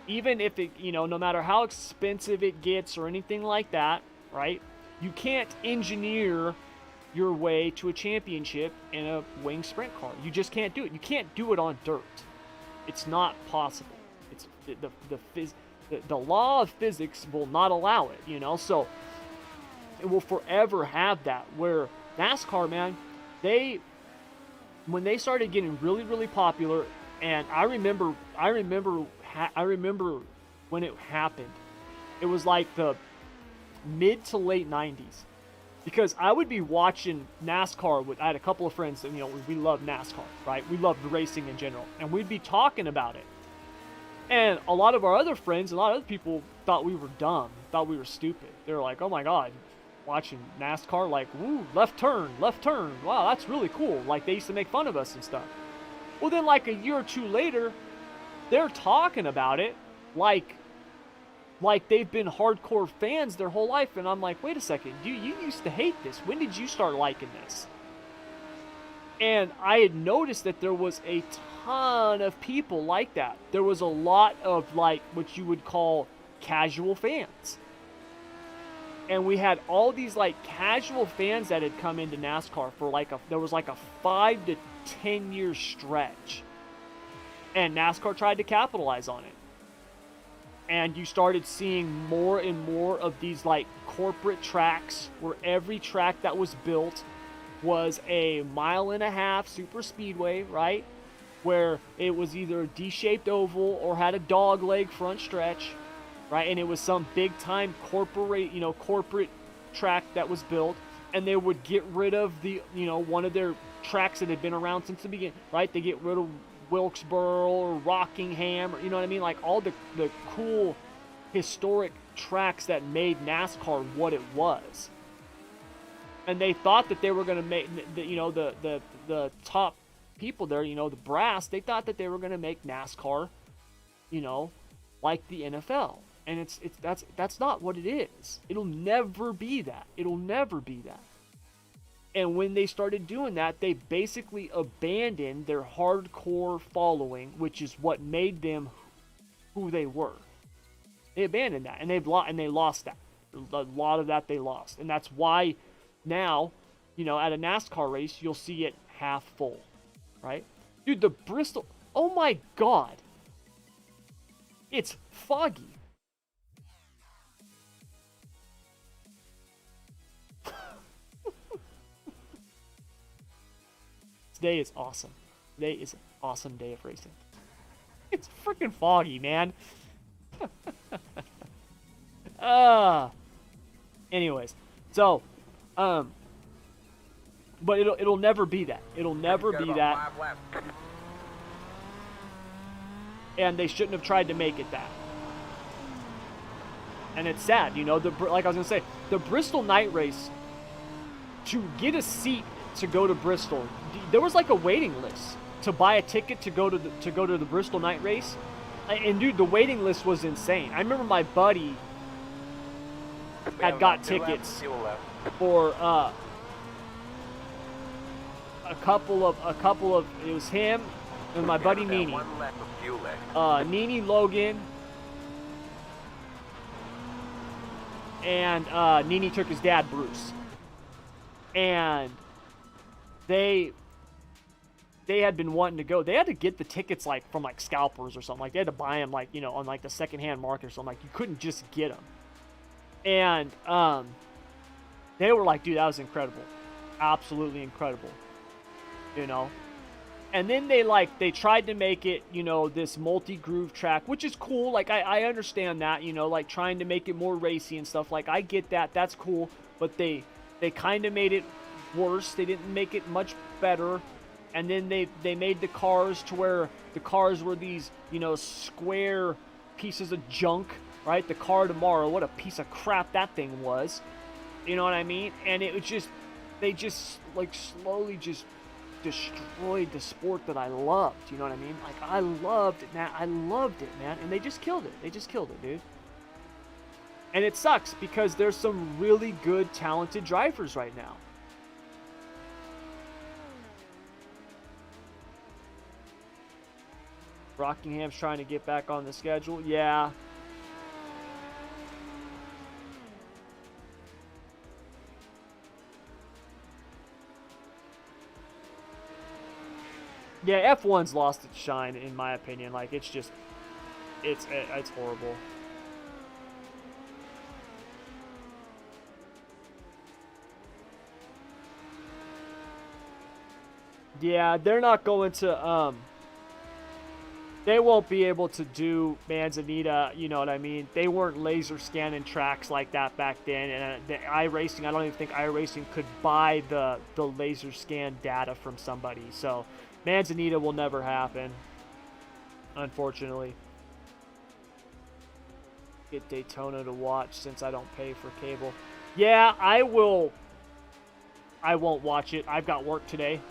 Even if it, no matter how expensive it gets or anything like that, right? You can't engineer your way to a championship in a wing sprint car. You just can't do it. You can't do it on dirt. It's not possible. It's the law of physics will not allow it, so it will forever have that. Where NASCAR, man, when they started getting really, really popular, and I remember when it happened. It was like the mid to late 90s. Because I would be watching NASCAR I had a couple of friends that, we love NASCAR, right? We love racing in general. And we'd be talking about it. And a lot of our other friends, a lot of other people thought we were dumb, thought we were stupid. They were like, oh my God, watching NASCAR, like, woo, left turn. Wow, that's really cool. Like, they used to make fun of us and stuff. Well, then like a year or two later, they're talking about it like they've been hardcore fans their whole life. And I'm like, wait a second, you used to hate this. When did you start liking this? And I had noticed that there was a ton of people like that. There was a lot of like what you would call casual fans. And we had all these like casual fans that had come into NASCAR for there was like a 5 to 10 year stretch. And NASCAR tried to capitalize on it. And you started seeing more and more of these like corporate tracks where every track that was built was a 1.5 mile super speedway, right? Where it was either a D-shaped oval or had a dog leg front stretch, right? And it was some big time corporate track that was built, and they would get rid of the, one of their tracks that had been around since the beginning, right? They get rid of Wilkesboro or Rockingham, or, you know what I mean? Like all the cool historic tracks that made NASCAR what it was. And they thought that they were going to make, the top people there, the brass, they thought that they were going to make NASCAR, like the NFL. And that's not what it is. It'll never be that. It'll never be that. And when they started doing that, they basically abandoned their hardcore following, which is what made them who they were. They abandoned that, and they lost that. A lot of that they lost, and that's why now, at a NASCAR race, you'll see it half full, right? Dude, the Bristol. Oh my God, it's foggy. Today is awesome. Today is an awesome day of racing. It's freaking foggy, man. Anyways, so, but it'll never be that. It'll never be that. And they shouldn't have tried to make it that. And it's sad, like I was gonna say, the Bristol night race, to get a seat to go to Bristol, there was like a waiting list to buy a ticket to go to the Bristol night race. And dude, the waiting list was insane. I remember my buddy had got tickets for a couple of it was him and my buddy Nene. Nene Logan, and Nene took his dad Bruce. And they had been wanting to go. They had to get the tickets from scalpers or something. Like they had to buy them on the secondhand market or something. Like you couldn't just get them. And they were like, dude, that was incredible, absolutely incredible, And then they tried to make it, this multi-groove track, which is cool. Like I understand that, trying to make it more racy and stuff. Like I get that. That's cool. But they kind of made it worse. They didn't make it much better. And then they made the cars to where the cars were these, square pieces of junk, right? The car tomorrow, what a piece of crap that thing was. You know what I mean? And it was just, they just slowly just destroyed the sport that I loved. You know what I mean? Like I loved it, man. I loved it, man. And they just killed it. They just killed it, dude. And it sucks because there's some really good, talented drivers right now. Rockingham's trying to get back on the schedule. Yeah. Yeah, F1's lost its shine, in my opinion. Like, it's just, it's horrible. Yeah, they're not going to, they won't be able to do Manzanita, you know what I mean? They weren't laser scanning tracks like that back then, and the iRacing, I don't even think iRacing could buy the laser scan data from somebody, so Manzanita will never happen, unfortunately. Get Daytona to watch since I don't pay for cable. Yeah, I won't watch it. I've got work today,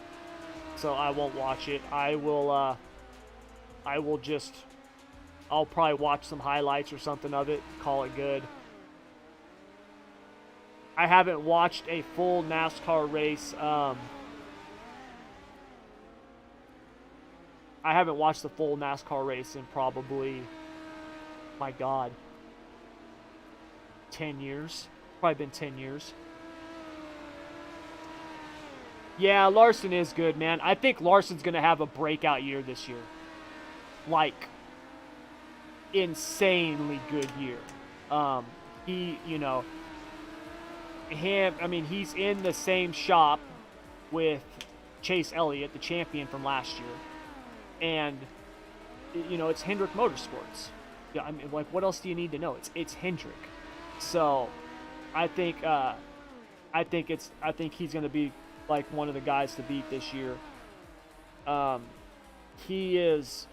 so I won't watch it. I'll probably watch some highlights or something of it, call it good. I haven't watched a full NASCAR race. I haven't watched the full NASCAR race in probably, my God, 10 years. Probably been 10 years. Yeah, Larson is good, man. I think Larson's going to have a breakout year this year. Like, insanely good year. He, you know, he's in the same shop with Chase Elliott, the champion from last year. And, you know, it's Hendrick Motorsports. Yeah, I mean, like, what else do you need to know? It's Hendrick. So, I think he's going to be like one of the guys to beat this year. He is,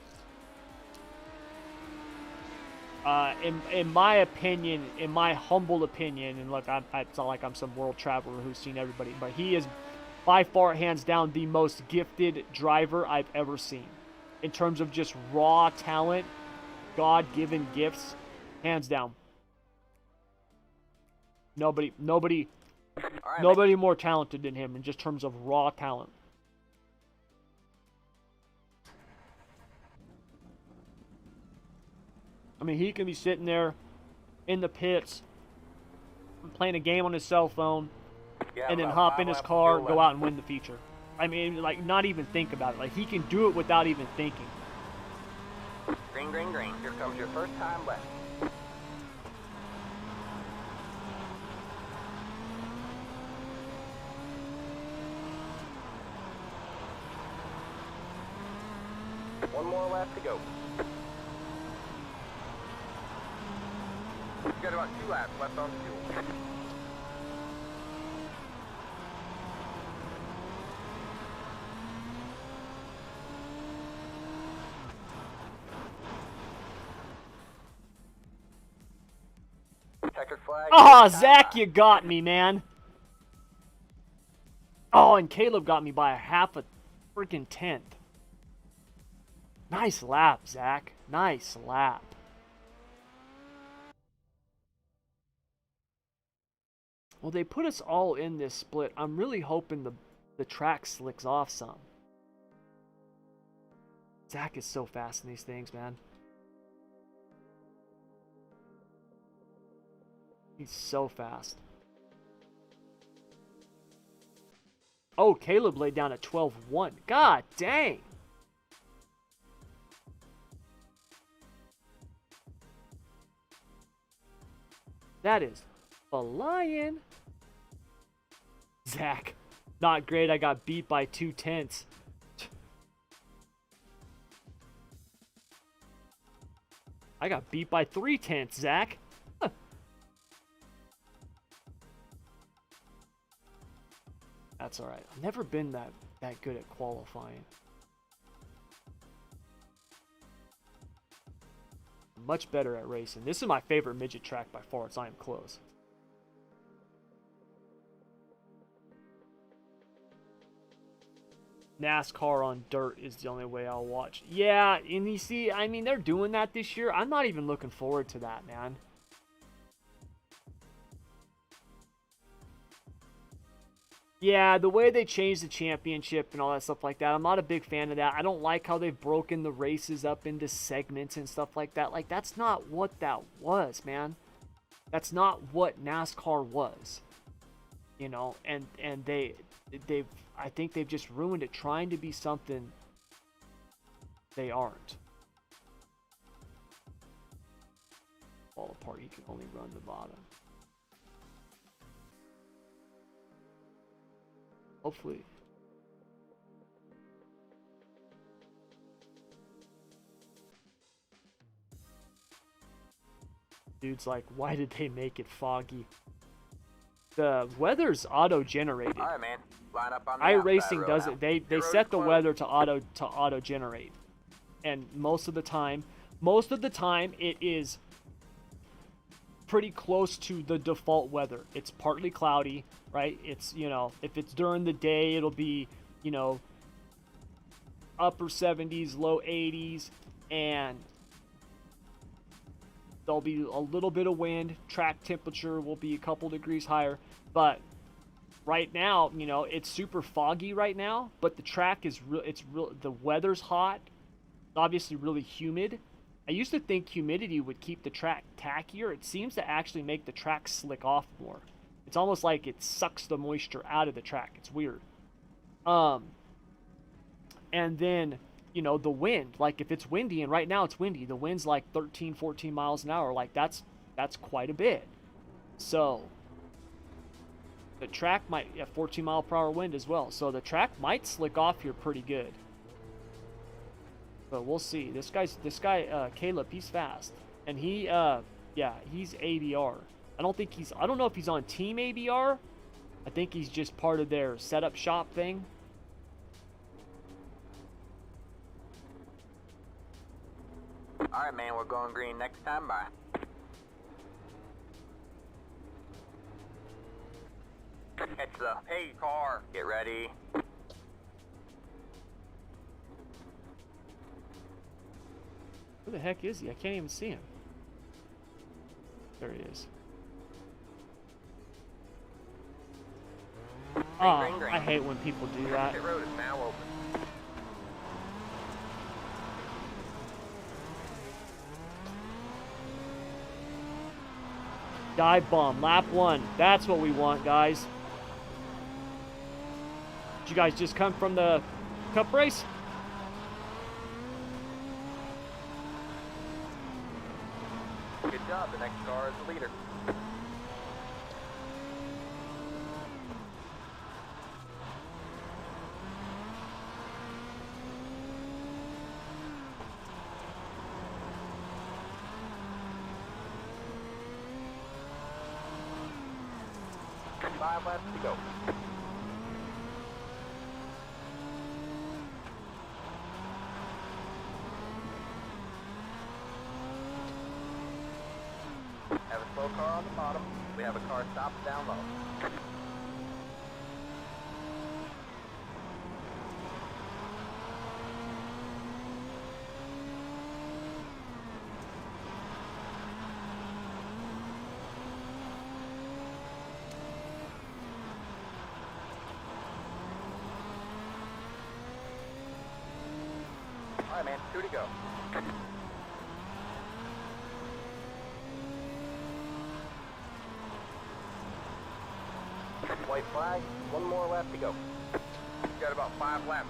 in my opinion, in my humble opinion, and look, it's not like I'm some world traveler who's seen everybody, but he is by far, hands down, the most gifted driver I've ever seen. In terms of just raw talent, God-given gifts, hands down. Nobody more talented than him in just terms of raw talent. I mean, he can be sitting there in the pits, playing a game on his cell phone, and then hop in his car, go out and win the feature. I mean, like, not even think about it. Like, he can do it without even thinking. Green, green, green. Here comes your first time left. One more lap to go. We've got about 2 laps left on fuel. Checkered flag. Oh, Zach, you got me, man. Oh, and Caleb got me by a half a freaking tenth. Nice lap, Zach. Nice lap. Well, they put us all in this split. I'm really hoping the track slicks off some. Zach is so fast in these things, man. He's so fast. Oh, Caleb laid down a 12-1. God dang. That is a lion. Zach, not great. I got beat by 0.2. I got beat by 0.3, Zach. Huh. That's all right. I've never been that good at qualifying. Much better at racing. This is my favorite midget track by far. It's not even close. NASCAR on dirt is the only way I'll watch. Yeah, and you see, I mean, they're doing that this year. I'm not even looking forward to that, man. Yeah, the way they changed the championship and all that stuff like that, I'm not a big fan of that. I don't like how they've broken the races up into segments and stuff like that. Like, that's not what that was, man. That's not what NASCAR was. You know, and they've I think they've just ruined it trying to be something they aren't. Fall apart, he can only run the bottom. Hopefully. Dude's like, why did they make it foggy? The weather's auto-generated. All right, man. Line up on the Iracing does now. it. They set the weather to auto-generate, and most of the time it is pretty close to the default weather. It's partly cloudy, right? It's, you know, if it's during the day, it'll be, you know, upper 70s, low 80s, and there'll be a little bit of wind. Track temperature will be a couple degrees higher, but right now, you know, it's super foggy right now, but the track is the weather's hot. It's obviously really humid. I used to think humidity would keep the track tackier. It seems to actually make the track slick off more. It's almost like it sucks the moisture out of the track. It's weird. And then, you know, the wind, like if it's windy, and right now it's windy, the wind's like 13, 14 miles an hour. Like that's quite a bit. So the track might, yeah, 14-mile-per-hour wind as well. So the track might slick off here pretty good. But we'll see. This guy, Caleb, he's fast. And he, yeah, he's ABR. I don't know if he's on Team ABR. I think he's just part of their setup shop thing. Alright, man, we're going green next time. Bye. It's the hey car. Get ready. Who the heck is he? I can't even see him. There he is. Ah, I hate when people do that. Pit road is now open. Dive bomb, lap 1. That's what we want, guys. Did you guys just come from the Cup race? Good job. The next car is the leader. Five laps to go. Have a slow car on the bottom. We have a car stopped down low. All right, man, 2 to go. White flag, 1 more lap to go. Got about 5 laps.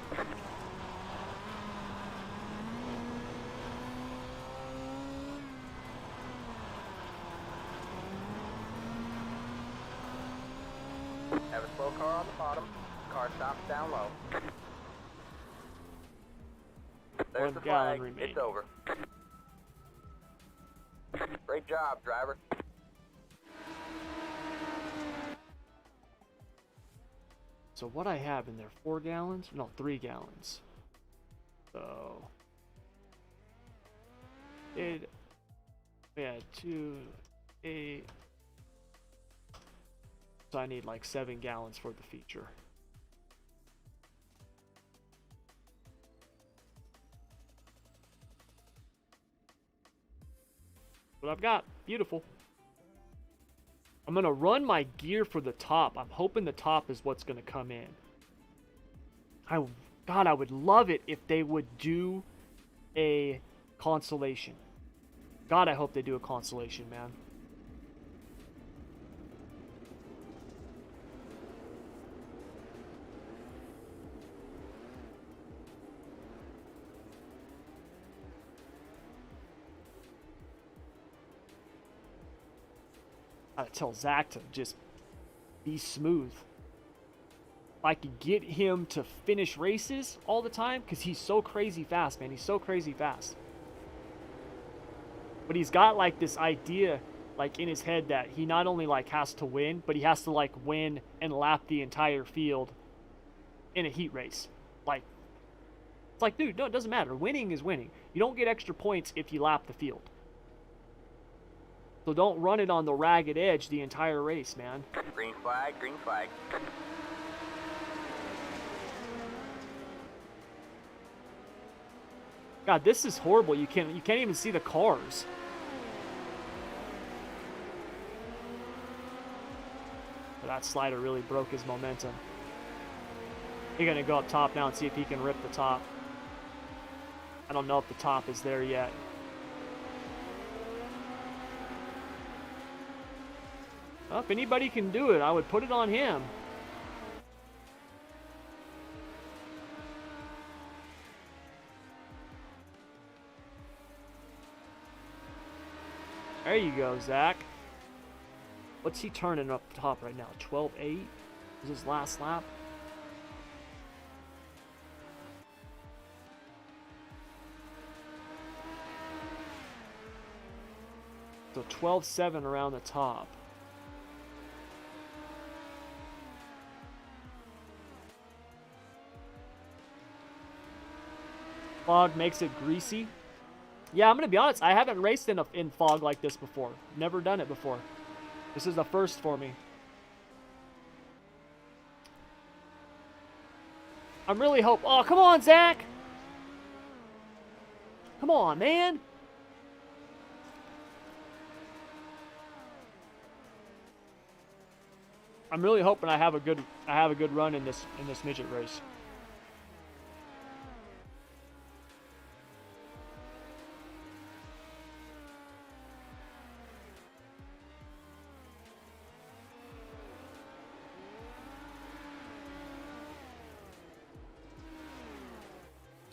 Have a slow car on the bottom. Car stops down low. There's the flag. It's over. Great job, driver. So what I have in there, 4 gallons? No, 3 gallons. So it, yeah, 2, 8. So I need like 7 gallons for the feature. What I've got, beautiful. I'm gonna run my gear for the top. I'm hoping the top is what's gonna come in. God, I would love it if they would do a consolation. God, I hope they do a consolation, man. I tell Zach to just be smooth. If I could get him to finish races all the time, because he's so crazy fast, man. He's so crazy fast. But he's got like this idea like in his head that he not only like has to win, but he has to like win and lap the entire field in a heat race. Like, it's like, dude, no, it doesn't matter. Winning is winning. You don't get extra points if you lap the field. So don't run it on the ragged edge the entire race, man. Green flag, green flag. God, this is horrible. You can't even see the cars. But that slider really broke his momentum. He's gonna go up top now and see if he can rip the top. I don't know if the top is there yet. Well, if anybody can do it, I would put it on him. There you go, Zach. What's he turning up top right now? 12.8 is his last lap. So 12.7 around the top. Fog makes it greasy. Yeah, I'm going to be honest. I haven't raced in fog like this before. Never done it before. This is the first for me. I'm really Oh, come on, Zach. Come on, man. I'm really hoping I have a good run in this midget race.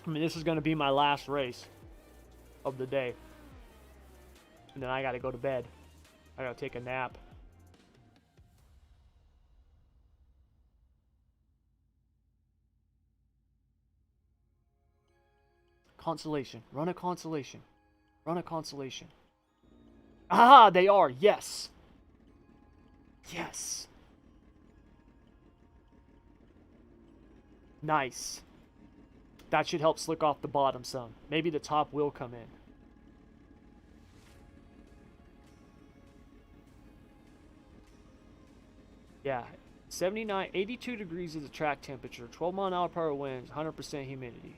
I mean, this is going to be my last race of the day. And then I got to go to bed. I got to take a nap. Consolation. Run a consolation. Run a consolation. Ah, they are. Yes. Yes. Nice. That should help slick off the bottom some. Maybe the top will come in. Yeah. 82 degrees is the track temperature. 12 mile-an-hour winds. 100% humidity.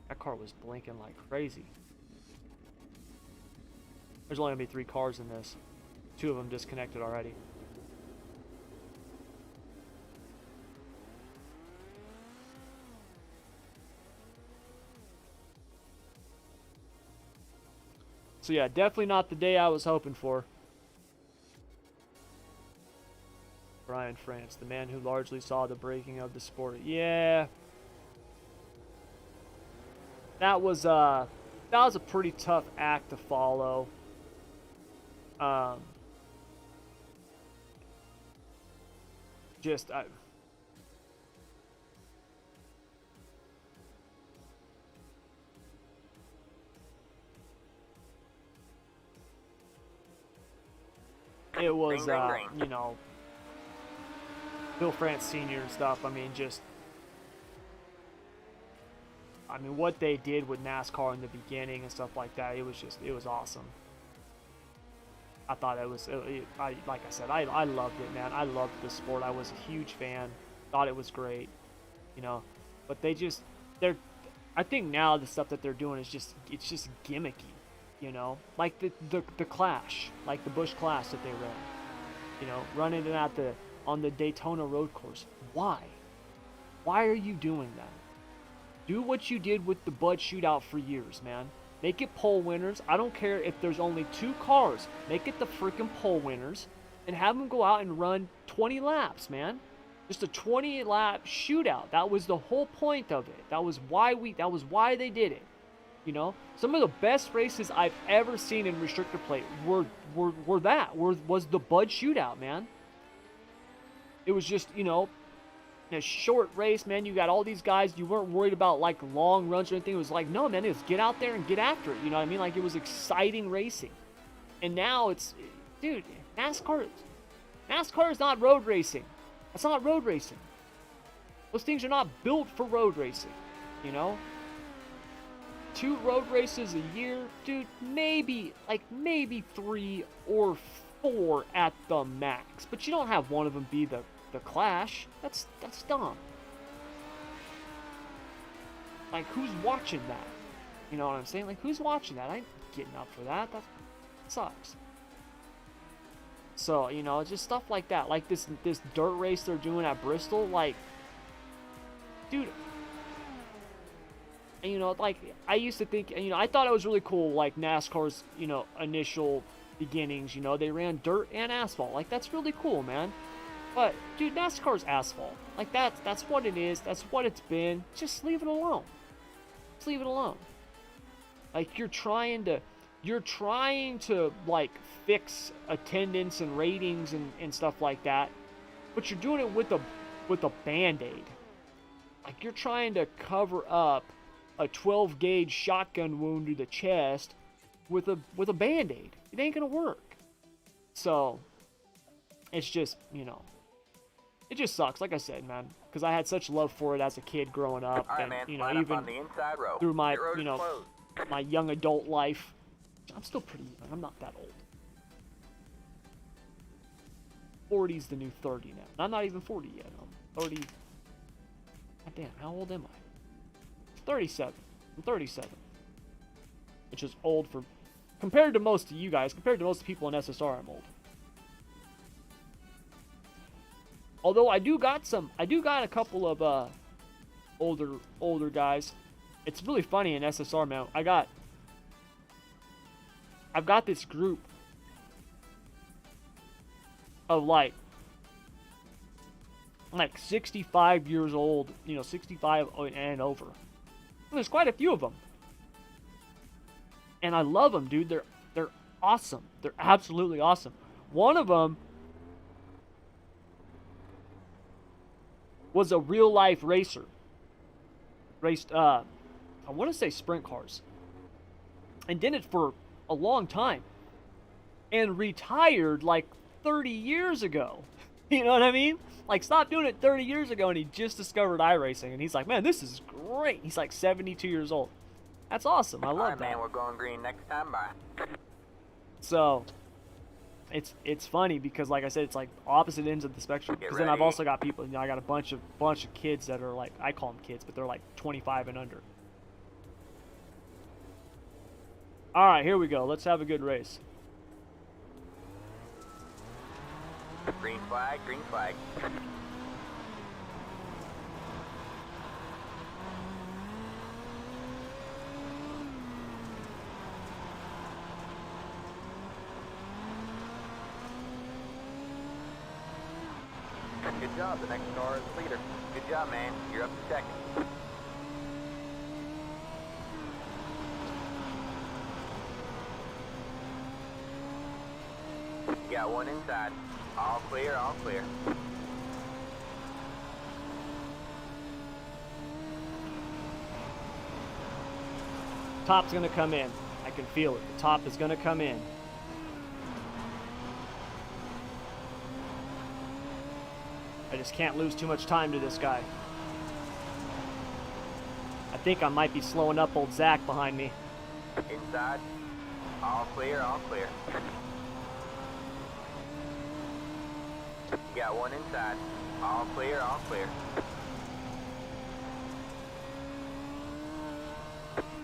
That car was blinking like crazy. There's only going to be 3 cars in this. 2 of them disconnected already. So yeah, definitely not the day I was hoping for. Brian France, the man who largely saw the breaking of the sport. Yeah. That was a pretty tough act to follow. It was, you know, Bill France Sr. and stuff. I mean, what they did with NASCAR in the beginning and stuff like that, it was awesome. I thought like I said, I loved it, man. I loved the sport. I was a huge fan. Thought it was great, you know. But I think now the stuff that they're doing is it's just gimmicky, you know. Like the Clash, like the Busch Clash that they ran, you know, running it on the Daytona road course. Why? Why are you doing that? Do what you did with the Bud Shootout for years, man. Make it pole winners. I don't care if there's only 2 cars. Make it the freaking pole winners and have them go out and run 20 laps, man. Just a 20-lap shootout. That was the whole point of it. That was why they did it. You know, some of the best races I've ever seen in restrictor plate was the Bud Shootout, man. It was just, you know, in a short race, man, you got all these guys. You weren't worried about like long runs or anything. It was like, no, man, it was get out there and get after it. You know what I mean? Like, it was exciting racing. And now it's, dude, NASCAR is not road racing. That's not road racing. Those things are not built for road racing. You know, 2 road races a year, dude. Maybe 3 or 4 at the max. But you don't have one of them be the Clash. That's dumb. like, who's watching that? You know what I'm saying? Like, who's watching that? I ain't getting up for that. That sucks. So, you know, just stuff like that. Like this dirt race they're doing at Bristol. Like, dude, you know, like, I used to think, you know, I thought it was really cool, like, NASCAR's, you know, initial beginnings, you know, they ran dirt and asphalt. Like, that's really cool, man. But, dude, NASCAR's asphalt. Like, that's what it is. That's what it's been. Just leave it alone. Just leave it alone. Like, you're trying to, like, fix attendance and ratings and stuff like that, but you're doing it with a Band-Aid. Like, you're trying to cover up a 12-gauge shotgun wound to the chest with a Band-Aid. It ain't gonna work. So, it's just, you know, it just sucks, like I said, man, because I had such love for it as a kid growing up, All right, and, man, you know, line up even on the inside row. through my, Pit road you is know, closed. my young adult life. I'm still pretty young. I'm not that old. 40's the new 30 now. And I'm not even 40 yet. I'm 30. God damn, how old am I? 37. I'm 37. Which is old for... Compared to most of you guys, compared to most people in SSR, I'm old. Although I do got a couple of older guys. It's really funny in SSR, man. I've got this group of like 65 years old, you know, 65 and over. And there's quite a few of them. And I love them, dude. They're awesome. They're absolutely awesome. One of them was a real life racer. Raced I want to say sprint cars. And did it for a long time. And retired like 30 years ago. You know what I mean? Like, stopped doing it 30 years ago and he just discovered iRacing. And he's like, man, this is great. He's like 72 years old. That's awesome. I love All right, that. man, we're going green next time. Bye. So, it's funny because, like I said, it's like opposite ends of the spectrum. Get Because then I've ready. also got people, you know, I got a bunch of kids that are like, I call them kids, but they're like 25 and under. All right, here we go. Let's have a good race. Green flag, green flag. Good job, the next car is the leader. Good job, man. You're up to second. Got one inside. All clear, all clear. Top's gonna come in. I can feel it. The top is gonna come in. I just can't lose too much time to this guy. I think I might be slowing up old Zach behind me. Inside. All clear, all clear. Got one inside. All clear, all clear.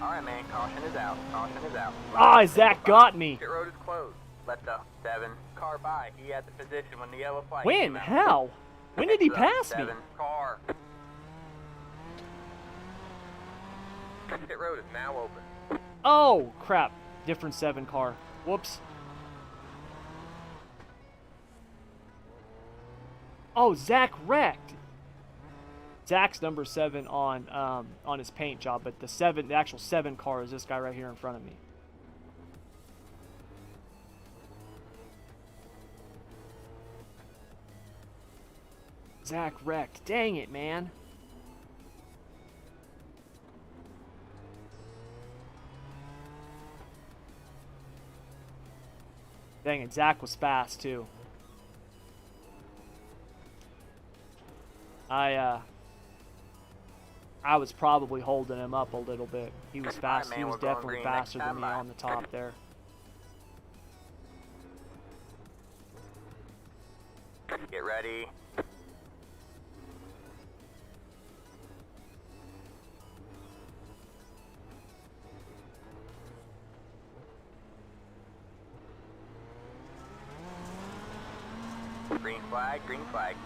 All right, man. Caution is out. Caution is out. Ah, Zach got me. Pit road is closed. Let the 7 car by. He had the position when the yellow flag When? came out. How? When did he Next up, pass me? 7 car. Pit road is now open. Oh, crap. Different 7 car. Whoops. Oh, Zach wrecked. Zach's number 7 on his paint job, but the actual 7 car is this guy right here in front of me. Zach wrecked. Dang it, man. Dang it, Zach was fast too. I was probably holding him up a little bit. He was fast. man, He was we're going definitely green next faster than time, me bye. on the top there. Get ready. Green flag, green flag.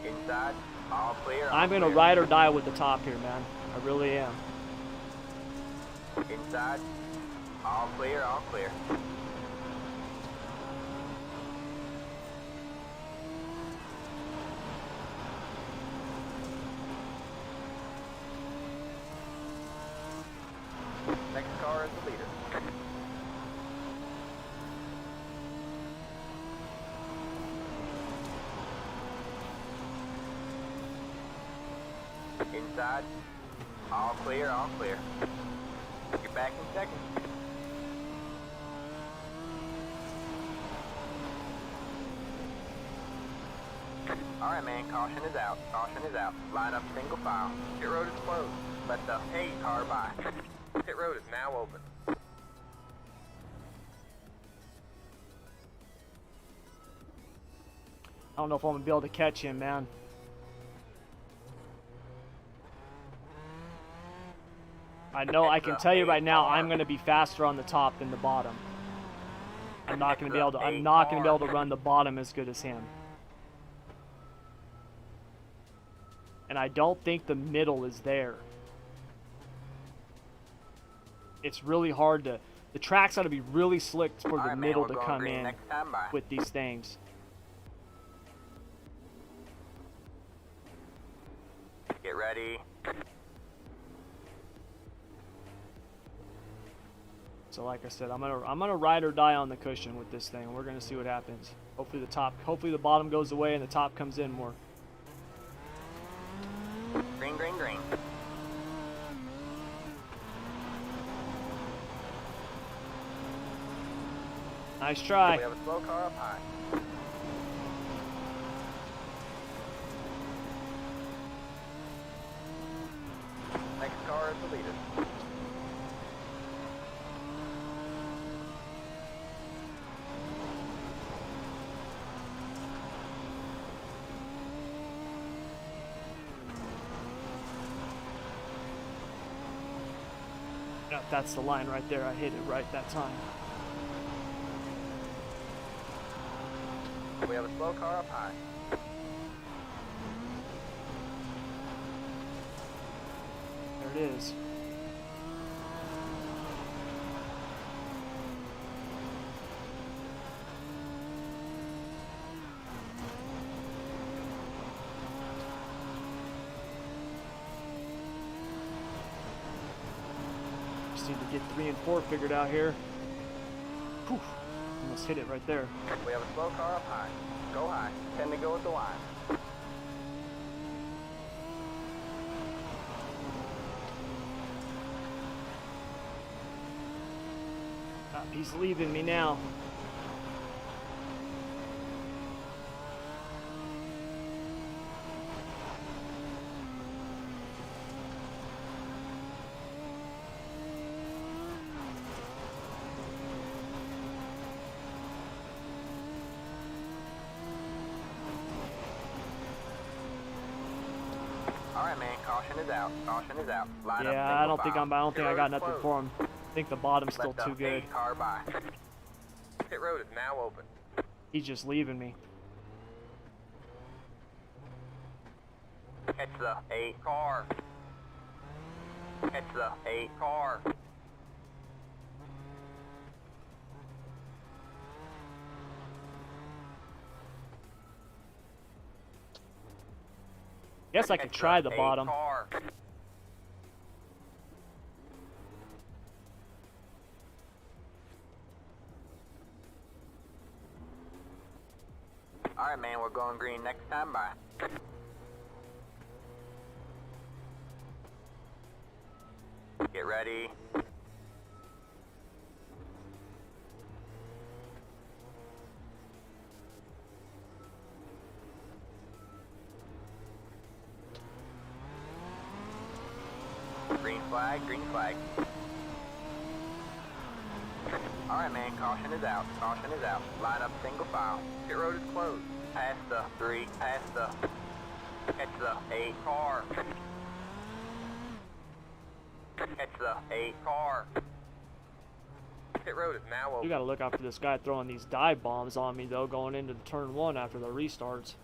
Inside, all clear. I'm gonna ride or die with the top here, man. I really am. Inside, all clear, all clear. Next car is the leader. Inside, all clear, all clear. You're back in second. Alright man, caution is out, caution is out. Line up single file. Pit road is closed. Let the A car by. Pit road is now open. I don't know if I'm gonna be able to catch him, man. I know, I can tell you right now, I'm gonna be faster on the top than the bottom. I'm not gonna be able to run the bottom as good as him. And I don't think the middle is there. It's really hard to, the track's gotta be really slick for the middle to come in with these things. Get ready. So like I said, I'm gonna ride or die on the cushion with this thing. We're gonna see what happens. Hopefully the bottom goes away and the top comes in more. Green, green, green. Nice try. We have a slow car up high. Next car is the leader. Yep, that's the line right there. I hit it right that time. We have a slow car up high. There it is. Just need to get 3 and 4 figured out here. Whew. Almost hit it right there. We have a slow car up high. Go high. 10 to go at the line. He's leaving me now. All right, man. Caution is out. Caution is out. Line up Yeah, I don't think I got nothing for him. I think the bottom's still too good. Car by. Pit road is now open. He's just leaving me. Catch the 8 car. Catch the 8 car. Guess I could try the bottom. Car. All right, man, we're going green next time by. Get ready. Green flag, green flag. All right, man, caution is out. Caution is out. Line up single file. Pit road is closed. Past the 3, past the... Catch the 8 car. Catch the A car. Pit road is now You open. gotta look out for this guy throwing these dive bombs on me though, going into the turn 1 after the restarts.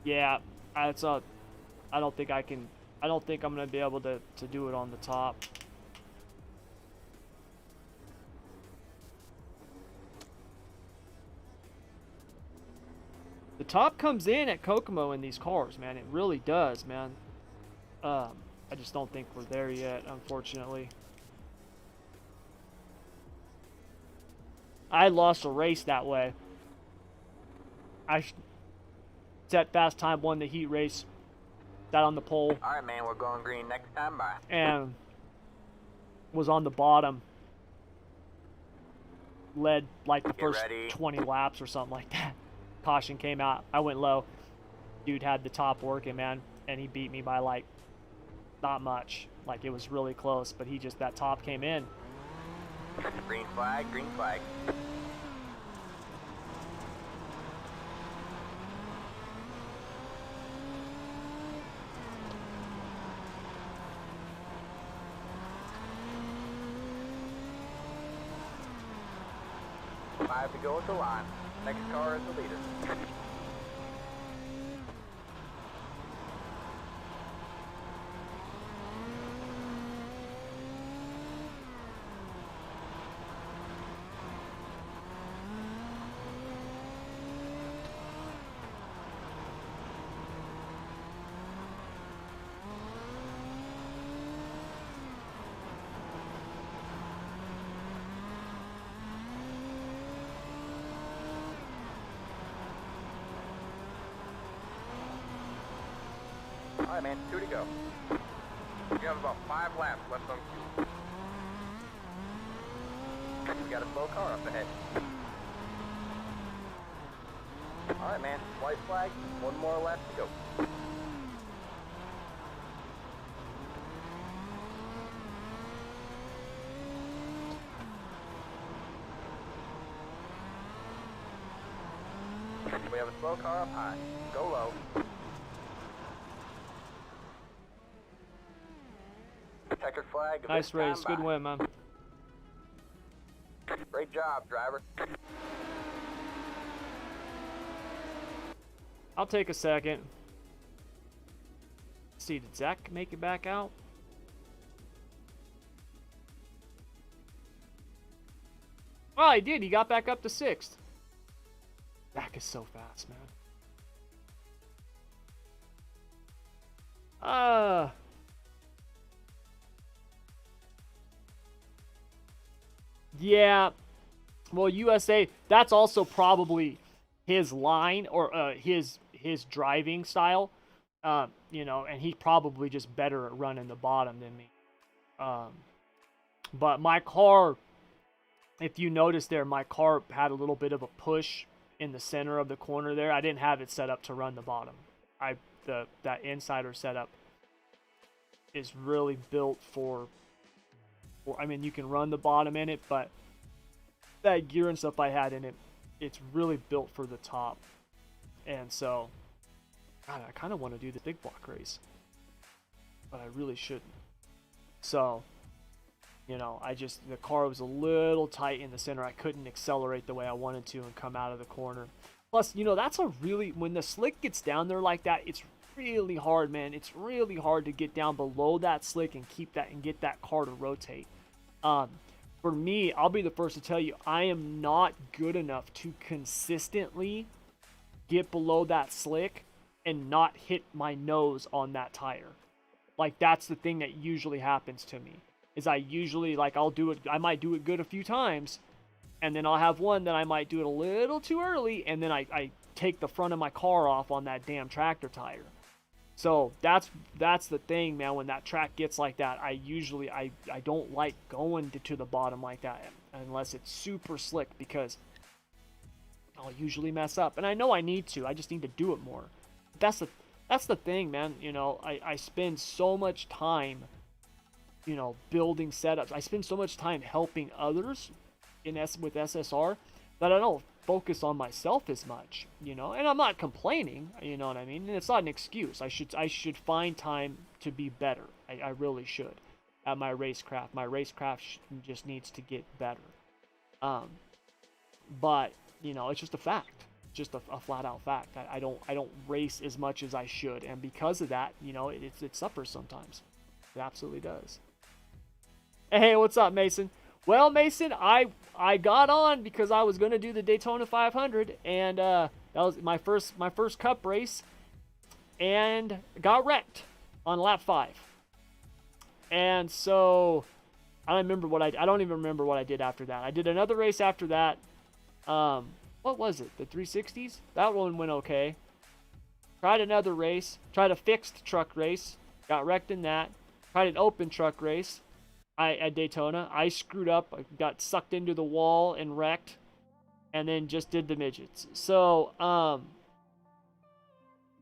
Yeah, I don't think I can. I don't think I'm gonna be able to do it on the top. The top comes in at Kokomo in these cars, man. It really does, man. I just don't think we're there yet, unfortunately. I lost a race that way. I set fast time, won the heat race, got on the pole, All right, man, we're going green next time by. and was on the bottom. Led like the Get first ready. 20 laps or something like that. Caution came out. I went low. Dude had the top working, man, and he beat me by like not much. Like it was really close, but he just, that top came in. Green flag, green flag. Five to go at the line. Next car is the leader. All right, man, 2 to go. You have about 5 laps left on fuel. We got a slow car up ahead. All right, man, white flag, 1 more lap to go. We have a slow car up high. Go low. Checkered flag. of Nice this time race, good by. win, man. Great job, driver. I'll take a second. Let's see, did Zach make it back out? Oh, he did. He got back up to 6th. Zach is so fast, man. Yeah. Well, USA, that's also probably his line or his driving style. You know, and he's probably just better at running the bottom than me. But my car, if you notice there, my car had a little bit of a push in the center of the corner there. I didn't have it set up to run the bottom. That insider setup is really built for I mean, you can run the bottom in it, but that gear and stuff I had in it, it's really built for the top. And so, God, I kind of want to do the big block race, but I really shouldn't. So, you know, the car was a little tight in the center. I couldn't accelerate the way I wanted to and come out of the corner. Plus, you know, that's when the slick gets down there like that, it's really hard, man. It's really hard to get down below that slick and keep that and get that car to rotate. For me, I'll be the first to tell you, I am not good enough to consistently get below that slick and not hit my nose on that tire. Like, that's the thing that usually happens to me. Is I usually, like, I might do it good a few times, and then I'll have one that I might do it a little too early, and then I take the front of my car off on that damn tractor tire. So that's the thing, man. When that track gets like that, I don't like going to the bottom like that unless it's super slick, because I'll usually mess up. And I know I need to. I just need to do it more. That's the thing, man. You know, I spend so much time, you know, building setups. I spend so much time helping others with SSR that I don't focus on myself as much, you know, and I'm not complaining, you know what I mean? And it's not an excuse. I should find time to be better. I really should at my racecraft. My racecraft just needs to get better. But, you know, it's just a fact. Just a flat out fact. I don't race as much as I should, and because of that, you know, it suffers sometimes. It absolutely does. Hey, what's up, Mason? Well, Mason, I got on because I was gonna do the Daytona 500, and that was my first Cup race, and got wrecked on lap 5. And so I don't even remember what I did after that. I did another race after that. What was it? The 360s? That one went okay. Tried another race. Tried a fixed truck race. Got wrecked in that. Tried an open truck race at Daytona. I screwed up. I got sucked into the wall and wrecked. And then just did the midgets. So,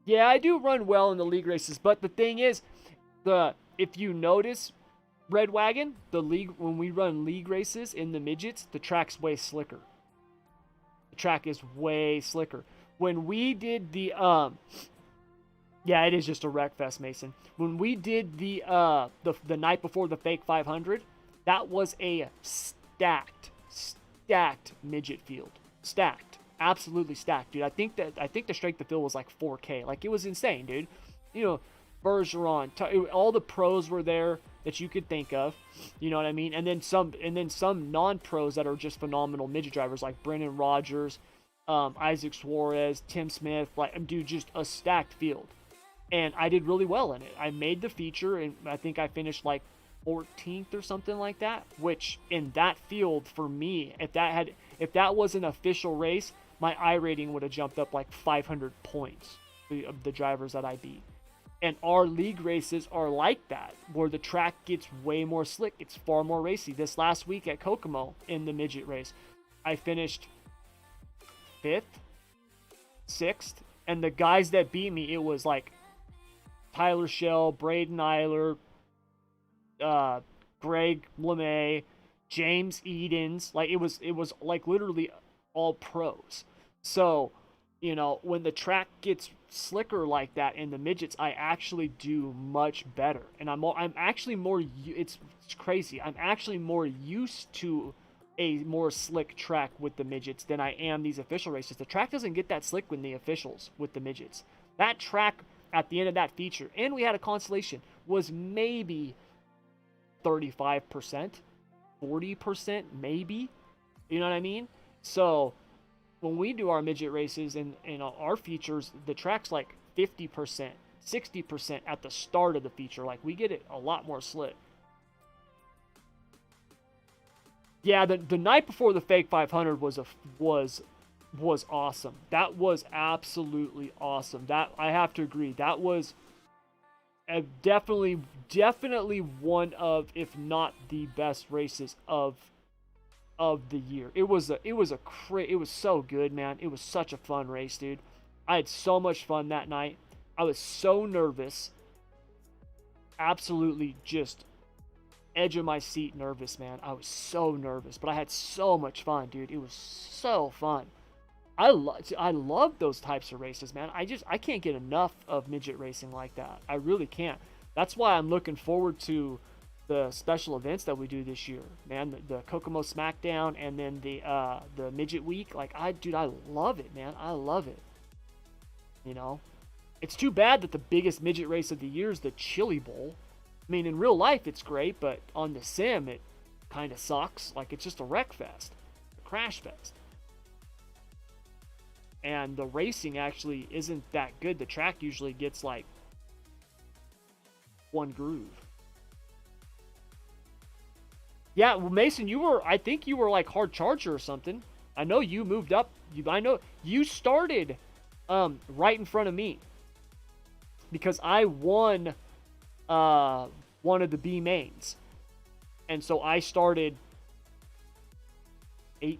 yeah, I do run well in the league races. But the thing is, if you notice, Red Wagon, when we run league races in the midgets, the track's way slicker. The track is way slicker. When we did the yeah, it is just a wreck fest, Mason. When we did the night before the fake 500, that was a stacked midget field. Stacked. Absolutely stacked, dude. I think the strength of field was like 4K. Like, it was insane, dude. You know, Bergeron, all the pros were there that you could think of, you know what I mean? And then some non-pros that are just phenomenal midget drivers, like Brendan Rodgers, Isaac Suarez, Tim Smith, like, dude, just a stacked field. And I did really well in it. I made the feature, and I think I finished like 14th or something like that, which in that field, for me, if that was an official race, my I rating would have jumped up like 500 points of the drivers that I beat. And our league races are like that, where the track gets way more slick. It's far more racy. This last week at Kokomo in the midget race, I finished 5th, 6th, and the guys that beat me, it was like Tyler Schell, Braden Eiler, Greg LeMay, James Edens. Like, it was like literally all pros. So, you know, when the track gets slicker like that in the midgets, I actually do much better. And I'm actually more, it's crazy. I'm actually more used to a more slick track with the midgets than I am these official races. The track doesn't get that slick with the officials with the midgets. That track at the end of that feature, and we had a consolation, was maybe 35%, 40% maybe. You know what I mean? So when we do our midget races and our features, the track's like 50%, 60% at the start of the feature. Like, we get it a lot more slick. Yeah, the night before the fake 500 was awesome. That was absolutely awesome. That, I have to agree, that was definitely one of, if not the best races of the year. It was so good, man. It was such a fun race, dude. I had so much fun that night. I was so nervous. Absolutely just edge of my seat nervous, man. I was so nervous, but I had so much fun, dude. It was so fun. I love those types of races, man. I can't get enough of midget racing like that. I really can't. That's why I'm looking forward to the special events that we do this year, man. The Kokomo Smackdown, and then the midget week. Like, I love it, man. I love it. You know, it's too bad that the biggest midget race of the year is the Chili Bowl. I mean, in real life it's great, but on the sim it kind of sucks. Like, it's just a wreck fest, a crash fest. And the racing actually isn't that good. The track usually gets like one groove. Yeah, well, Mason, I think you were like hard charger or something. I know you moved up. I know you started right in front of me, because I won one of the B mains. And so I started 18th?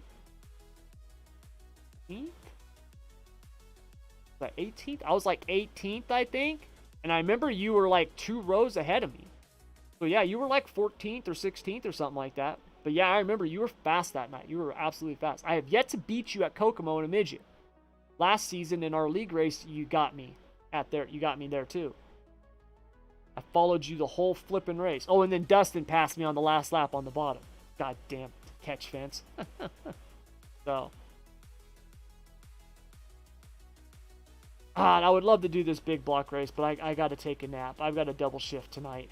Was I 18th? I was like 18th, I think. And I remember you were like 2 rows ahead of me. So yeah, you were like 14th or 16th or something like that. But yeah, I remember you were fast that night. You were absolutely fast. I have yet to beat you at Kokomo in a midget. Last season in our league race, you got me there. You got me there too. I followed you the whole flipping race. Oh, and then Dustin passed me on the last lap on the bottom. God damn, catch fence. So, I would love to do this big block race, but I got to take a nap. I've got a double shift tonight.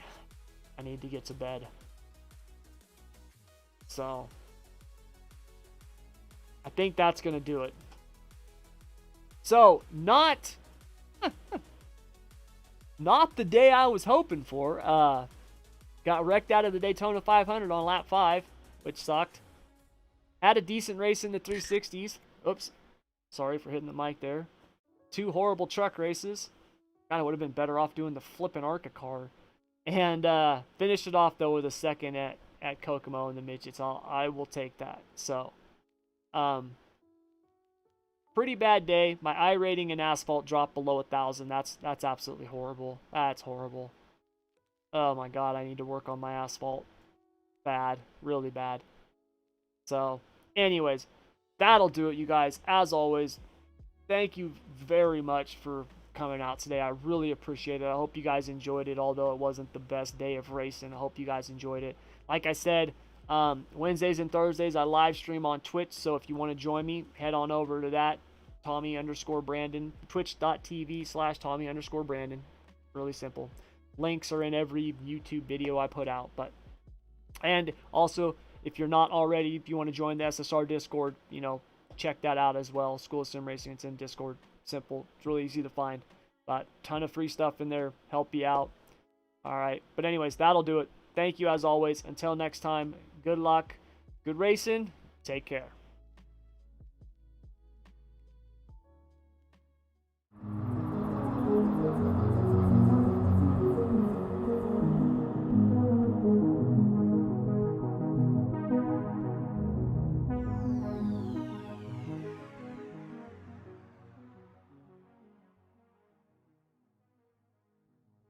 I need to get to bed. So, I think that's going to do it. So, not the day I was hoping for. Got wrecked out of the Daytona 500 on lap 5, which sucked. Had a decent race in the 360s. Oops. Sorry for hitting the mic there. 2 horrible truck races. Kind of would have been better off doing the flipping ARCA car. And finished it off, though, with a second at Kokomo in the midgets. I will take that. So, pretty bad day. My I rating in Asphalt dropped below 1,000. That's absolutely horrible. That's horrible. Oh my god, I need to work on my Asphalt. Bad. Really bad. So, anyways, that'll do it, you guys. As always, thank you very much for coming out today. I really appreciate it. I hope you guys enjoyed it, although it wasn't the best day of racing. I hope you guys enjoyed it. Like I said, Wednesdays and Thursdays I live stream on Twitch, so if you want to join me, head on over to that. Tommy_Brandon. Twitch.tv/Tommy_Brandon. Really simple. Links are in every YouTube video I put out. And also, if you're not already, if you want to join the SSR Discord, check that out as well. School of Sim Racing, it's in Discord. Simple. It's really easy to find. But ton of free stuff in there. Help you out. All right. But anyways, that'll do it. Thank you as always. Until next time, good luck, good racing. Take care.